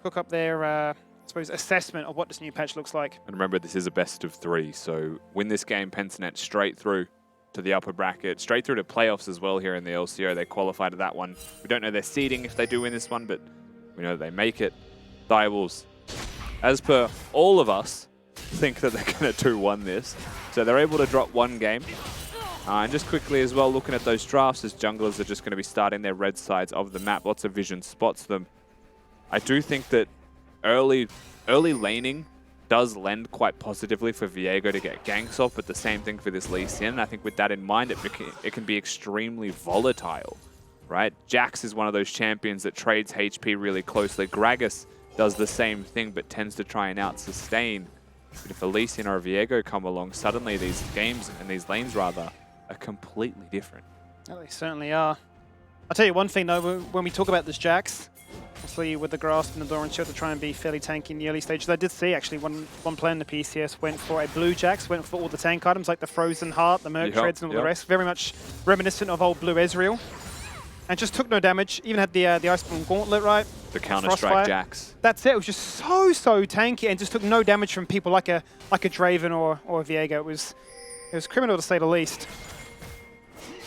cook up their I suppose, assessment of what this new patch looks like? And remember, this is a best of 3, so win this game, Pentanet straight through to the upper bracket, straight through to playoffs as well here in the LCO. They qualify to that one. We don't know their seeding if they do win this one, but we know that they make it. Direwolves, as per all of us, think that they're going to 2-1 this. So they're able to drop 1 game. And just quickly as well, looking at those drafts, as junglers are just going to be starting their red sides of the map. Lots of vision spots them. I do think that early laning does lend quite positively for Viego to get ganks off, but the same thing for this Lee Sin. I think with that in mind, it can be extremely volatile, right? Jax is one of those champions that trades HP really closely. Gragas does the same thing, but tends to try and out-sustain. But if a Lee Sin or a Viego come along, suddenly these games, and these lanes rather, are completely different. Oh, they certainly are. I'll tell you one thing though, when we talk about this Jax, Obviously, with the grasp and the Doran shield to try and be fairly tanky in the early stages. I did see actually one player in the PCS went for a blue Jax, went for all the tank items like the Frozen Heart, the Merc Treads, and all the rest. Very much reminiscent of old blue Ezreal. And just took no damage. Even had the Iceborne Gauntlet, right? The Counter-Strike Jax. That's it. It was just so tanky and just took no damage from people like a Draven or a Viego. It was criminal to say the least.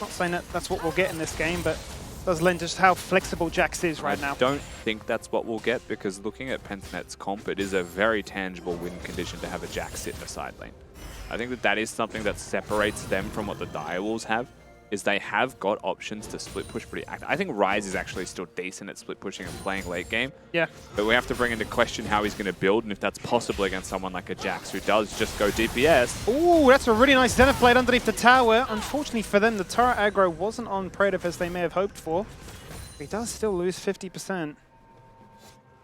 Not saying that that's what we'll get in this game, but it does lend just how flexible Jax is right now. I don't think that's what we'll get, because looking at Pentanet's comp, it is a very tangible win condition to have a Jax sit in the side lane. I think that is something that separates them from what the Direwolves have, is they have got options to split push pretty active. I think Ryze is actually still decent at split pushing and playing late game. Yeah. But we have to bring into question how he's going to build, and if that's possible against someone like a Jax who does just go DPS. Ooh, that's a really nice Zenith Blade underneath the tower. Unfortunately for them, the turret aggro wasn't on Praetor as they may have hoped for. He does still lose 50%.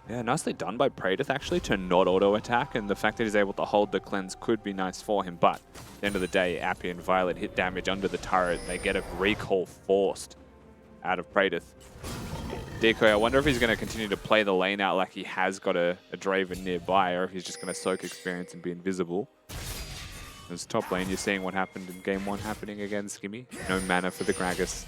Yeah, nicely done by Praetor actually to not auto-attack, and the fact that he's able to hold the cleanse could be nice for him, but at the end of the day, Appy and Violet hit damage under the turret, and they get a recall forced out of Praetor. Decoy, I wonder if he's going to continue to play the lane out like he has got a Draven nearby, or if he's just going to soak experience and be invisible. As top lane, you're seeing what happened in game 1 happening against Skimmy. No mana for the Gragas.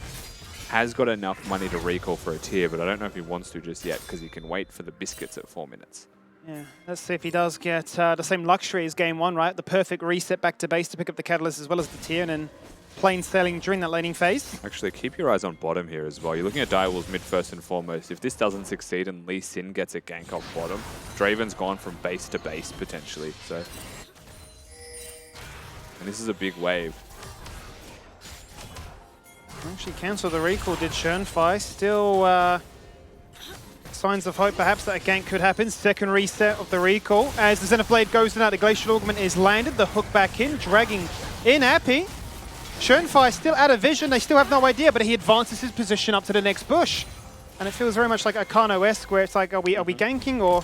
Has got enough money to recall for a tier, but I don't know if he wants to just yet, because he can wait for the biscuits at 4 minutes. Yeah, let's see if he does get the same luxury as game 1, right? The perfect reset back to base to pick up the Catalyst as well as the tier, and then plain sailing during that laning phase. Actually, keep your eyes on bottom here as well. You're looking at Direwolves mid first and foremost. If this doesn't succeed and Lee Sin gets a gank off bottom, Draven's gone from base to base potentially. So, and this is a big wave. Actually cancel the recall, did Schönfei. Still signs of hope perhaps that a gank could happen. Second reset of the recall. As the Zenith Blade goes in out, the Glacial Augment is landed. The hook back in, dragging in Appy. Schönfei still out of vision. They still have no idea, but he advances his position up to the next bush. And it feels very much like Akano-esque, where it's like, are we ganking or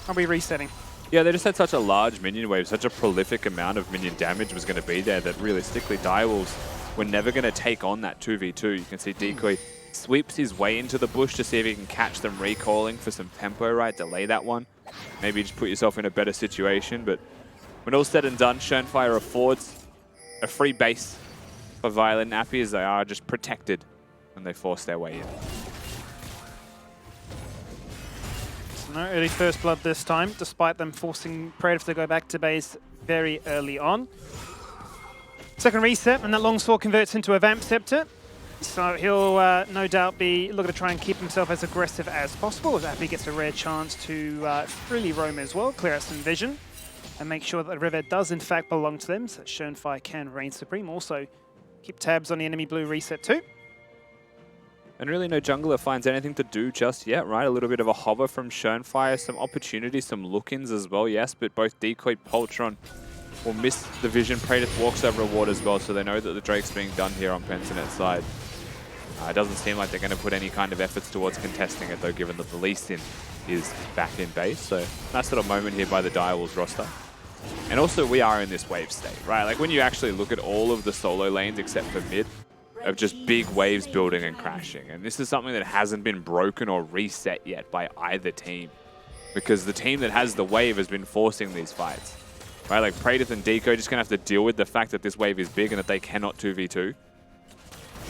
are we resetting? Yeah, they just had such a large minion wave, such a prolific amount of minion damage was going to be there that realistically Direwolves were never going to take on that 2v2. You can see Decoy sweeps his way into the bush to see if he can catch them recalling for some tempo, right? Delay that one. Maybe just put yourself in a better situation. But when all's said and done, Schönfei affords a free base for Violet and Appy, as they are just protected when they force their way in. So no early first blood this time, despite them forcing Praetor to go back to base very early on. Second reset, and that longsword converts into a Vamp Scepter. So he'll no doubt be looking to try and keep himself as aggressive as possible, as Appy gets a rare chance to freely roam as well, clear out some vision, and make sure that the river does in fact belong to them, so that Schönfei can reign supreme. Also, keep tabs on the enemy blue reset too. And really no jungler finds anything to do just yet, right? A little bit of a hover from Schönfei, some opportunities, some look-ins as well, yes, but both Decoy, Poltron will miss the vision. Praetor walks over a ward as well, so they know that the Drake's being done here on Pentanet's side. It doesn't seem like they're going to put any kind of efforts towards contesting it, though, given that the Lee Sin is back in base. So nice little moment here by the Direwolves roster. And also, we are in this wave state, right? Like, when you actually look at all of the solo lanes except for mid, of just big waves building and crashing. And this is something that hasn't been broken or reset yet by either team, because the team that has the wave has been forcing these fights. Right, like Praetor and Deco just going to have to deal with the fact that this wave is big and that they cannot 2v2. And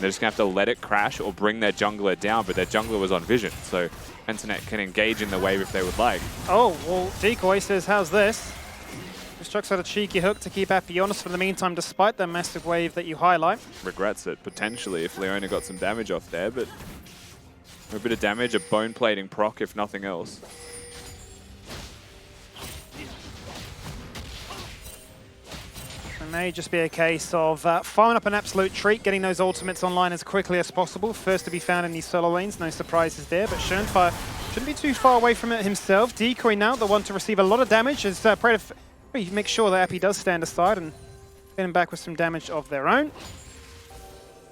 they're just going to have to let it crash or bring their jungler down, but their jungler was on vision, so Pentanet can engage in the wave if they would like. Oh, well, Decoy says, how's this? Just chucks out a cheeky hook to keep Appy honest for the meantime, despite the massive wave that you highlight. Regrets it, potentially, if Leona got some damage off there, but a bit of damage, a bone plating proc, if nothing else. It may just be a case of firing up an absolute treat, getting those ultimates online as quickly as possible. First to be found in these solo lanes, no surprises there, but Schönfei shouldn't be too far away from it himself. Decoy now, the one to receive a lot of damage, as Praetor make sure that Appy does stand aside and get him back with some damage of their own.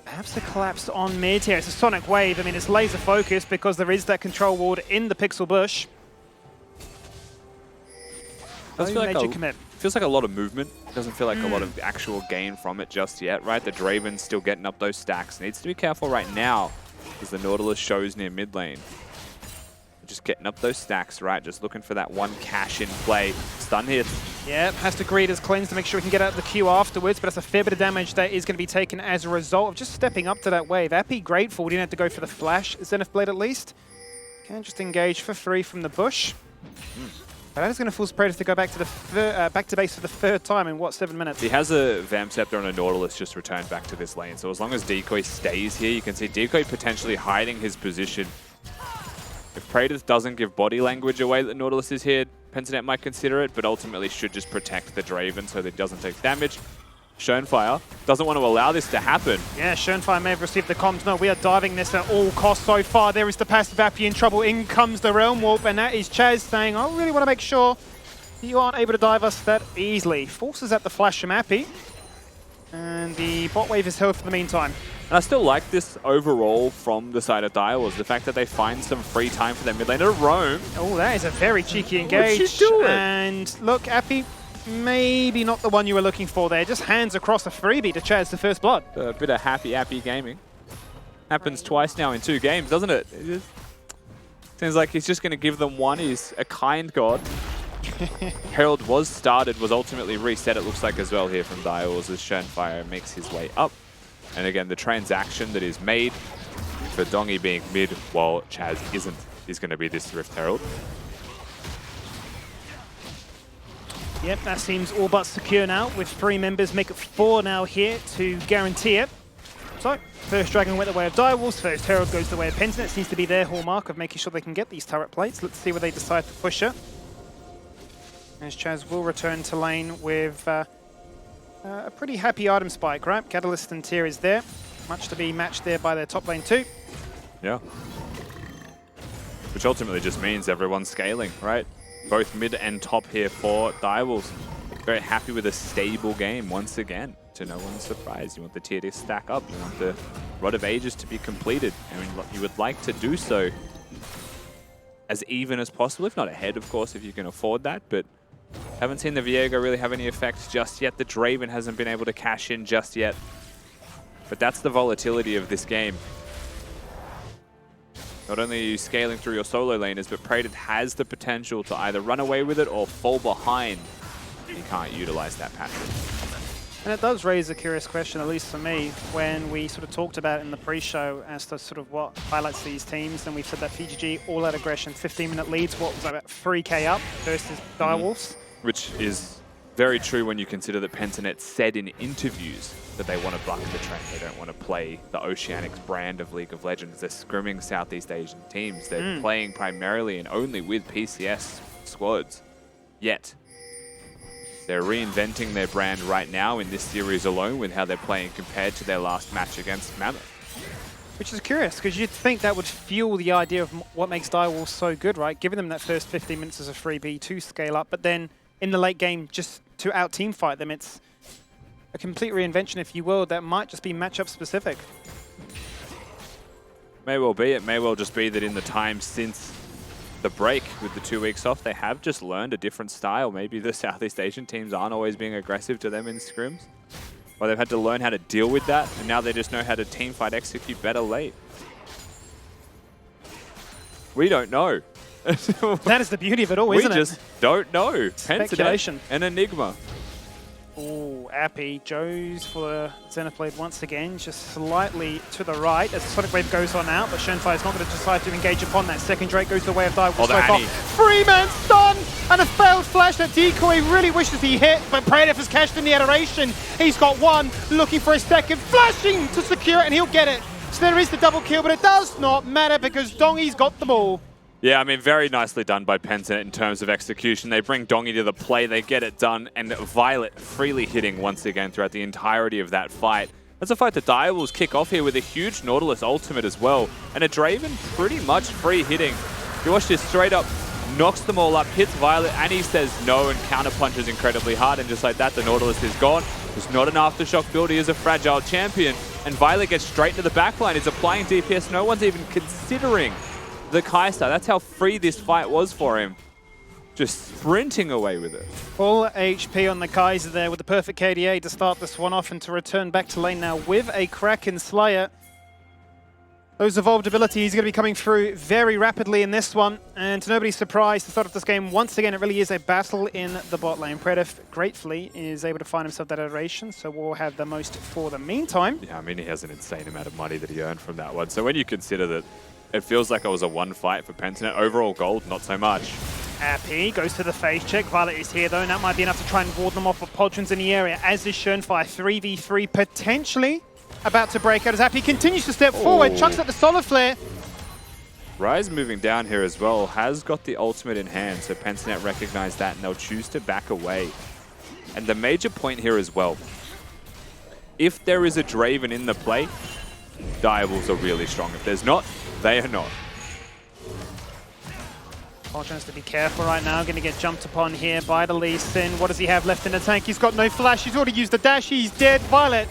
Perhaps a collapse on mid here. It's a sonic wave. I mean, it's laser focused because there is that control ward in the pixel bush. No major commit. Feels like a lot of movement. Doesn't feel like a lot of actual gain from it just yet, right? The Draven's still getting up those stacks. Needs to be careful right now as the Nautilus shows near mid lane. Just getting up those stacks, right? Just looking for that one cash in play. Stun hits. Yep, has to greet his cleanse to make sure he can get out of the queue afterwards, but that's a fair bit of damage that is going to be taken as a result of just stepping up to that wave. Appy, grateful. We didn't have to go for the flash. Zenith Blade at least. Can just engage for free from the bush. But that is going to force Praetor to go back to the back to base for the third time in, what, 7 minutes? He has a Vamp Scepter and a Nautilus just returned back to this lane. So as long as Decoy stays here, you can see Decoy potentially hiding his position. If Praetor doesn't give body language away that Nautilus is here, Pentanet might consider it, but ultimately should just protect the Draven so that it doesn't take damage. Schoenfire doesn't want to allow this to happen. Yeah, Schoenfire may have received the comms. No, we are diving this at all costs so far. There is the passive Appy in trouble. In comes the Realm Warp, and that is Chaz saying, I really want to make sure you aren't able to dive us that easily. Forces at the flash from Appy, and the bot wave is held for the meantime. And I still like this overall from the side of Direwolves, the fact that they find some free time for their mid lane to roam. Oh, that is a very cheeky engage. What's she doing? And look, Appy, maybe not the one you were looking for there. Just hands across a freebie to Chaz the first blood. A bit of happy Appy gaming. Happens twice now in 2 games, doesn't it? It just seems like he's just going to give them one. He's a kind god. Herald was started, was ultimately reset, it looks like, as well here from Direwolves as Schoenfire makes his way up. And again, the transaction that is made for Dongy being mid while Chaz isn't is going to be this Rift Herald. Yep, that seems all but secure now, with 3 members, make it 4 now here to guarantee it. So, first Dragon went the way of Direwolves, first Herald goes the way of Pentanet. Seems to be their hallmark of making sure they can get these turret plates. Let's see where they decide to push it. As Chaz will return to lane with a pretty happy item spike, right? Catalyst and Tier is there. Much to be matched there by their top lane too. Yeah. Which ultimately just means everyone's scaling, right? Both mid and top here for Direwolves. Very happy with a stable game once again, to no one's surprise. You want the tier to stack up. You want the Rod of Ages to be completed. I mean, you would like to do so as even as possible, if not ahead, of course, if you can afford that. But haven't seen the Viego really have any effect just yet. The Draven hasn't been able to cash in just yet. But that's the volatility of this game. Not only are you scaling through your solo laners, but Praetor has the potential to either run away with it or fall behind. You can't utilize that passive. And it does raise a curious question, at least for me, when we sort of talked about in the pre-show as to sort of what highlights these teams. And we said that PGG, all-out aggression, 15-minute leads, what was that, about 3k up versus Direwolves? Which is very true when you consider that Pentanet said in interviews that they want to buck the trend. They don't want to play the Oceanics brand of League of Legends. They're scrimming Southeast Asian teams. They're playing primarily and only with PCS squads. Yet, they're reinventing their brand right now in this series alone with how they're playing compared to their last match against Mammoth. Which is curious, because you'd think that would fuel the idea of what makes Direwolves so good, right? Giving them that first 15 minutes as a freebie to scale up, but then in the late game, just to out-team fight them. It's a complete reinvention, if you will, that might just be matchup specific. May well be. It may well just be that in the time since the break with the 2 weeks off, they have just learned a different style. Maybe the Southeast Asian teams aren't always being aggressive to them in scrims. Or they've had to learn how to deal with that, and now they just know how to teamfight execute better late. We don't know. That is the beauty of it all, isn't it? We just don't know. Speculation. An enigma. Oh, Appy. Joe's for the Zenith Blade once again, just slightly to the right as the Sonic Wave goes on out, but Shenfire is not going to decide to engage upon that. Second Drake goes the way of Direwolves so far. 3-man stun and a failed flash that Decoy really wishes he hit, but Praetor has cashed in the adoration. He's got one, looking for a second, flashing to secure it, and he'll get it. So there is the double kill, but it does not matter because Dongy's got the ball. Yeah, I mean, very nicely done by Pentanet in terms of execution. They bring Dongy to the play, they get it done, and Violet freely hitting once again throughout the entirety of that fight. That's a fight that Direwolves kick off here with a huge Nautilus ultimate as well, and a Draven pretty much free hitting. You watch this straight up, knocks them all up, hits Violet, and he says no and counter-punches incredibly hard, and just like that, the Nautilus is gone. There's not an Aftershock build, he is a fragile champion, and Violet gets straight into the backline. He's applying DPS, no one's even considering the Kai'Sa. That's how free this fight was for him. Just sprinting away with it. Full HP on the Kai'Sa there with the perfect KDA to start this one off and to return back to lane now with a Kraken Slayer. Those evolved abilities are going to be coming through very rapidly in this one. And to nobody's surprise, to start off this game, once again, it really is a battle in the bot lane. Predif, gratefully, is able to find himself that iteration, so we'll have the most for the meantime. Yeah, I mean, he has an insane amount of money that he earned from that one. So when you consider that it feels like it was a one fight for Pentanet, overall gold, not so much. Appy goes to the face check. Violet is here, though, and that might be enough to try and ward them off with Podrons in the area, as is Schönfire. 3v3 potentially about to break out as Appy continues to step forward, chucks at the Solar Flare. Rise moving down here as well, has got the ultimate in hand, so Pentanet recognize that and they'll choose to back away. And the major point here as well, if there is a Draven in the play, Direwolves are really strong. If there's not, they are not. Podrons has to be careful right now, going to get jumped upon here by the Lee Sin. What does he have left in the tank? He's got no flash, he's already used the dash, he's dead. Violet,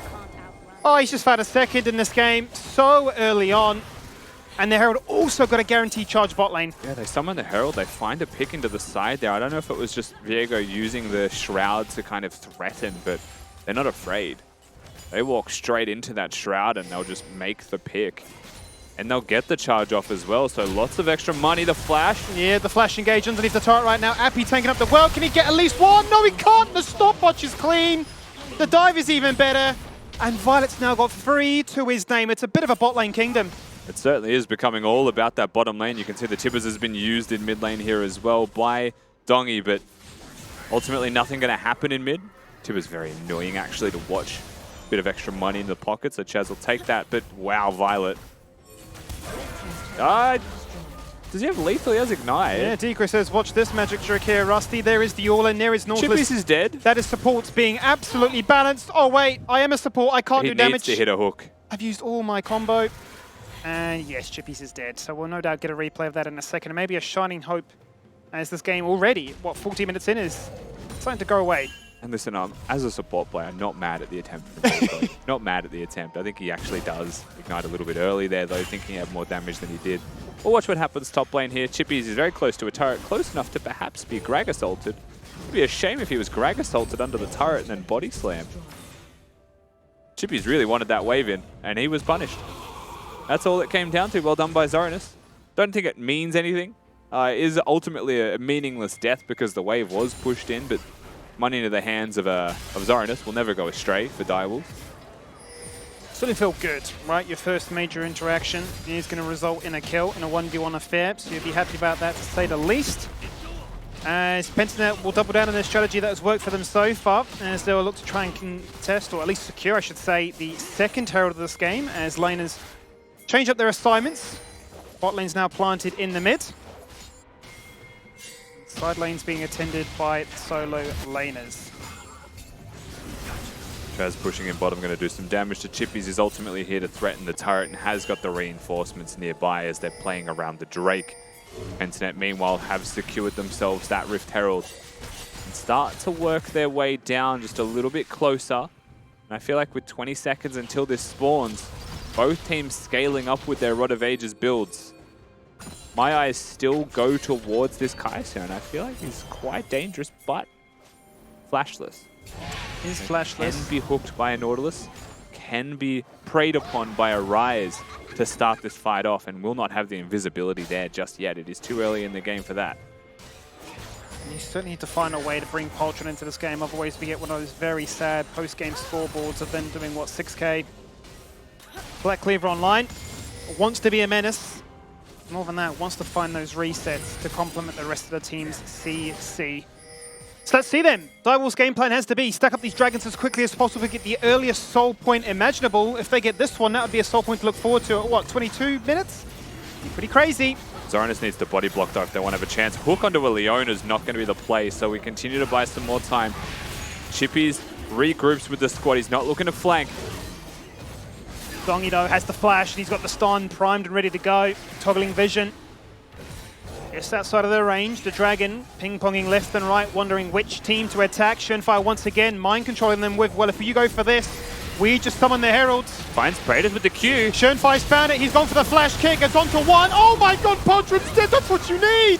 oh, he's just found a second in this game so early on. And the Herald also got a guaranteed charge bot lane. Yeah, they summon the Herald, they find a pick into the side there. I don't know if it was just Viego using the Shroud to kind of threaten, but they're not afraid. They walk straight into that Shroud and they'll just make the pick. And they'll get the charge off as well, so lots of extra money. The flash. Yeah, the flash engage underneath the turret right now. Appy taking up the well. Can he get at least one? No, he can't. The stopwatch is clean. The dive is even better. And Violet's now got 3 to his name. It's a bit of a bot lane kingdom. It certainly is becoming all about that bottom lane. You can see the Tibbers has been used in mid lane here as well by Dongy, but ultimately nothing going to happen in mid. Tibbers very annoying actually to watch. Bit of extra money in the pocket, so Chaz will take that, but wow, Violet. Does he have lethal? He has ignite. Yeah, Decro says, watch this magic trick here, Rusty. There is the all-in, there is Nautilus. Chippies is dead. That is supports being absolutely balanced. Oh wait, I am a support, I can't do damage. He needs to hit a hook. I've used all my combo. And yes, Chippies is dead. So we'll no doubt get a replay of that in a second. And maybe a shining hope as this game already, what, 40 minutes in, is starting to go away. And listen, as a support player, I'm not mad at the attempt from Decro. Not mad at the attempt. I think he actually does ignite a little bit early there, though, thinking he had more damage than he did. We'll watch what happens top lane here. Chippies is very close to a turret, close enough to perhaps be Grag assaulted. It'd be a shame if he was Grag assaulted under the turret and then body slammed. Chippies really wanted that wave in, and he was punished. That's all it came down to. Well done by Zoranus. Don't think it means anything. It is ultimately a meaningless death because the wave was pushed in, but money into the hands of Zoranus will never go astray for Direwolves. Certainly feel good, right? Your first major interaction is going to result in a kill in a 1v1 affair, so you'll be happy about that to say the least. As Pentanet will double down on their strategy that has worked for them so far, as they will look to try and contest, or at least secure, I should say, the second Herald of this game, as laners change up their assignments. Bot lane's now planted in the mid. Side lanes being attended by solo laners. Chaz pushing in bottom, going to do some damage to Chippies. He's ultimately here to threaten the turret and has got the reinforcements nearby as they're playing around the Drake. Pentanet, meanwhile, have secured themselves that Rift Herald and start to work their way down just a little bit closer. And I feel like with 20 seconds until this spawns, both teams scaling up with their Rod of Ages builds. My eyes still go towards this Kai'Sa, and I feel like he's quite dangerous, but flashless. He's flashless. Can be hooked by a Nautilus, can be preyed upon by a Rise to start this fight off, and will not have the invisibility there just yet. It is too early in the game for that. You certainly need to find a way to bring Poltron into this game, otherwise we get one of those very sad post-game scoreboards of them doing, what, 6k? Black Cleaver online, wants to be a menace. More than that, wants to find those resets to complement the rest of the team's CC. So let's see then. Direwolves' game plan has to be stack up these dragons as quickly as possible to get the earliest soul point imaginable. If they get this one, that would be a soul point to look forward to at, what, 22 minutes? Be pretty crazy. Zoranus needs to body block though if they want to have a chance. Hook onto a Leona is not going to be the play, so we continue to buy some more time. Chippies regroups with the squad. He's not looking to flank. Dongy, though, has the flash, and he's got the stun primed and ready to go. Toggling vision. Just outside of their range, the dragon ping-ponging left and right, wondering which team to attack. Schönfire once again, mind-controlling them with, well, if you go for this, we just summon the Heralds. Finds Praetors with the Q. Schönfire's found it, he's gone for the flash kick, it's on to one. Oh my god, Podron's dead, that's what you need!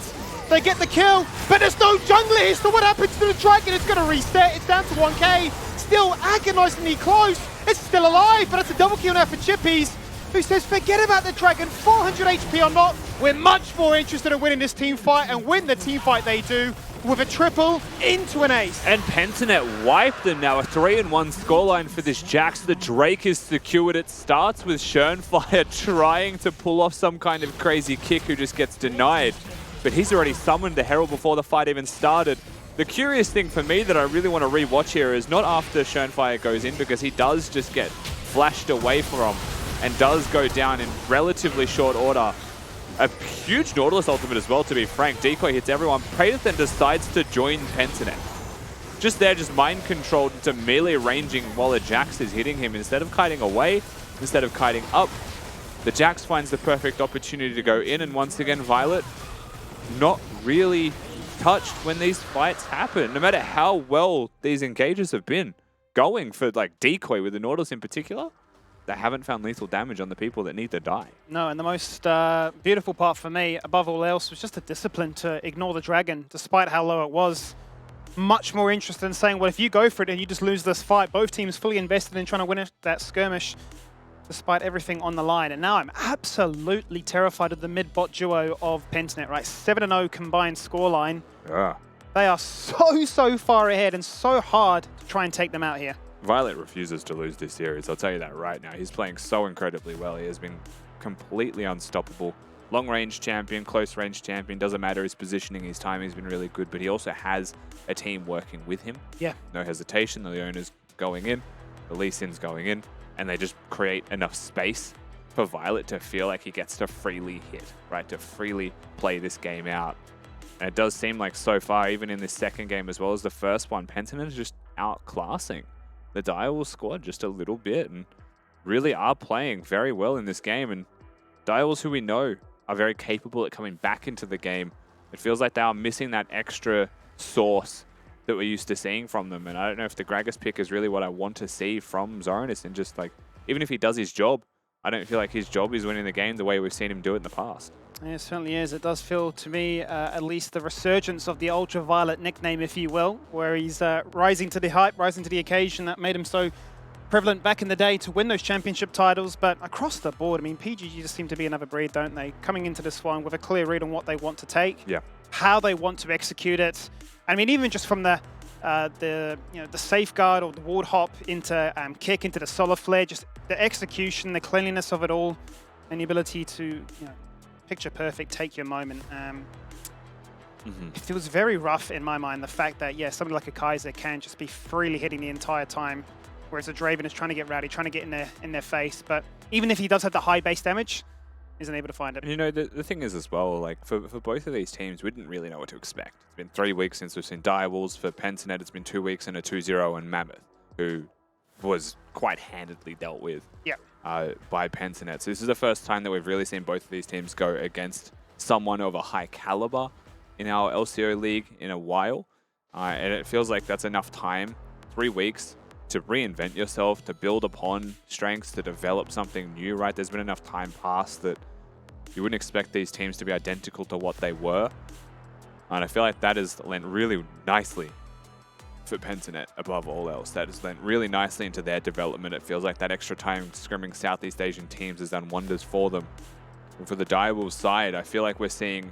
They get the kill, but there's no jungler here, so what happens to the dragon? It's going to reset, it's down to 1k. Still agonizingly close. It's still alive, but it's a double kill now for Chippies. who says, forget about the Dragon, 400 HP or not, we're much more interested in winning this team fight, and win the team fight they do with a triple into an ace. And Pentanet wiped them now, a 3-1 scoreline for this Jax. The Drake is secured. It starts with Schönfire trying to pull off some kind of crazy kick who just gets denied. But he's already summoned the Herald before the fight even started. The curious thing for me that I really want to rewatch here is not after Schönfire goes in, because he does just get flashed away from and does go down in relatively short order. A huge Nautilus ultimate as well, to be frank. Decoy hits everyone. Praedyth then decides to join Pentanet. Just there, just mind controlled into melee ranging while the Jax is hitting him. Instead of kiting away, instead of kiting up, the Jax finds the perfect opportunity to go in. And once again, Violet not really touched when these fights happen. No matter how well these engages have been going for like Decoy with the Nautilus in particular, they haven't found lethal damage on the people that need to die. No, and the most beautiful part for me, above all else, was just the discipline to ignore the Dragon, despite how low it was. Much more interested in saying, well, if you go for it and you just lose this fight, both teams fully invested in trying to win that skirmish, despite everything on the line. And now I'm absolutely terrified of the mid-bot duo of Pentanet, right? 7-0 combined scoreline. Yeah. They are so far ahead and so hard to try and take them out here. Violet refuses to lose this series, I'll tell you that right now. He's playing so incredibly well. He has been completely unstoppable. Long-range champion, close-range champion, doesn't matter his positioning, his timing's been really good, but he also has a team working with him. Yeah. No hesitation, the owner's going in, the Lee Sin's going in, and they just create enough space for Violet to feel like he gets to freely hit, right? To freely play this game out. And it does seem like so far, even in this second game as well as the first one, Pentanet is just outclassing the Direwolves squad just a little bit and really are playing very well in this game. And Direwolves, who we know are very capable at coming back into the game, it feels like they are missing that extra source that we're used to seeing from them. And I don't know if the Gragas pick is really what I want to see from Zoranus. And just like, even if he does his job, I don't feel like his job is winning the game the way we've seen him do it in the past. Yeah, it certainly is. It does feel to me, at least, the resurgence of the Ultraviolet nickname, if you will, where he's rising to the hype, rising to the occasion that made him so prevalent back in the day to win those championship titles. But across the board, I mean, PGG just seem to be another breed, don't they? Coming into this one with a clear read on what they want to take, how they want to execute it. I mean, even just from the safeguard or the ward hop into kick into the solar flare, just the execution, the cleanliness of it all, and the ability to picture perfect, take your moment. It feels very rough in my mind, the fact that, somebody like a Kaiser can just be freely hitting the entire time, whereas a Draven is trying to get rowdy, trying to get in their face. But even if he does have the high base damage, isn't able to find it. And the thing is as well, like for both of these teams, we didn't really know what to expect. It's been 3 weeks since we've seen Direwolves. For Pentanet, it's been 2 weeks and a 2-0 and Mammoth, who was quite handedly dealt with by Pentanet. So this is the first time that we've really seen both of these teams go against someone of a high caliber in our LCO league in a while. And it feels like that's enough time, 3 weeks, to reinvent yourself, to build upon strengths, to develop something new, right? There's been enough time past that you wouldn't expect these teams to be identical to what they were. And I feel like that has lent really nicely for Pentanet above all else. That has lent really nicely into their development. It feels like that extra time scrimming Southeast Asian teams has done wonders for them. And for the Direwolves side, I feel like we're seeing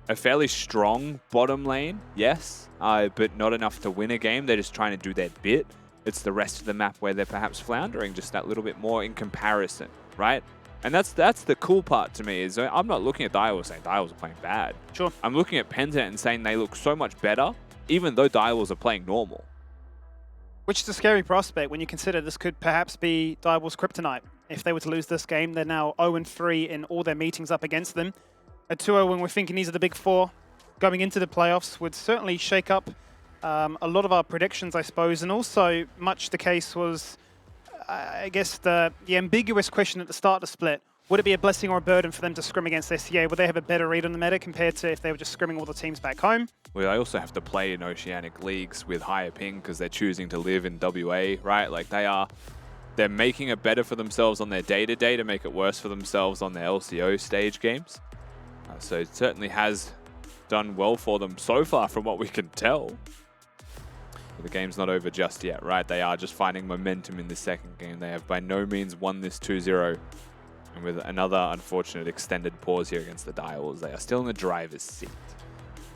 a fairly strong bottom lane, yes, but not enough to win a game. They're just trying to do their bit. It's the rest of the map where they're perhaps floundering just that little bit more in comparison, right? And that's the cool part to me, is I'm not looking at Direwolves saying Direwolves are playing bad. Sure. I'm looking at Pentanet and saying they look so much better, even though Direwolves are playing normal. Which is a scary prospect when you consider this could perhaps be Direwolves' kryptonite. If they were to lose this game, they're now 0-3 in all their meetings up against them. A 2-0 when we're thinking these are the big four going into the playoffs would certainly shake up a lot of our predictions, I suppose. And also, much the case was, I guess, the ambiguous question at the start of the split. Would it be a blessing or a burden for them to scrim against SCA? Would they have a better read on the meta compared to if they were just scrimming all the teams back home? Well, they also have to play in Oceanic leagues with higher ping because they're choosing to live in WA, right? Like they're making it better for themselves on their day-to-day to make it worse for themselves on their LCO stage games. So it certainly has done well for them so far from what we can tell. But the game's not over just yet, right? They are just finding momentum in the second game. They have by no means won this 2-0. And with another unfortunate extended pause here against the Direwolves, they are still in the driver's seat.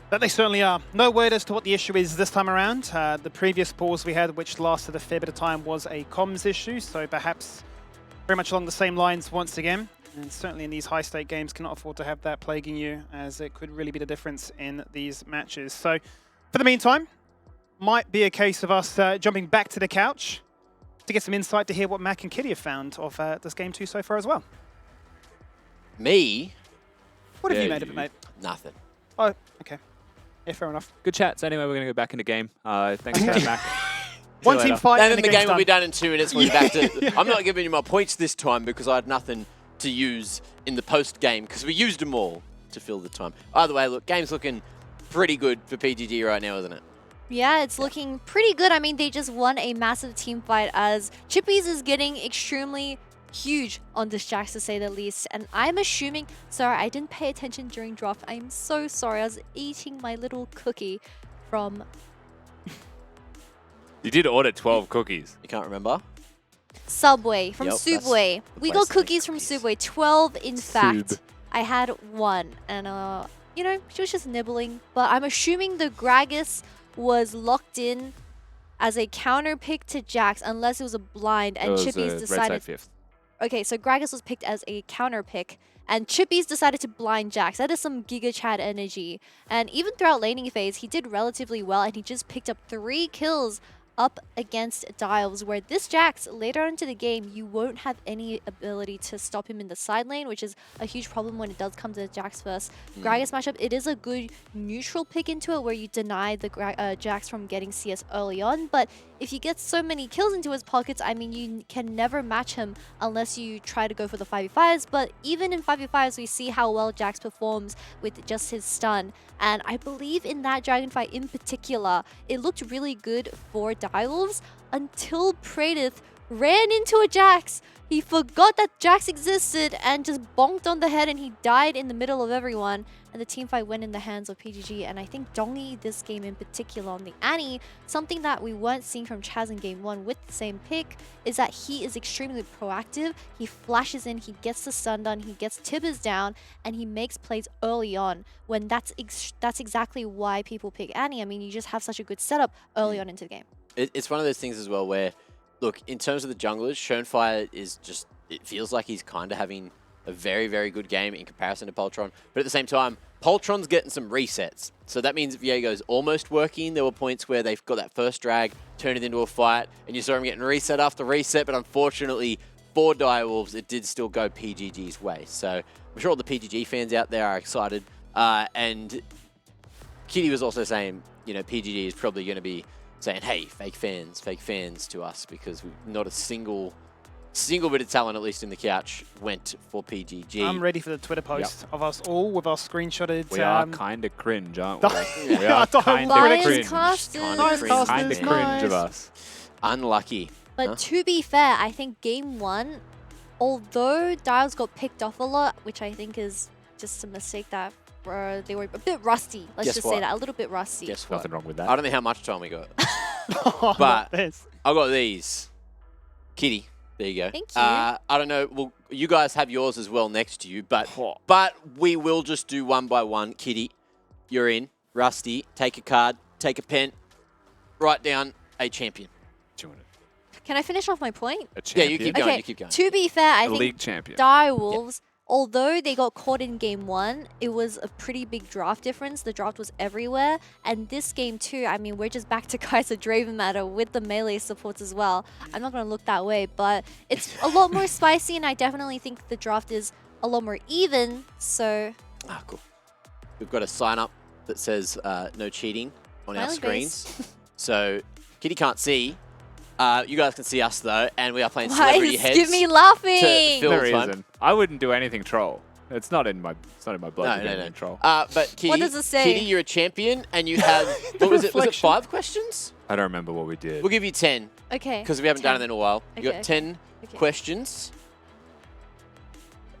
That they certainly are. No word as to what the issue is this time around. The previous pause we had, which lasted a fair bit of time, was a comms issue, so perhaps very much along the same lines once again. And certainly in these high-stake games, cannot afford to have that plaguing you, as it could really be the difference in these matches. So, for the meantime, might be a case of us jumping back to the couch to get some insight to hear what Mac and Kitty have found of this Game 2 so far as well. Me? What have Yeah, you made of it, mate? Nothing. Oh, okay. Yeah, fair enough. Good chats. Anyway, we're going to go back into game. Thanks for that, Mac. One you team later. fight And and then the game will be done in 2 minutes. We'll be back to. I'm not giving you my points this time because I had nothing to use in the post game because we used them all to fill the time. Either way, look, game's looking pretty good for PGG right now, isn't it? Yeah, it's looking pretty good. I mean, they just won a massive team fight as Chippies is getting extremely huge on this Jax, to say the least. And I'm assuming, sorry, I didn't pay attention during draft. I'm so sorry. I was eating my little cookie from You did order 12 cookies. You can't remember? Subway, from Yep, that's Subway. the We place got to make cookies from cookies. Subway, 12 in fact. Sub. I had one, and you know, she was just nibbling. But I'm assuming the Gragas was locked in as a counter pick to Jax, unless it was a blind and Chippies decided. fifth. Okay, so Gragas was picked as a counter pick, and Chippies decided to blind Jax. That is some Giga Chad energy. And even throughout laning phase, he did relatively well, and he just picked up 3 kills up against Dials, where this Jax, later on into the game, you won't have any ability to stop him in the side lane, which is a huge problem when it does come to the Jax versus Gragas matchup. It is a good neutral pick into it, where you deny the Jax from getting CS early on, but if he gets so many kills into his pockets, I mean, you can never match him unless you try to go for the 5v5s, but even in 5v5s, we see how well Jax performs with just his stun. And I believe in that Dragon fight in particular, it looked really good for Direwolves until Praedyth ran into a Jax. He forgot that Jax existed and just bonked on the head, and he died in the middle of everyone. And the team fight went in the hands of PGG. And I think Dongy, this game in particular on the Annie, something that we weren't seeing from Chaz in game 1 with the same pick, is that he is extremely proactive. He flashes in, he gets the stun done, he gets Tibbers down, and he makes plays early on, when that's exactly why people pick Annie. I mean, you just have such a good setup early on into the game. It's one of those things as well where, look, in terms of the junglers, Schoenfire is just, it feels like he's kind of having a very, very good game in comparison to Poltron. But at the same time, Poltron's getting some resets. So that means Viego's almost working. There were points where they've got that first drag, turned it into a fight, and you saw him getting reset after reset. But unfortunately, for Direwolves, it did still go PGG's way. So I'm sure all the PGG fans out there are excited. And Kitty was also saying, you know, PGG is probably going to be saying, hey, fake fans to us, because not a single bit of talent, at least in the couch, went for PGG. I'm ready for the Twitter post of us all with our screenshotted. We are kind of cringe, aren't we? We Yeah, are kind of Lions cringe. casters. Kind of cringe of us. Unlucky. But Huh? to be fair, I think game 1, although Dials got picked off a lot, which I think is just a mistake that they were a bit rusty. Let's Guess just what? say that, a little bit rusty. Guess what? Nothing wrong with I that. don't know how much time we got. Oh, But- not this. I got these. Kitty, there you go. Thank you. I don't know. Well, you guys have yours as well next to you, but we will just do one by one. Kitty, you're in. Rusty, take a card, take a pen, write down a champion. Can I finish off my point? A Yeah, you champion. keep going. Okay, You keep going. to be fair, I A think league champion. Direwolves, although they got caught in game 1, it was a pretty big draft difference. The draft was everywhere. And this game too, I mean, we're just back to Kaiser Draven matter with the melee supports as well. I'm not going to look that way, but it's a lot more spicy, and I definitely think the draft is a lot more even. So Ah, cool. We've got a sign up that says no cheating on our Smiley screens. face. So Kitty can't see. You guys can see us though, and we are playing why Celebrity is Heads. Skimmy to laughing? fill There time. isn't. I wouldn't do anything troll. It's not in my blood No, to do no, anything no. troll. But Kitty, does it say? Kitty, you're a champion, and you have what was it? Was it reflection. 5 questions? I don't remember what we did. We'll give you 10 Okay. because we haven't done it 10. in a while. You Okay, got 10 okay. questions.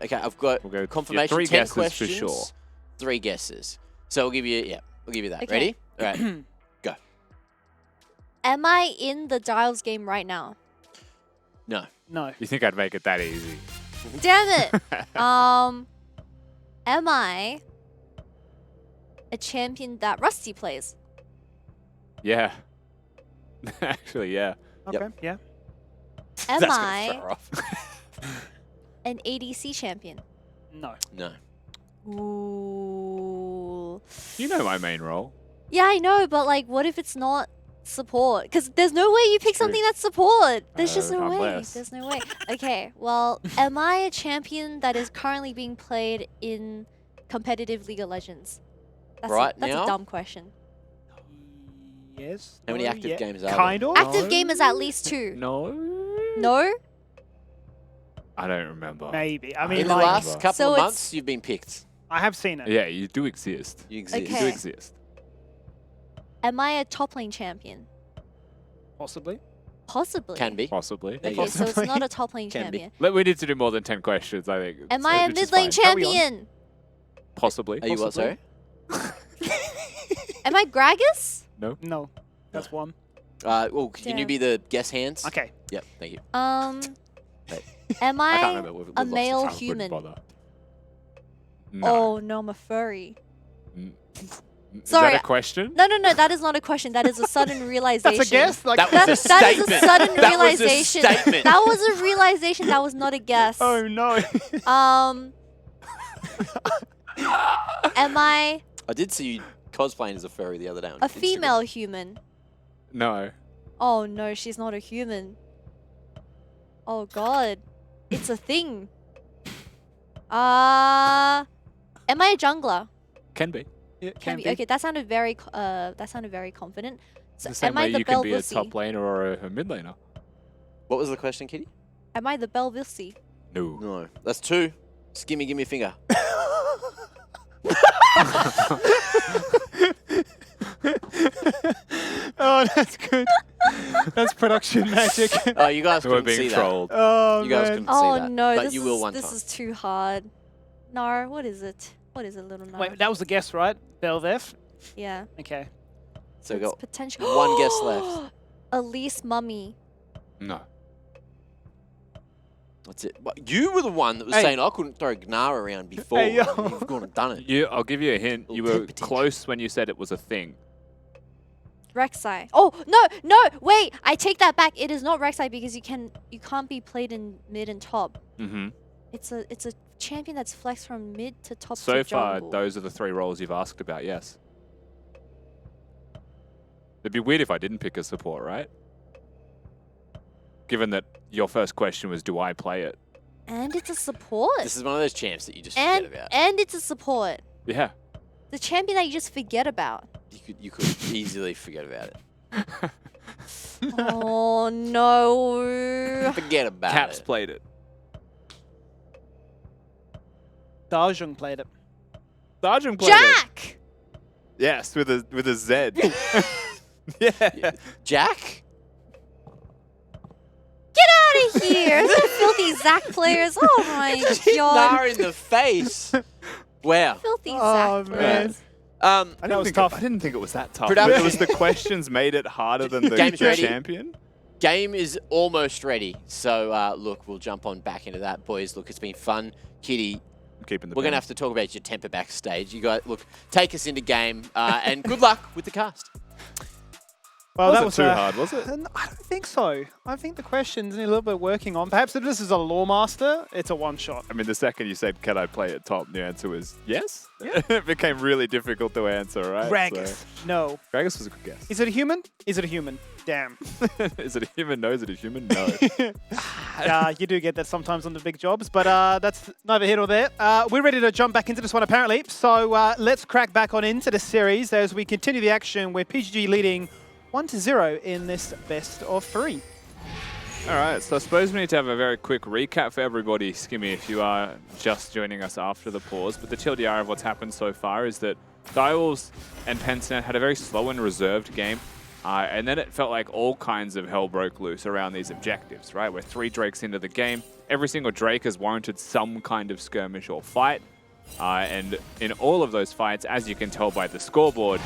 Okay, I've got We'll go confirmation. 3 10 guesses questions. for sure. 3 guesses. So we'll give you that. Okay. Ready? All right. Am I in the Dials game right now? No. No. You think I'd make it that easy? Damn it. Am I a champion that Rusty plays? Yeah. Actually, yeah. Okay, yeah. Am That's gonna I throw her off. an ADC champion? No. No. Ooh. You know my main role. Yeah, I know, but like, what if it's not support? Because there's no way you pick True. something that's support. There's just no way. Unless. There's no way. Okay, well, am I a champion that is currently being played in competitive League of Legends? Right that's now? a dumb question. Yes. How many no, active yeah. games are there? Kind of. Active gamers at least 2. No. No? I don't remember. Maybe. I In mean, In the like, last couple So of it's- months, you've been picked. I have seen it. Yeah, you do exist. You exist. You do Okay. exist. Am I a top lane champion? Possibly. Possibly. Can be. Possibly. There you Okay, go. so it's not a top lane Can be. champion. We need to do more than 10 questions, I think. Am So- I a which is mid lane fine. Carry on. champion? Possibly. Are you what, sorry? Am I Gragas? No. That's one. Well, can you Damn. be the guess hands? Okay. Yep, thank you. Am I can't I remember. We've a lost the male time. Wouldn't human? bother. No. Oh, no, I'm a furry. Is Sorry. that a question? No, that is not a question. That is a sudden realization. That's a guess? Like, That was a That is a statement. sudden That was a realization. statement. That was a realization. That was not a guess. oh, no. Am I I did see you cosplaying as a furry the other day on a Instagram. female human? No. Oh no, she's not a human. Oh god, it's a thing. Am I a jungler? Can be. Yeah, Can be. Okay, that sounded very confident. So The same am I way the you can be a Belvusi? top laner or a mid laner. What was the question, Kitty? Am I the Belvusi? No. No. That's 2. Skimmy, give me a finger. Oh, that's good. That's production magic. Oh, you guys We're couldn't see being that. trolled. Oh, You guys man. couldn't Oh see that. no, but this you will is one this time. is too hard. Nar, what is it? What is it, little Nar? Wait, that was a guess, right? Belveth? Yeah. Okay. So we it's got potential. one guess left. Elise Mummy. No. That's it. But you were the one that was Hey. saying I couldn't throw Gnar around before. Hey, yo. You've gone and done it. I'll give you a hint. You Little were tit potential. close when you said it was a thing. Rek'Sai. Oh no, wait! I take that back. It is not Rek'Sai because you can't be played in mid and top. Mm-hmm. It's a champion that's flexed from mid to top So to far, jungle. those are the 3 roles you've asked about, yes. It'd be weird if I didn't pick a support, right? Given that your first question was, do I play it? And it's a support. This is one of those champs that you just and forget about. and it's a support. Yeah. The champion that you just forget about. You could easily forget about it. Oh no. Forget about Caps it. played it. Oh, Dajung played it. Darjun played it. Jack! Yes, with a Z. Yeah. Jack? Get out of here! Those filthy Zac players. Oh my Hit god. Nar in the face. Wow. Filthy Oh, Zac man. players. I That didn't was think tough. I didn't think it was that tough. Production- It was the questions made it harder than the Game's ready. champion. Game is almost ready. So, look, we'll jump on back into that. Boys, look, it's been fun. Kitty, I'm keeping the we're going to pen. have to talk about your temper backstage. You guys, look, take us into game, and good luck with the cast. Well, that Wasn't was too hard, was it? I don't think so. I think the questions need a little bit of working on. Perhaps if this is a Lore Master, it's a one-shot. I mean, the second you said, can I play at top, the answer was yes. It became really difficult to answer, right? Gragas. No. Gragas was a good guess. Is it a human? Is it a human? Damn. Is it a human? No. Is it a human? No. You do get that sometimes on the big jobs, but that's neither here nor there. We're ready to jump back into this one, apparently. So let's crack back on into the series as we continue the action with PGG leading 1-0 in this best of 3. All right, so I suppose we need to have a very quick recap for everybody, Skimmy, if you are just joining us after the pause. But the TLDR of what's happened so far is that Direwolves and Pensnet had a very slow and reserved game. And then it felt like all kinds of hell broke loose around these objectives, right? We're 3 Drakes into the game. Every single Drake has warranted some kind of skirmish or fight. And in all of those fights, as you can tell by the scoreboard,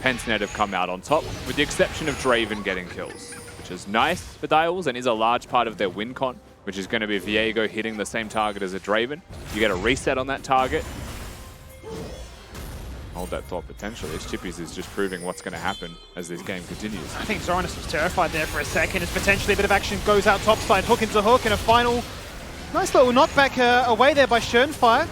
Pensnet have come out on top, with the exception of Draven getting kills, which is nice for Direwolves and is a large part of their win con. which is going to be Viego hitting the same target as a Draven. You get a reset on that target. Hold that thought potentially. This Chippies is just proving what's going to happen as this game continues. I think Zoranus was terrified there for a second as potentially a bit of action goes out topside, hook into hook, and a final nice little knockback away there by Schönfire.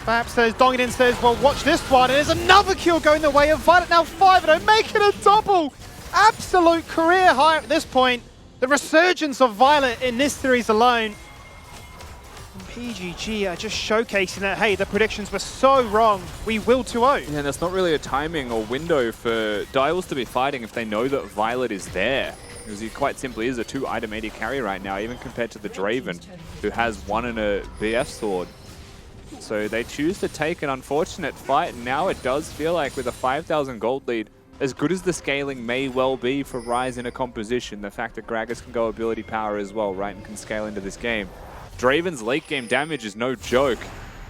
Perhaps says Dongadin says, well, watch this one. And there's another kill going the way of Violet, now 5-0, making a double. Absolute career high at this point. The resurgence of Violet in this series alone. And PGG are just showcasing that, hey, the predictions were so wrong. We will 2-0. Yeah, there's not really a timing or window for Dials to be fighting if they know that Violet is there. Because he quite simply is a 2-item AD carry right now, even compared to the Draven, who has 1 and a BF sword. So they choose to take an unfortunate fight, and now it does feel like with a 5,000 gold lead, as good as the scaling may well be for Ryze in a composition, the fact that Gragas can go ability power as well, right, and can scale into this game. Draven's late game damage is no joke.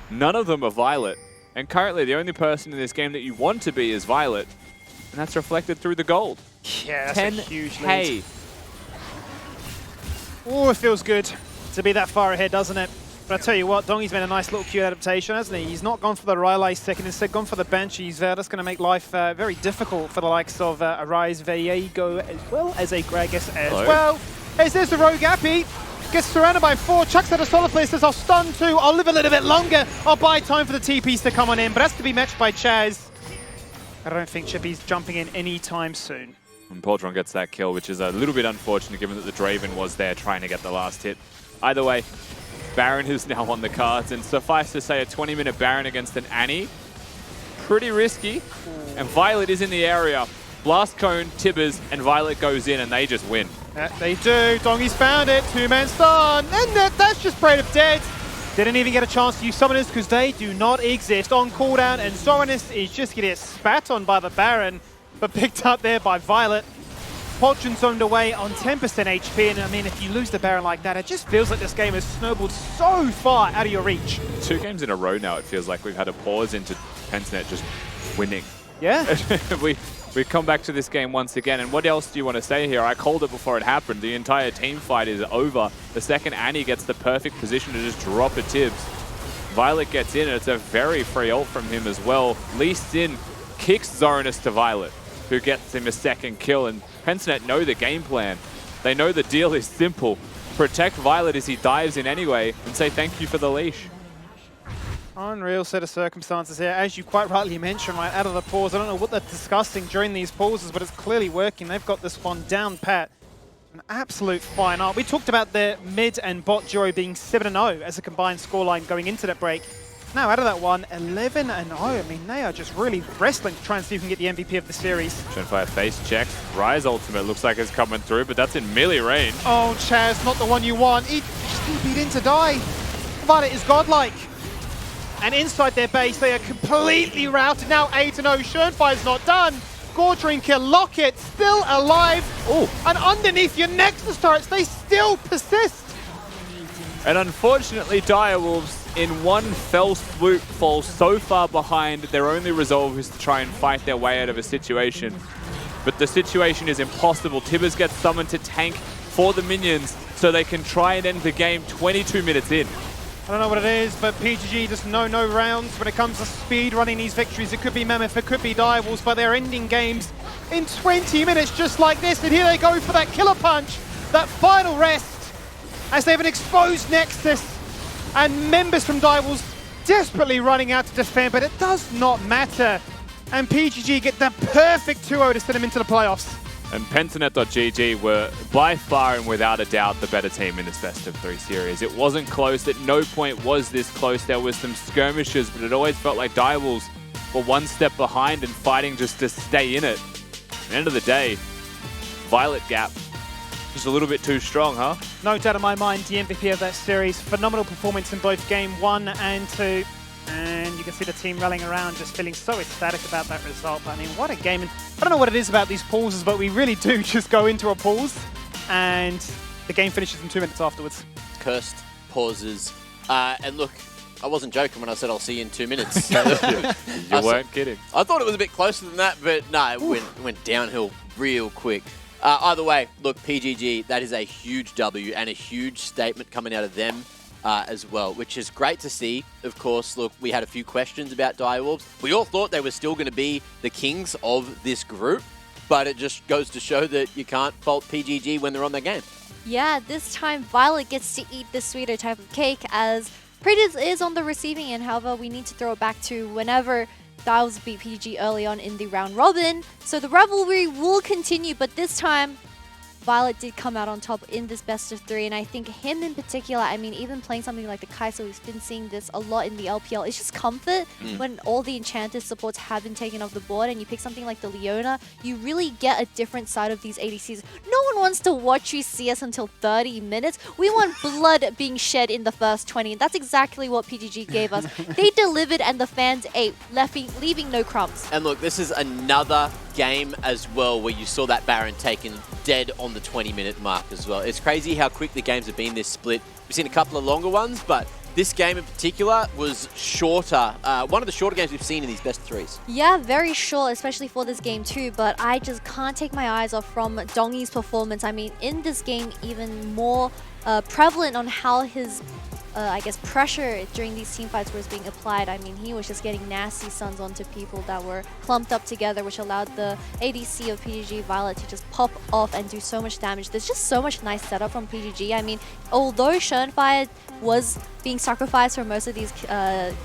None of them are Violet. And currently the only person in this game that you want to be is Violet, and that's reflected through the gold. Yeah, that's a huge lead. 10K. Oh, it feels good to be that far ahead, doesn't it? But I tell you what, Dongy's made a nice little Q adaptation, hasn't he? He's not gone for the Rylai second, instead gone for the Banshees there. That's going to make life very difficult for the likes of Arise, Viego, as well as a Gragas as well. As there's the Rogue Appy. Gets surrounded by 4, chucks out a Solar Play, says I'll stun 2, I'll live a little bit longer, I'll buy time for the TPs to come on in, but has to be matched by Chaz. I don't think Chippy's jumping in anytime soon. And Poltron gets that kill, which is a little bit unfortunate given that the Draven was there trying to get the last hit. Either way, Baron is now on the cards, and suffice to say a 20-minute Baron against an Annie, pretty risky. And Violet is in the area. Blast Cone, Tibbers, and Violet goes in, and they just win. They do. Dongy's found it. 2-man stun. And that's just Braid of Dead. Didn't even get a chance to use Summoners because they do not exist on cooldown. And Zoranus is just getting spat on by the Baron, but picked up there by Violet. Poltron zoned away on 10% HP. And I mean, if you lose the Baron like that, it just feels like this game has snowballed so far out of your reach. 2 games in a row now, it feels like we've had a pause into Pensnet just winning. Yeah. We come back to this game once again, and what else do you want to say here? I called it before it happened. The entire team fight is over. The second Annie gets the perfect position to just drop a Tibbs. Violet gets in, and it's a very free ult from him as well. Lee Sin kicks Zoranus to Violet, who gets him a second kill, and Pensnet know the game plan. They know the deal is simple. Protect Violet as he dives in anyway, and say thank you for the leash. Unreal set of circumstances here, as you quite rightly mentioned, right out of the pause. I don't know what they're discussing during these pauses, but it's clearly working. They've got this one down pat. An absolute fine art. We talked about their mid and bot duo being 7-0 as a combined scoreline going into that break. Now out of that one, 11-0. I mean, they are just really wrestling to try and see who can get the MVP of the series. Schönfire face checks. Ryze ultimate looks like it's coming through, but that's in melee range. Oh, Chaz, not the one you want. He beat in to die. Violet is godlike. And inside their base, they are completely routed. Now 8-0. Schönfire's not done. Goredrinker, Locket, still alive. Oh, And underneath your Nexus turrets, they still persist. and unfortunately, Direwolves in one fell swoop fall so far behind, their only resolve is to try and fight their way out of a situation. But the situation is impossible. Tibbers gets summoned to tank for the minions so they can try and end the game 22 minutes in. I don't know what it is, but PGG just no rounds when it comes to speed running these victories. It could be Mammoth, it could be Direwolves, but they're ending games in 20 minutes just like this. And here they go for that killer punch, that final rest, as they have an exposed Nexus and members from Direwolves desperately running out to defend, but it does not matter. And PGG get the perfect 2-0 to send them into the playoffs. And Pentanet.gg were by far and without a doubt the better team in this best of 3 series. It wasn't close. At no point was this close. There was some skirmishes, but it always felt like Direwolves were one step behind and fighting just to stay in it. At the end of the day, Violet gap just a little bit too strong, huh? No doubt in my mind, the MVP of that series. Phenomenal performance in both game 1 and 2. And you can see the team rallying around, just feeling so ecstatic about that result. But I mean, what a game. And I don't know what it is about these pauses, but we really do just go into a pause and the game finishes in 2 minutes afterwards. Cursed pauses. And look, I wasn't joking when I said I'll see you in 2 minutes. So You weren't kidding. I thought it was a bit closer than that, but no, it went downhill real quick. Either way, look, PGG, that is a huge W and a huge statement coming out of them as well, which is great to see. Of course, look, we had a few questions about Direwolves. We all thought they were still going to be the kings of this group, but it just goes to show that you can't fault PGG when they're on their game. Yeah, this time Violet gets to eat the sweeter type of cake as Predator is on the receiving end. However, we need to throw it back to whenever Dials beat PGG early on in the round robin. So the rivalry will continue, but this time Violet did come out on top in this best of 3, and I think him in particular, I mean, even playing something like the Kai'Sa, we've been seeing this a lot in the LPL. It's just comfort when all the enchanted supports have been taken off the board and you pick something like the Leona, you really get a different side of these ADCs. No one wants to watch you CS until 30 minutes. We want blood being shed in the first 20, and that's exactly what PGG gave us. They delivered and the fans ate, leaving no crumbs. And look, this is another game as well where you saw that Baron taken dead on the 20-minute mark as well. It's crazy how quick the games have been this split. We've seen a couple of longer ones, but this game in particular was shorter. One of the shorter games we've seen in these best of 3s. Yeah, very short, especially for this game too, but I just can't take my eyes off from Dongy's performance. I mean, in this game, even more prevalent on how his I guess pressure during these team fights was being applied. I mean, he was just getting nasty stuns onto people that were clumped up together, which allowed the ADC of PGG Violet to just pop off and do so much damage. There's just so much nice setup from PGG. I mean, although Schönfire was being sacrificed for most of these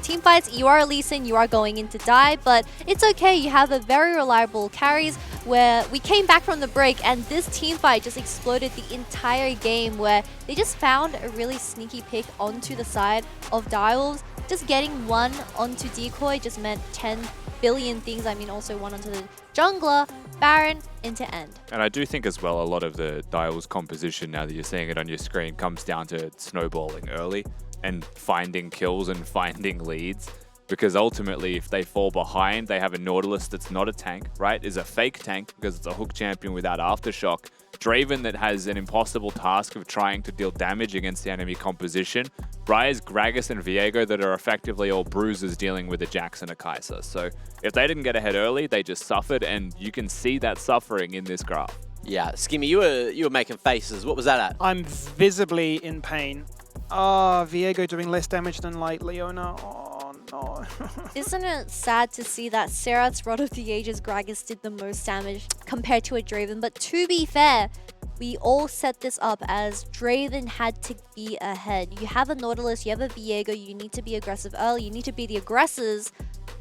team fights, you are Lee Sin, you are going in to die, but it's okay. You have a very reliable carries where we came back from the break and this team fight just exploded the entire game where they just found a really sneaky pick onto the side of Direwolves. Just getting one onto Decoy just meant 10 billion things. I mean, also one onto the jungler, Baron, into end. And I do think as well, a lot of the Direwolves composition, now that you're seeing it on your screen, comes down to snowballing early and finding kills and finding leads. Because ultimately, if they fall behind, they have a Nautilus that's not a tank, right? Is a fake tank because it's a hook champion without Aftershock. Draven that has an impossible task of trying to deal damage against the enemy composition. Ryze, Gragas, and Viego that are effectively all bruisers dealing with a Jax and a Kai'Sa. So if they didn't get ahead early, they just suffered, and you can see that suffering in this graph. Yeah, Skimmy, you were making faces. What was that at? I'm visibly in pain. Ah, Viego doing less damage than like Leona. Oh no. Isn't it sad to see that Seraph's Rod of the Ages Gragas did the most damage compared to a Draven? But to be fair, we all set this up as Draven had to be ahead. You have a Nautilus, you have a Viego, you need to be aggressive early, you need to be the aggressors.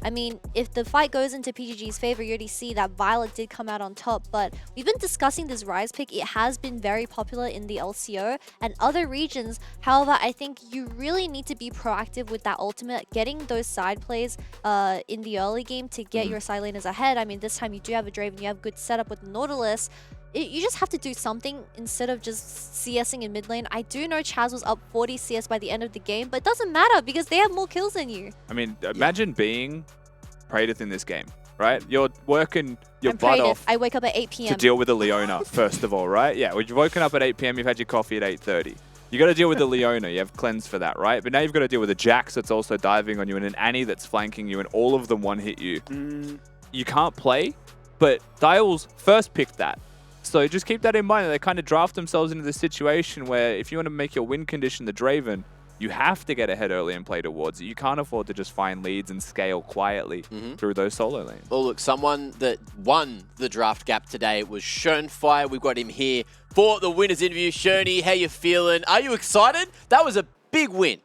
I mean, if the fight goes into PGG's favor, you already see that Violet did come out on top, but we've been discussing this Ryze pick. It has been very popular in the LCO and other regions. However, I think you really need to be proactive with that ultimate, getting those side plays in the early game to get your side laners ahead. I mean, this time you do have a Draven, you have good setup with Nautilus. You just have to do something instead of just CSing in mid lane. I do know Chaz was up 40 CS by the end of the game, but it doesn't matter because they have more kills than you. I mean, imagine being Praedyth in this game, right? You're working your butt off. I wake up at 8 p.m. to deal with the Leona, first of all, right? Yeah, well, you've woken up at 8 p.m., you've had your coffee at 8:30. You got to deal with the Leona, you have cleanse for that, right? But now you've got to deal with a Jax that's also diving on you and an Annie that's flanking you and all of them one-hit you. You can't play, but Dials first picked that. So just keep that in mind. They kind of draft themselves into this situation where if you want to make your win condition the Draven, you have to get ahead early and play towards it. You can't afford to just find leads and scale quietly through those solo lanes. Well, look, someone that won the draft gap today was Schönfire. We've got him here for the winner's interview. Sherney, how you feeling? Are you excited? That was a big win.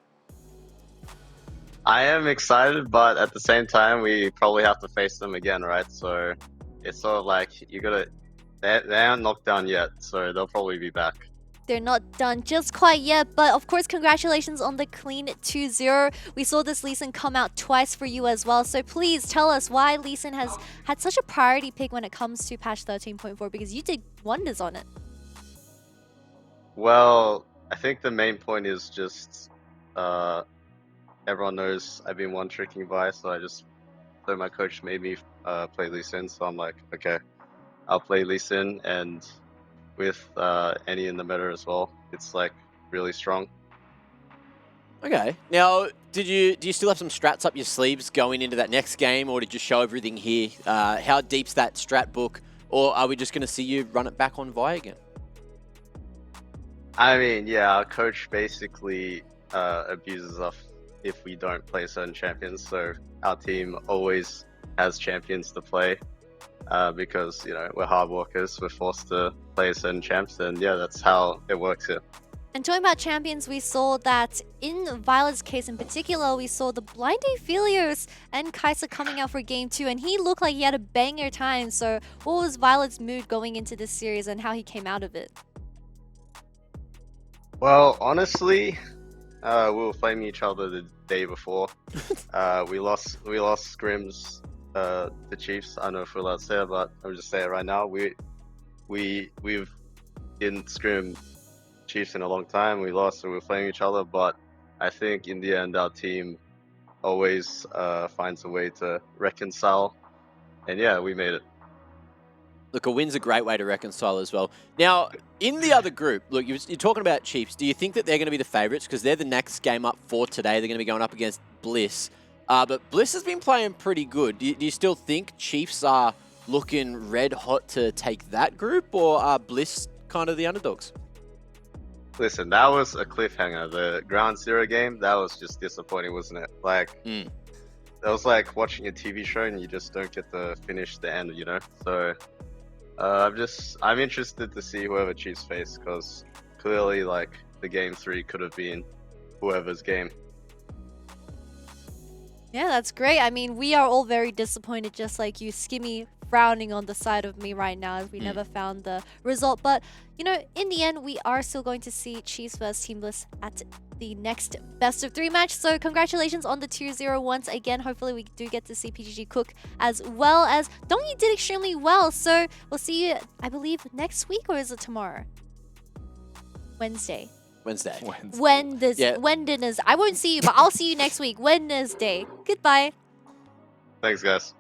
I am excited, but at the same time, we probably have to face them again, right? So it's sort of like you gotta... They aren't knocked down yet, so they'll probably be back. They're not done just quite yet, but of course, congratulations on the clean 2-0. We saw this Lee Sin come out twice for you as well, so please tell us why Lee Sin has had such a priority pick when it comes to patch 13.4, because you did wonders on it. Well, I think the main point is just everyone knows I've been one-tricking Vi, so my coach made me play Lee Sin, so I'm like, okay. I'll play Lee Sin, and with Annie in the meta as well. It's like really strong. Okay. Now, do you still have some strats up your sleeves going into that next game, or did you show everything here? How deep's that strat book or are we just going to see you run it back on Vi again? I mean, yeah, our coach basically abuses us if we don't play certain champions. So our team always has champions to play because, you know, we're hard workers. We're forced to play certain champs, and yeah, that's how it works here. And talking about champions, we saw that in Violet's case in particular, we saw the blind Aphelios and Kai'Sa coming out for game 2, and he looked like he had a banger time. So what was Violet's mood going into this series and how he came out of it? Well, honestly, we were flaming each other the day before. We lost scrims to Chiefs. I don't know if we're allowed to say it, but I'll just say it right now. We've didn't scrim Chiefs in a long time. We lost, so we were flaming each other. But I think in the end, our team always finds a way to reconcile. And yeah, we made it. Look, a win's a great way to reconcile as well. Now, in the other group, look, you're talking about Chiefs. Do you think that they're going to be the favourites? Because they're the next game up for today. They're going to be going up against Bliss. But Bliss has been playing pretty good. Do you still think Chiefs are looking red hot to take that group? Or are Bliss kind of the underdogs? Listen, that was a cliffhanger. The Ground Zero game, that was just disappointing, wasn't it? Like, that was like watching a TV show and you just don't get to finish the end, you know? So, I'm interested to see whoever Chiefs face, because clearly, like, the game 3 could have been whoever's game. Yeah, that's great. I mean, we are all very disappointed, just like you. Skimmy frowning on the side of me right now as we never found the result. But, you know, in the end, we are still going to see Chiefs vs Team Bliss at the next best of 3 match. So congratulations on the 2-0 once again. Hopefully we do get to see PGG cook as well as Dongi did extremely well. So we'll see you, I believe, next week, or is it tomorrow? Wednesday. Wednesday. I won't see you, but I'll see you next week. Wednesday. Goodbye. Thanks, guys.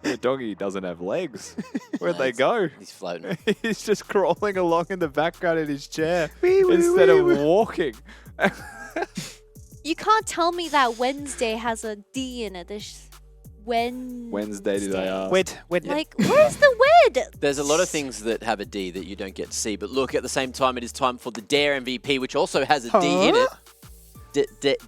The doggy doesn't have legs. Where'd they go? He's floating. He's just crawling along in the background in his chair instead of walking. You can't tell me that Wednesday has a D in it. There's Wednesday did I ask? Wed. Like, where's the wed? There's a lot of things that have a D that you don't get to see. But look, at the same time, it is time for the Dare MVP, which also has a D in it.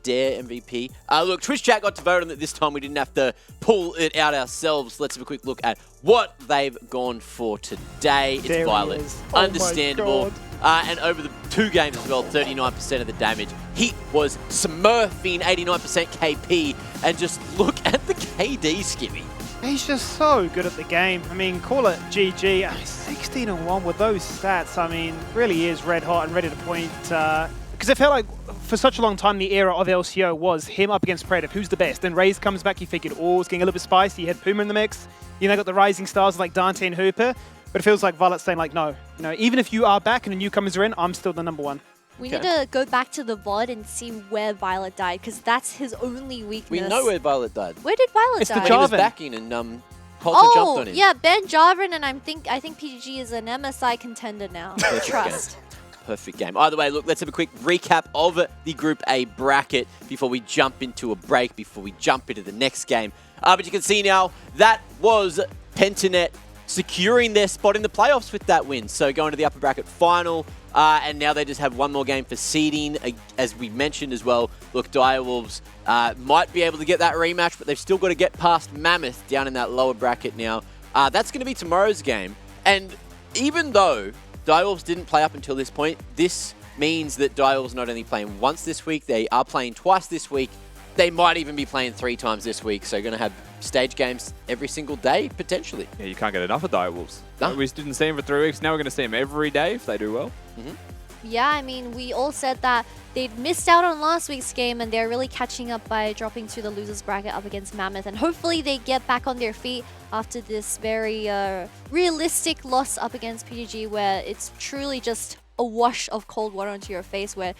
Dare MVP. Look, Twitch chat got to vote on it this time. We didn't have to pull it out ourselves. Let's have a quick look at what they've gone for today. It's There he Violet. is. Understandable. And over the 2 games as well, 39% of the damage. He was smurfing 89% KP. And just look at the KD, Skimmy. He's just so good at the game. I mean, call it GG. 16-1 with those stats. I mean, really is red hot and ready to point. Because I felt like for such a long time, the era of LCO was him up against Predator. Who's the best? Then Raze comes back. You figured, oh, it's getting a little bit spicy. You had Puma in the mix. You know, got the rising stars like Dante and Hooper. But it feels like Violet's saying, like, no. You know, even if you are back and the newcomers are in, I'm still the #1. We need to go back to the VOD and see where Violet died, because that's his only weakness. We know where Violet died. Where did Violet It's the die? He was Jarvan. backing and Coulter jumped on him. Yeah, Ben Jarvan, and I think PGG is an MSI contender now. Trust. Perfect game. Either way, look, let's have a quick recap of the Group A bracket before we jump into a break, before we jump into the next game. But you can see now, that was Pentanet securing their spot in the playoffs with that win. So going to the upper bracket final, and now they just have one more game for seeding, as we mentioned as well. Look, Direwolves might be able to get that rematch, but they've still got to get past Mammoth down in that lower bracket now. That's going to be tomorrow's game. And even though Direwolves didn't play up until this point, this means that Direwolves not only playing once this week, they are playing twice this week. They might even be playing 3 times this week, so going to have stage games every single day, potentially. Yeah, you can't get enough of Direwolves. No. We didn't see him for 3 weeks. Now we're going to see him every day if they do well. Yeah, I mean, we all said that they'd missed out on last week's game, and they're really catching up by dropping to the losers bracket up against Mammoth. And hopefully they get back on their feet after this very realistic loss up against PGG, where it's truly just a wash of cold water onto your face, where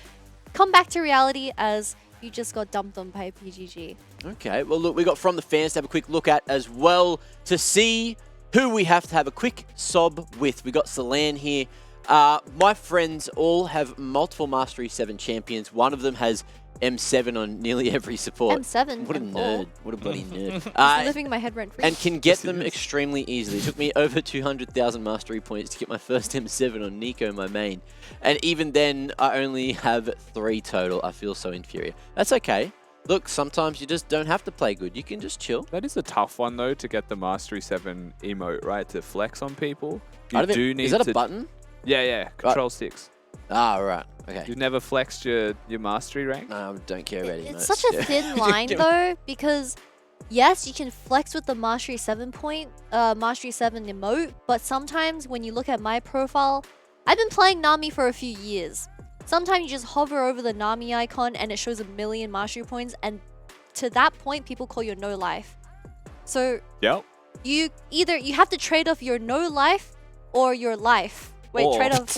come back to reality as you just got dumped on by PGG. Okay, well, look, we got from the fans to have a quick look at as well to see who we have to have a quick sob with. We got Salan here. My friends all have multiple Mastery 7 champions. One of them has M7 on nearly every support. M7? What a M4. nerd. What a bloody nerd. Just living my head rent free. And can get them extremely easily. It took me over 200,000 mastery points to get my first M7 on Nico, my main. And even then, I only have 3 total. I feel so inferior. That's okay. Look, sometimes you just don't have to play good. You can just chill. That is a tough one, though, to get the Mastery 7 emote, right? To flex on people. You I don't do think- need is that to... a button? Yeah. Control 6. Ah, right. Okay. You've never flexed your Mastery rank? No, I don't care about It's emotes. such a thin line though, because yes, you can flex with the Mastery 7 Mastery 7 emote, but sometimes when you look at my profile, I've been playing Nami for a few years. Sometimes you just hover over the Nami icon and it shows 1,000,000 Mastery points, and to that point, people call you no life. So Yep. you have to trade off your no life or your life. Wait, Or- trade off.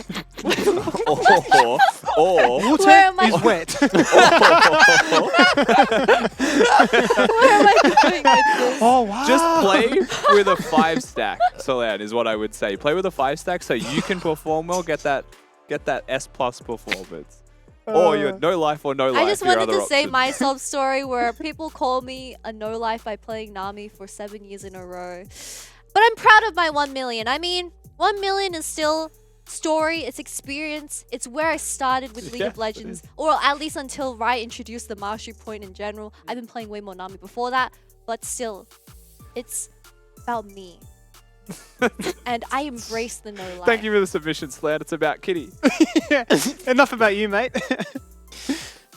or Water Where am I- is wet. Where am I going with this? Oh, wow. just play with a 5 stack, Solan, is what I would say. Play with a 5 stack so you can perform well, get that S+ performance. Or you're no life or no life. I just your wanted other to say option. my sob story where people call me a no life by playing Nami for 7 years in a row. But I'm proud of my 1 million. I mean, 1 million is still story, it's experience, it's where I started with League Yeah, of Legends, or at least until Riot introduced the mastery point in general. I've been playing way more Nami before that, but still, it's about me. And I embrace the no life. Thank you for the submission, Slad. It's about Kitty. Yeah. Enough about you, mate.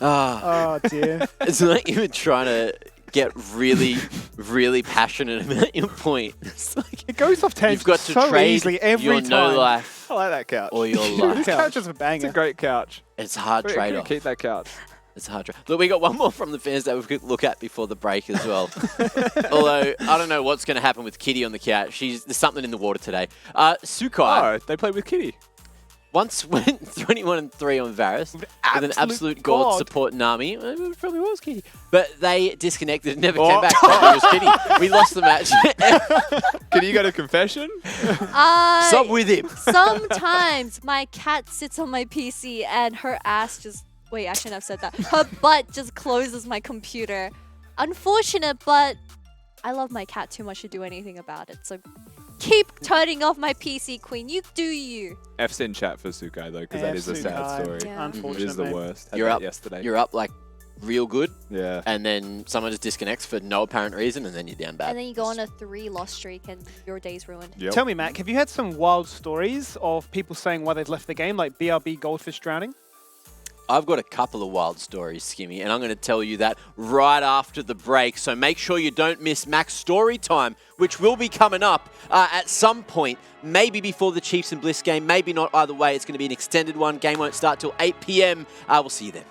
Ah, Oh, dear. it's like you're trying to get really, really passionate about your point. It's like It goes off tangent you've got to so trade easily every your time. no life I like that couch. or your This life. couch is a It's banger. a great couch. It's a hard Wait, trade-off. keep that couch. It's a hard trade. Look, we got one more from the fans that we could look at before the break as well. Although I don't know what's going to happen with Kitty on the couch. There's something in the water today. Sukai Oh, they played with Kitty. once went 21-3 on Varus with an absolute god god. support Nami. It probably was Kitty. But they disconnected and never Oh. came back. Probably was Kitty. We lost the match. Kitty, you go to confession? Sub with him. Sometimes my cat sits on my PC and her ass just... Wait, I shouldn't have said that. Her butt just closes my computer. Unfortunate, but I love my cat too much to do anything about it. So keep turning off my PC, Queen. You do you. F's in chat for Sukai, though, because that is a sad Sukai. story. Yeah. It Unfortunate, is the mate. worst. Had You're that up yesterday. You're up like real good, Yeah. and then someone just disconnects for no apparent reason, and then you're down bad. And then you go on a 3-loss streak and your day's ruined. Yep. Tell me, Mac, have you had some wild stories of people saying why they've left the game, like BRB Goldfish drowning? I've got a couple of wild stories, Skimmy, and I'm going to tell you that right after the break. So make sure you don't miss Mac's story time, which will be coming up at some point, maybe before the Chiefs and Bliss game, maybe not. Either way, it's going to be an extended one. Game won't start till 8 p.m. We'll see you then.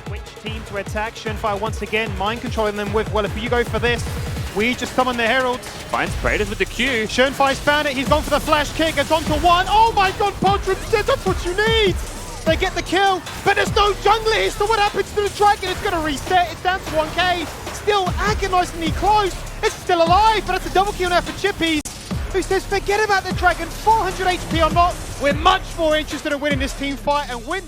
Which team to attack? Shenfire once again, mind controlling them with, well, if you go for this, we just summon the Heralds. Finds Praetors with the Q. Shenfire's found it, he's gone for the flash kick, it's on to one. Oh my god, Podrim's dead, that's what you need! They get the kill, but there's no jungler here, so what happens to the dragon? It's going to reset, it's down to 1k. Still agonizingly close, it's still alive, but it's a double kill now for Chippies, who says forget about the dragon, 400 HP or not, we're much more interested in winning this team fight and win